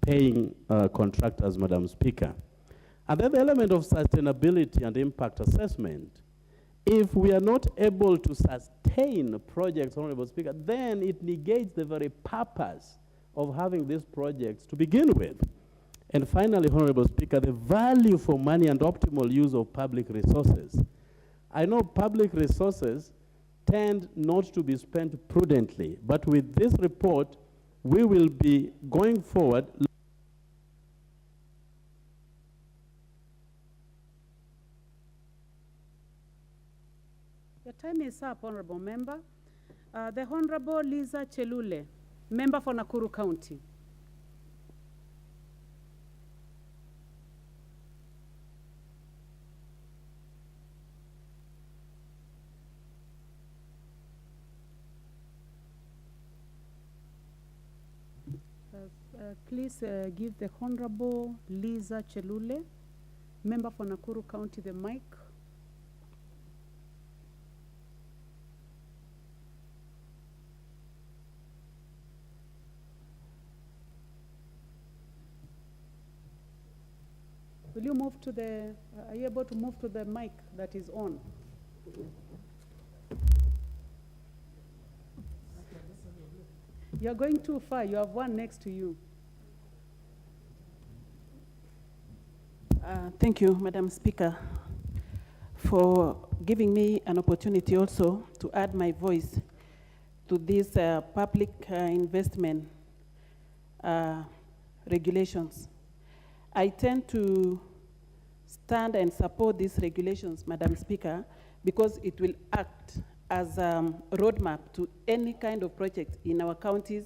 paying contractors, Madam Speaker. And then the element of sustainability and impact assessment. If we are not able to sustain projects, Honorable Speaker, then it negates the very purpose of having these projects to begin with. And finally, Honorable Speaker, the value for money and optimal use of public resources. I know public resources tend not to be spent prudently, but with this report, we will be going forward. Your time is up, Honorable Member. The Honorable Liza Chelule, Member for Nakuru County. Please give the Honorable Liza Chelule, Member for Nakuru County, the mic. Will you move to the, are you able to move to the mic that is on? You're going too far. You have one next to you. Thank you, Madam Speaker, for giving me an opportunity also to add my voice to these public investment regulations. I tend to stand and support these regulations, Madam Speaker, because it will act as a roadmap to any kind of project in our counties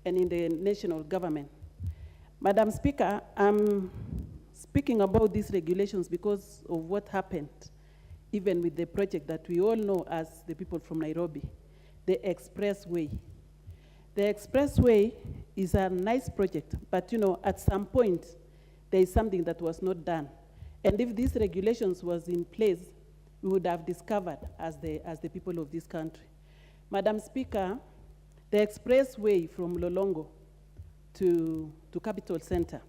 and in the national government. Madam Speaker, I'm speaking about these regulations because of what happened, even with the project that we all know as the people from Nairobi, the expressway. The expressway is a nice project, but you know, at some point, there is something that was not done. And if these regulations was in place, we would have discovered as the people of this country. Madam Speaker, the expressway from Lolongo to Capital Center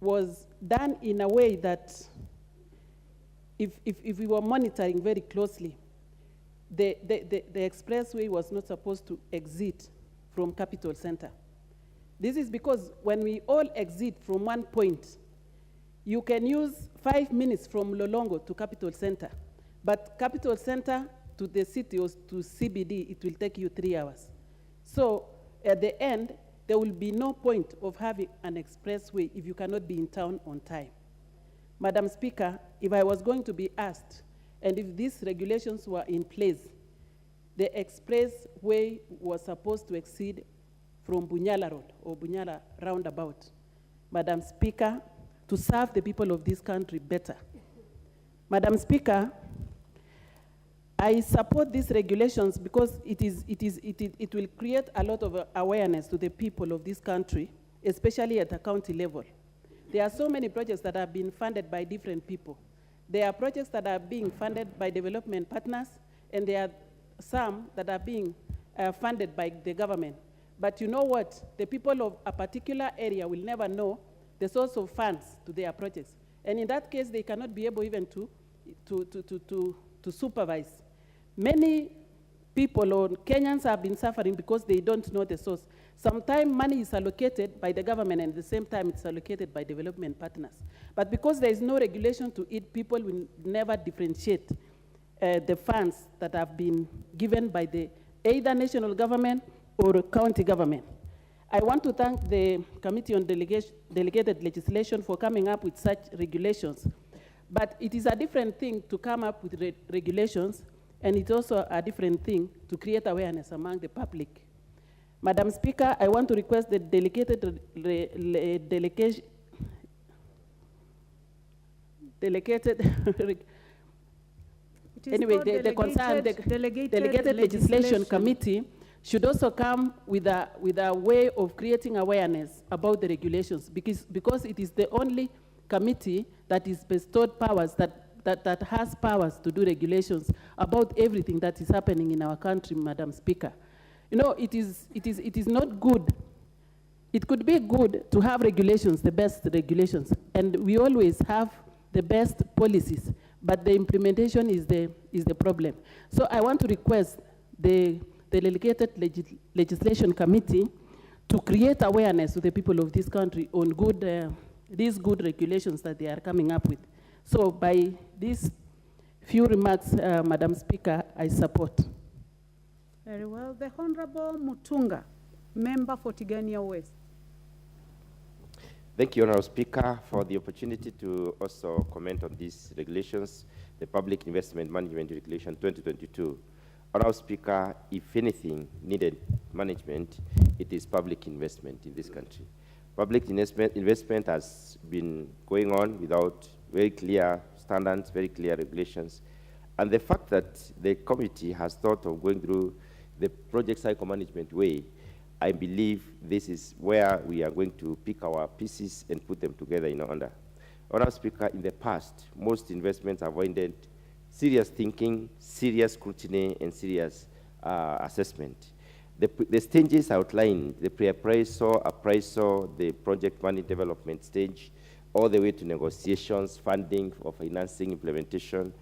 was done in a way that if we were monitoring very closely, the expressway was not supposed to exit from Capital Center. This is because when we all exit from one point, you can use 5 minutes from Lolongo to Capital Center, but Capital Center to the city or to CBD, it will take you 3 hours. So at the end, there will be no point of having an expressway if you cannot be in town on time. Madam Speaker, if I was going to be asked, and if these regulations were in place, the expressway was supposed to exceed from Bunyala Road or Bunyala roundabout. Madam Speaker, to serve the people of this country better. Madam Speaker, I support these regulations because it will create a lot of awareness to the people of this country, especially at the county level. There are so many projects that have been funded by different people. There are projects that are being funded by development partners, and there are some that are being funded by the government. But you know what? The people of a particular area will never know the source of funds to their projects. And in that case, they cannot be able even to supervise. Many people or Kenyans have been suffering because they don't know the source. Sometimes money is allocated by the government and at the same time it's allocated by development partners. But because there is no regulation to it, people will never differentiate the funds that have been given by the either national government or county government. I want to thank the Committee on Delegated Legislation for coming up with such regulations. But it is a different thing to come up with regulations, and it's also a different thing to create awareness among the public. Madam Speaker, I want to request the delegated legislation committee should also come with a way of creating awareness about the regulations, because it is the only committee that is bestowed powers, that has powers to do regulations about everything that is happening in our country, Madam Speaker. You know, it is not good. It could be good to have regulations, the best regulations, and we always have the best policies, but the implementation is the problem. So I want to request the Delegated Legislation Committee to create awareness to the people of this country on these good regulations that they are coming up with. So by these few remarks, Madam Speaker, I support. Very well. The Honorable Mutunga, member for Tigania West. Thank you, Honorable Speaker, for the opportunity to also comment on these regulations, the Public Investment Management Regulation 2022. Honorable Speaker, if anything needed management, it is public investment in this country. Public investment has been going on without very clear standards, very clear regulations. And the fact that the committee has thought of going through the project cycle management way, I believe this is where we are going to pick our pieces and put them together in order. Honorable Speaker, in the past, most investments avoided serious thinking, serious scrutiny, and serious assessment. The stages outlined, the pre-appraisal, appraisal, the project money development stage, all the way to negotiations, funding or financing, implementation,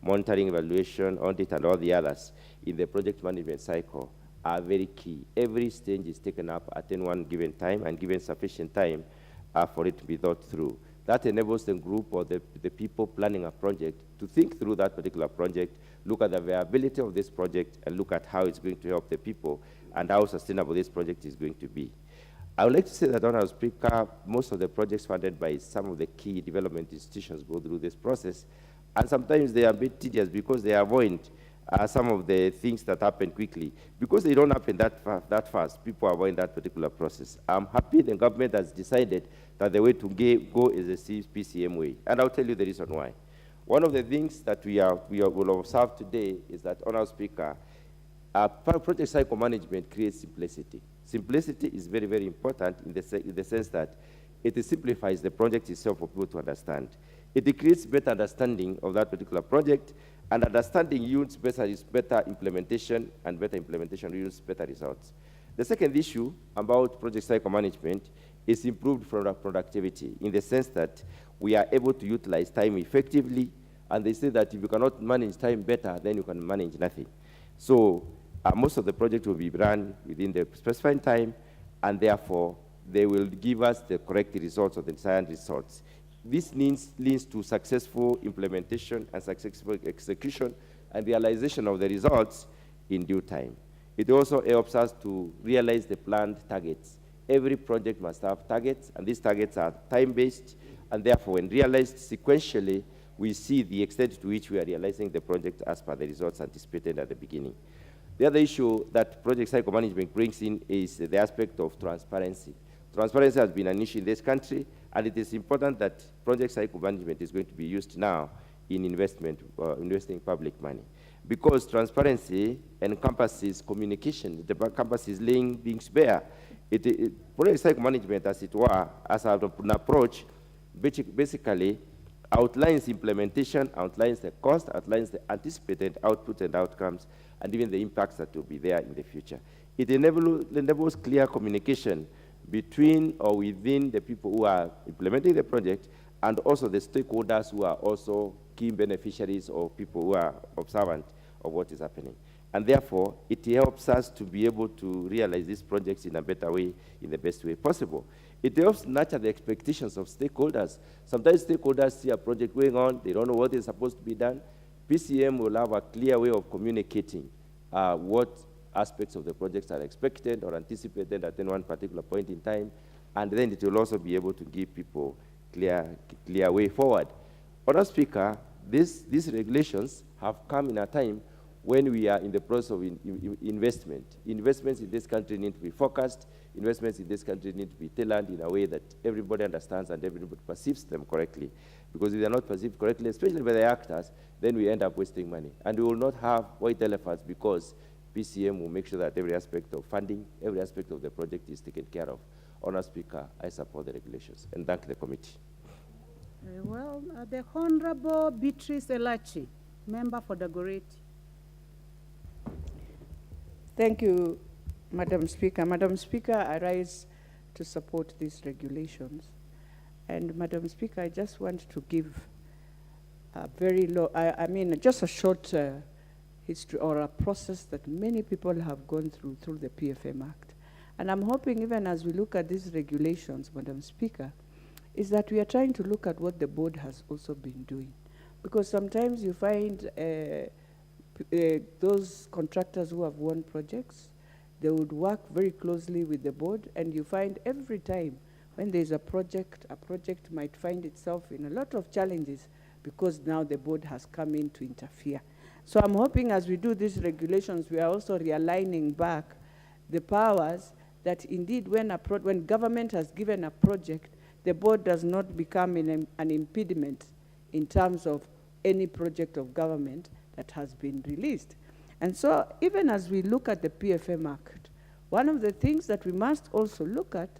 monitoring, evaluation, audit, and all the others in the project management cycle are very key. Every stage is taken up at any one given time and given sufficient time for it to be thought through. That enables the group or the people planning a project to think through that particular project, look at the viability of this project, and look at how it's going to help the people and how sustainable this project is going to be. I would like to say that, Honorable Speaker, most of the projects funded by some of the key development institutions go through this process, and sometimes they are a bit tedious because they avoid some of the things that happen quickly. Because they don't happen that fast, people avoid that particular process. I'm happy the government has decided that the way to go is the PCM way, and I'll tell you the reason why. One of the things that we will observe today is that, Honorable Speaker, project cycle management creates simplicity. Simplicity is very, very important in the sense that it simplifies the project itself for people to understand. It creates better understanding of that particular project, and understanding yields better implementation, and better implementation yields better results. The second issue about project cycle management is improved productivity in the sense that we are able to utilize time effectively, and they say that if you cannot manage time better, then you can manage nothing. So most of the projects will be run within the specified time, and therefore they will give us the correct results or the desired results. This leads to successful implementation and successful execution and realization of the results in due time. It also helps us to realize the planned targets. Every project must have targets, and these targets are time-based, and therefore when realized sequentially, we see the extent to which we are realizing the project as per the results anticipated at the beginning. The other issue that project cycle management brings in is the aspect of transparency. Transparency has been an issue in this country, and it is important that project cycle management is going to be used now in investing public money. Because transparency encompasses communication, it encompasses laying things bare. Project cycle management, as it were, as an approach, basically outlines implementation, outlines the cost, outlines the anticipated output and outcomes, and even the impacts that will be there in the future. It enables clear communication between or within the people who are implementing the project, and also the stakeholders who are also key beneficiaries or people who are observant of what is happening. And therefore, it helps us to be able to realize these projects in a better way, in the best way possible. It helps nurture the expectations of stakeholders. Sometimes stakeholders see a project going on, they don't know what is supposed to be done. PCM will have a clear way of communicating what aspects of the projects are expected or anticipated at any one particular point in time, and then it will also be able to give people clear way forward. Honourable Speaker, these regulations have come in a time when we are in the process of investment. Investments in this country need to be focused. Investments in this country need to be tailored in a way that everybody understands and everybody perceives them correctly. Because if they are not perceived correctly, especially by the actors, then we end up wasting money. And we will not have white elephants because PCM will make sure that every aspect of funding, every aspect of the project is taken care of. Honourable Speaker, I support the regulations and thank the committee. Very well. The Honourable Beatrice Elachi, member for Dagoretti. Thank you, Madam Speaker. Madam Speaker, I rise to support these regulations. And Madam Speaker, I just want to give a very low, just a short history or a process that many people have gone through the PFM Act. And I'm hoping even as we look at these regulations, Madam Speaker, is that we are trying to look at what the board has also been doing. Because sometimes you find those contractors who have won projects, they would work very closely with the board, and you find every time when there's a project might find itself in a lot of challenges because now the board has come in to interfere. So I'm hoping as we do these regulations, we are also realigning back the powers that indeed when government has given a project, the board does not become an impediment in terms of any project of government that has been released. And so even as we look at the PFM Act, one of the things that we must also look at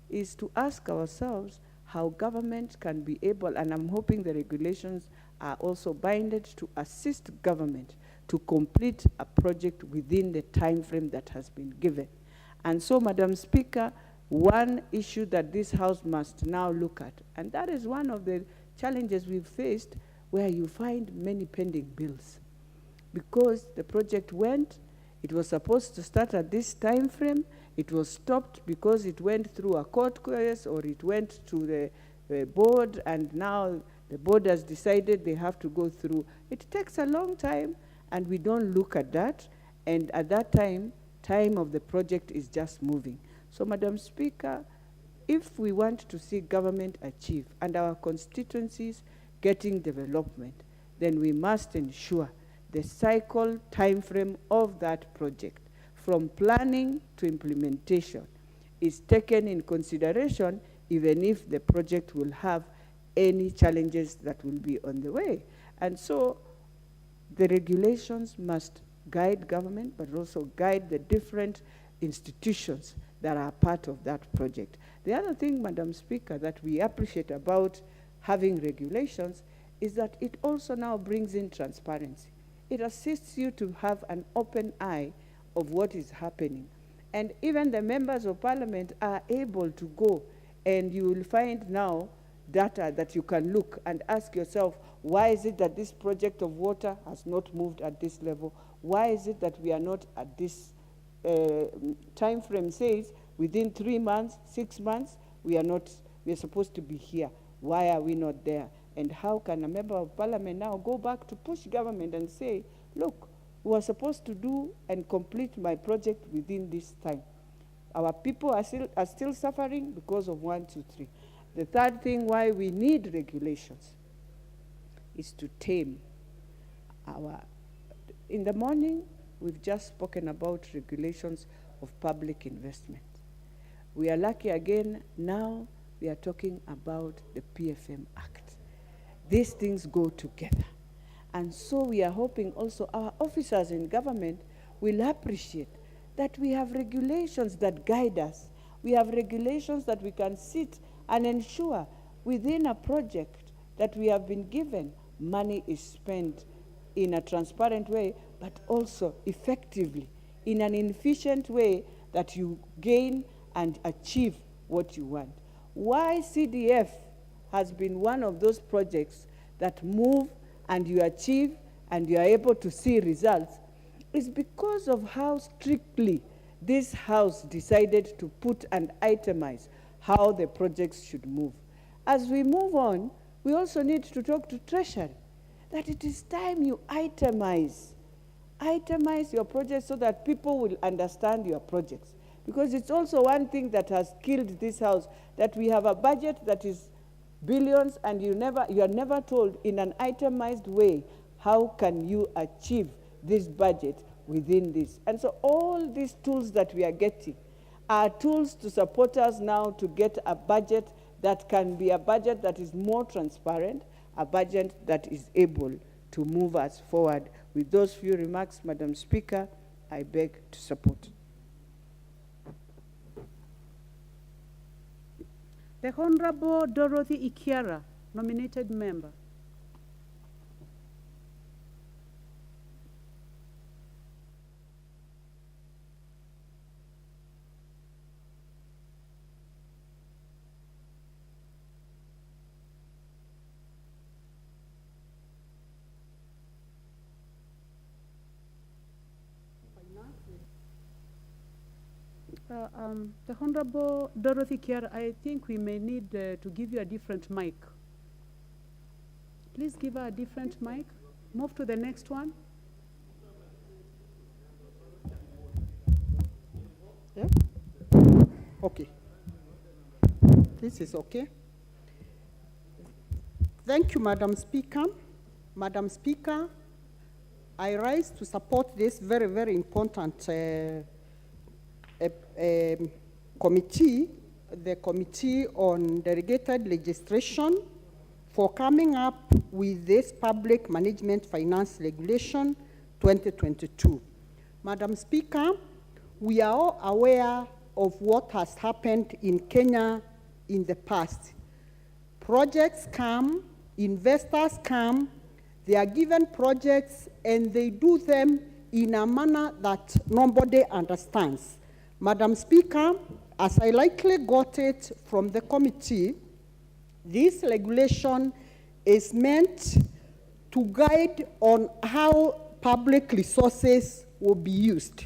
is to ask ourselves how government can be able, and I'm hoping the regulations are also binded to assist government to complete a project within the time frame that has been given. And so, Madam Speaker, one issue that this House must now look at, and that is one of the challenges we've faced, where you find many pending bills. Because the project went, it was supposed to start at this time frame, it was stopped because it went through a court case or it went to the board, and now the board has decided they have to go through. It takes a long time, and we don't look at that, and at that time of the project is just moving. So, Madam Speaker, if we want to see government achieve and our constituencies getting development, then we must ensure the cycle time frame of that project, from planning to implementation, is taken in consideration, even if the project will have any challenges that will be on the way. And so the regulations must guide government, but also guide the different institutions that are part of that project. The other thing, Madam Speaker, that we appreciate about having regulations is that it also now brings in transparency. It assists you to have an open eye of what is happening. And even the members of parliament are able to go, and you will find now data that you can look and ask yourself, why is it that this project of water has not moved at this level? Why is it that we are not at this time frame says within 3 months, 6 months, we are supposed to be here. Why are we not there? And how can a member of parliament now go back to push government and say, look, we were supposed to do and complete my project within this time. Our people are still suffering because of 1, 2, 3. The third thing why we need regulations is to tame in the morning, we've just spoken about regulations of public investment. We are lucky again, now we are talking about the PFM Act. These things go together. And so we are hoping also our officers in government will appreciate that we have regulations that guide us. We have regulations that we can sit and ensure within a project that we have been given, money is spent in a transparent way, but also effectively, in an efficient way that you gain and achieve what you want. Why CDF has been one of those projects that move and you achieve and you are able to see results is because of how strictly this House decided to put and itemize how the projects should move. As we move on, we also need to talk to Treasury that it is time you itemize your projects so that people will understand your projects. Because it's also one thing that has killed this House, that we have a budget that is billions and you are never told in an itemized way how can you achieve this budget within this. And so all these tools that we are getting are tools to support us now to get a budget that can be a budget that is more transparent, a budget that is able to move us forward. With those few remarks, Madam Speaker, I beg to support. The Honorable Dorothy Ikiara, nominated member. The Honorable Dorothy Kiara, I think we may need to give you a different mic. Please give her a different mic. Move to the next one. Yeah? Okay. This is okay. Thank you, Madam Speaker. Madam Speaker, I rise to support this very, very important committee, the Committee on Delegated Legislation, for coming up with this Public Management Finance Regulation 2022. Madam Speaker, we are all aware of what has happened in Kenya in the past. Projects come, investors come, they are given projects and they do them in a manner that nobody understands. Madam Speaker, as I likely got it from the committee, this regulation is meant to guide on how public resources will be used.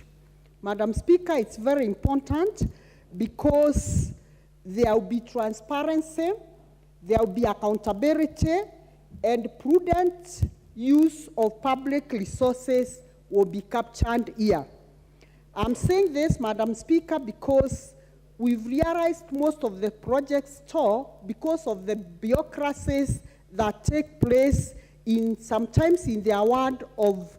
Madam Speaker, it's very important because there will be transparency, there will be accountability, and prudent use of public resources will be captured here. I'm saying this, Madam Speaker, because we've realized most of the projects stall because of the bureaucracies that take place sometimes in the award of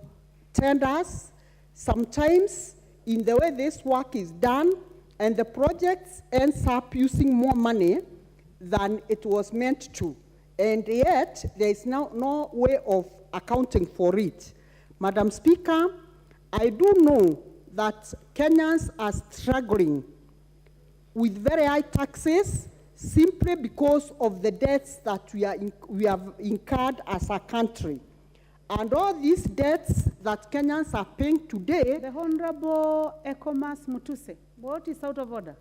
tenders, sometimes in the way this work is done, and the project ends up using more money than it was meant to. And yet, there is now no way of accounting for it. Madam Speaker, I do know that Kenyans are struggling with very high taxes simply because of the debts that we have incurred as a country. And all these debts that Kenyans are paying today. The Honorable Ekomas Mutuse, what is out of order?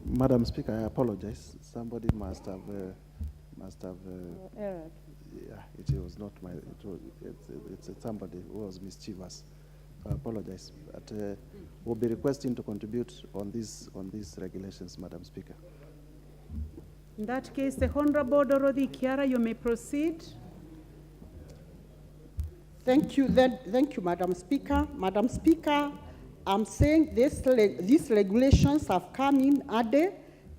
Madam Speaker, I apologize. Somebody must have erred. Yeah, it was not my. It's somebody who was mischievous. I apologize, but we'll be requesting to contribute on these regulations, Madam Speaker. In that case, the Honorable Dorothy Kiara, you may proceed. Thank you, Madam Speaker. Madam Speaker, I'm saying these regulations have come in early.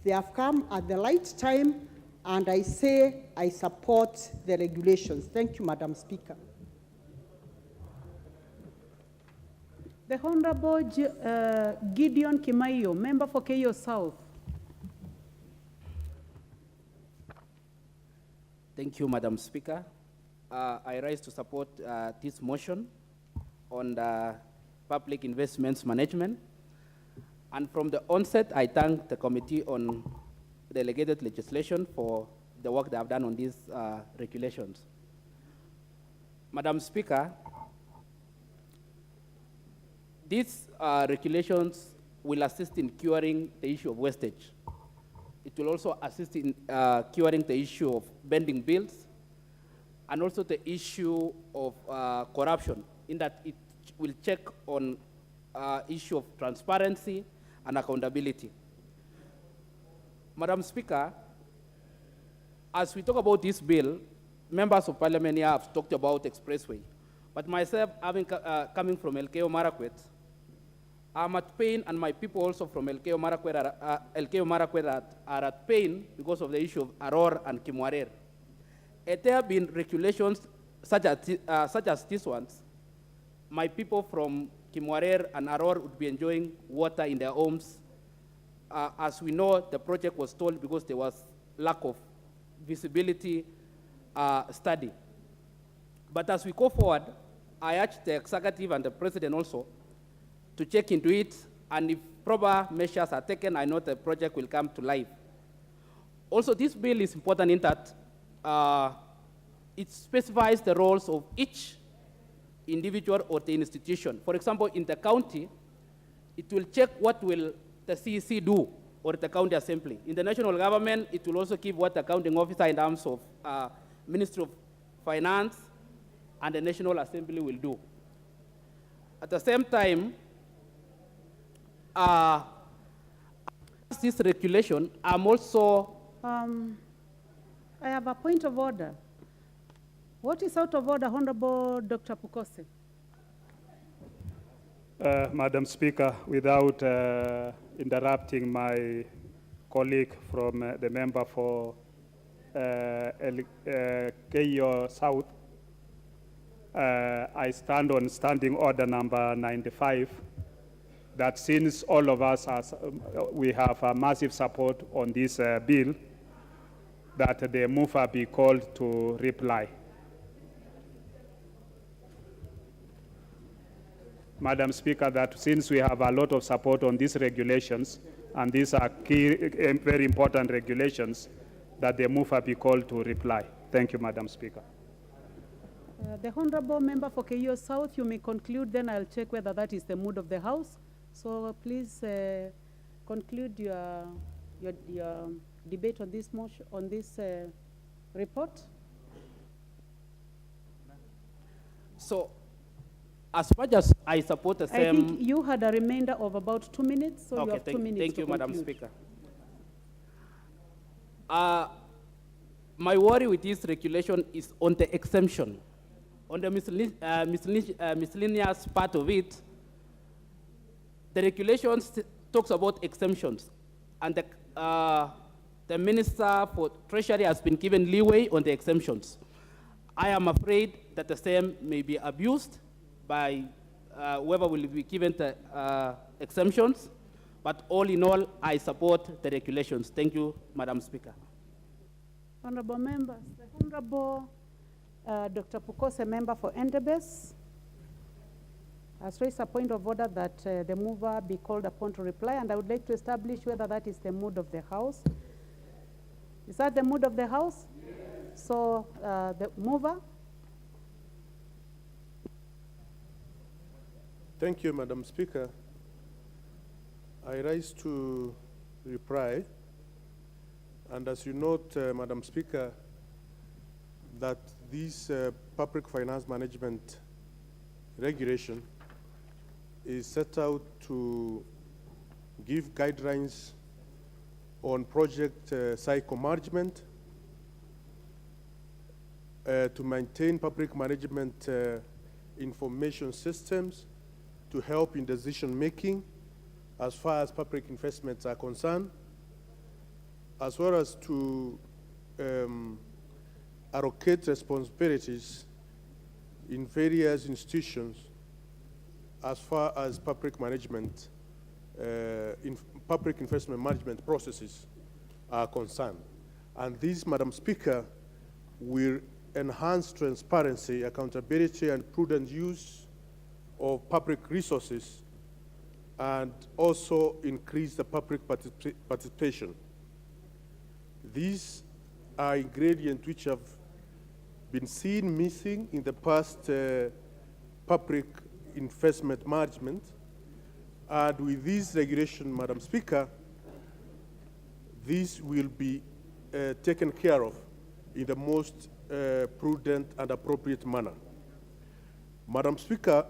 They have come at the right time, and I say I support the regulations. Thank you, Madam Speaker. The Honorable Gideon Kimaiyo, member for Keyo South. Thank you, Madam Speaker. I rise to support this motion on the public investments management. And from the onset, I thank the Committee on Delegated Legislation for the work they have done on these regulations. Madam Speaker, these regulations will assist in curing the issue of wastage. It will also assist in curing the issue of bending bills and also the issue of corruption, in that it will check on issue of transparency and accountability. Madam Speaker, as we talk about this bill, members of parliament here have talked about expressway. But myself, coming from Elgeyo Marakwet, I'm at pain, and my people also from Elgeyo Marakwet are at pain because of the issue of Aror and Kimwarer. There have been regulations such as these ones. My people from Kimwarer and Aror would be enjoying water in their homes. As we know, the project was stalled because there was lack of visibility study. But as we go forward, I urge the executive and the president also to check into it, and if proper measures are taken, I know the project will come to life. Also, this bill is important in that it specifies the roles of each individual or the institution. For example, in the county, it will check what will the CEC do, or the county assembly. In the national government, it will also give what the accounting officer in terms of Ministry of Finance and the National Assembly will do. At the same time, this regulation, I'm also... I have a point of order. What is out of order, Honorable Dr. Pukose? Madam Speaker, without interrupting my colleague from the member for Elgeyo South, I stand on standing order number 95, that since all of us we have a massive support on this bill, that the mover be called to reply. Madam Speaker, that since we have a lot of support on these regulations, and these are key, very important regulations, that the mover be called to reply. Thank you, Madam Speaker. The Honorable Member for Keio South, you may conclude, then I'll check whether that is the mood of the House. So please conclude your debate on this motion, on this report. So, as much as I support the same... I think you had a remainder of about 2 minutes, so okay, you have 2 minutes Thank to you, Madam conclude. Speaker. My worry with this regulation is on the exemption. On the miscellaneous part of it, the regulations talks about exemptions, and the Minister for Treasury has been given leeway on the exemptions. I am afraid that the same may be abused by whoever will be given the exemptions, but all in all, I support the regulations. Thank you, Madam Speaker. Honorable members, the Honorable Dr. Pukose, member for Endebess, has raised a point of order that the mover be called upon to reply, and I would like to establish whether that is the mood of the House. Is that the mood of the House? Yes. So the mover. Thank you, Madam Speaker. I rise to reply, and as you note, Madam Speaker, that this public finance management regulation is set out to give guidelines on project cycle management, to maintain public management information systems, to help in decision making as far as public investments are concerned, as well as to allocate responsibilities in various institutions as far as public management, public investment management processes are concerned. And this, Madam Speaker, will enhance transparency, accountability, and prudent use of public resources, and also increase the public participation. These are ingredients which have been seen missing in the past public investment management. And with this regulation, Madam Speaker, this will be taken care of in the most prudent and appropriate manner. Madam Speaker,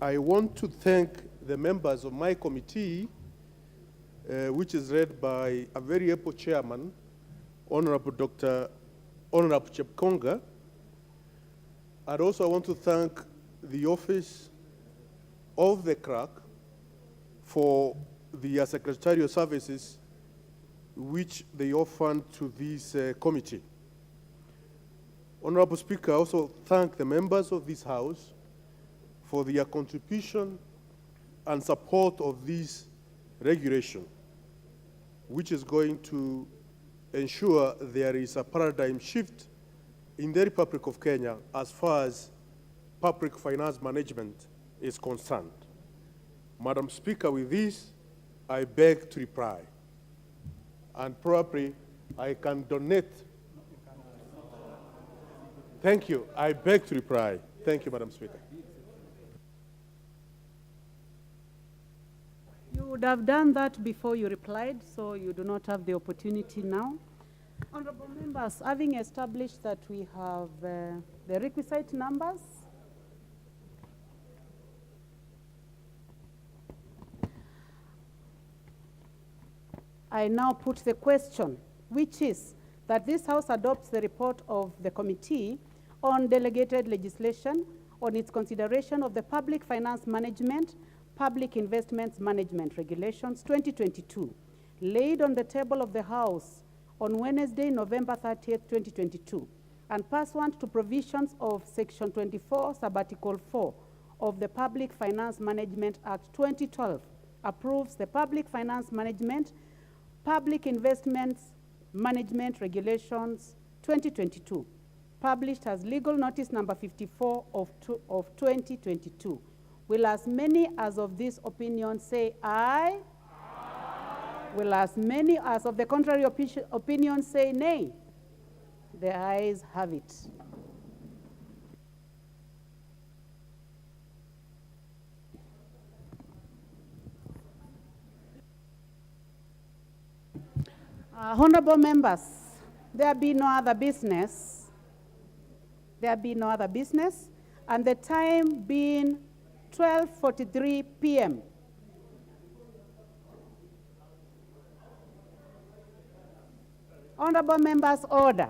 I want to thank the members of my committee, which is led by a very able chairman, Honorable Chepkonga. And also I want to thank the Office of the Clerk for the secretarial services which they offer to this committee. Honorable Speaker, I also thank the members of this House for their contribution and support of this regulation, which is going to ensure there is a paradigm shift in the Republic of Kenya as far as public finance management is concerned. Madam Speaker, with this, I beg to reply. And probably I can donate. Thank you. I beg to reply. Thank you, Madam Speaker. You would have done that before you replied, so you do not have the opportunity now. Honorable members, having established that we have the requisite numbers, I now put the question, which is that this House adopts the report of the Committee on Delegated Legislation on its consideration of the Public Finance Management, Public Investments Management Regulations 2022, laid on the table of the House on Wednesday, November 30th, 2022, and pursuant to provisions of Section 24, Subarticle 4 of the Public Finance Management Act 2012, approves the Public Finance Management, Public Investments Management Regulations 2022, published as legal notice number 54 of 2022. Will as many as of this opinion say aye? Aye. Will as many as of the contrary opinion say nay? The ayes have it. Honorable members, there be no other business. There be no other business, and the time being 12:43 p.m. Honorable members, order.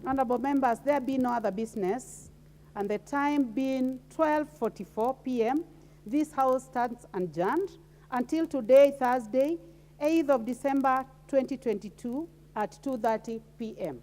Honorable members, there be no other business, and the time being 12:44 p.m., this House stands adjourned until today, Thursday, 8th of December 2022 at 2:30 p.m.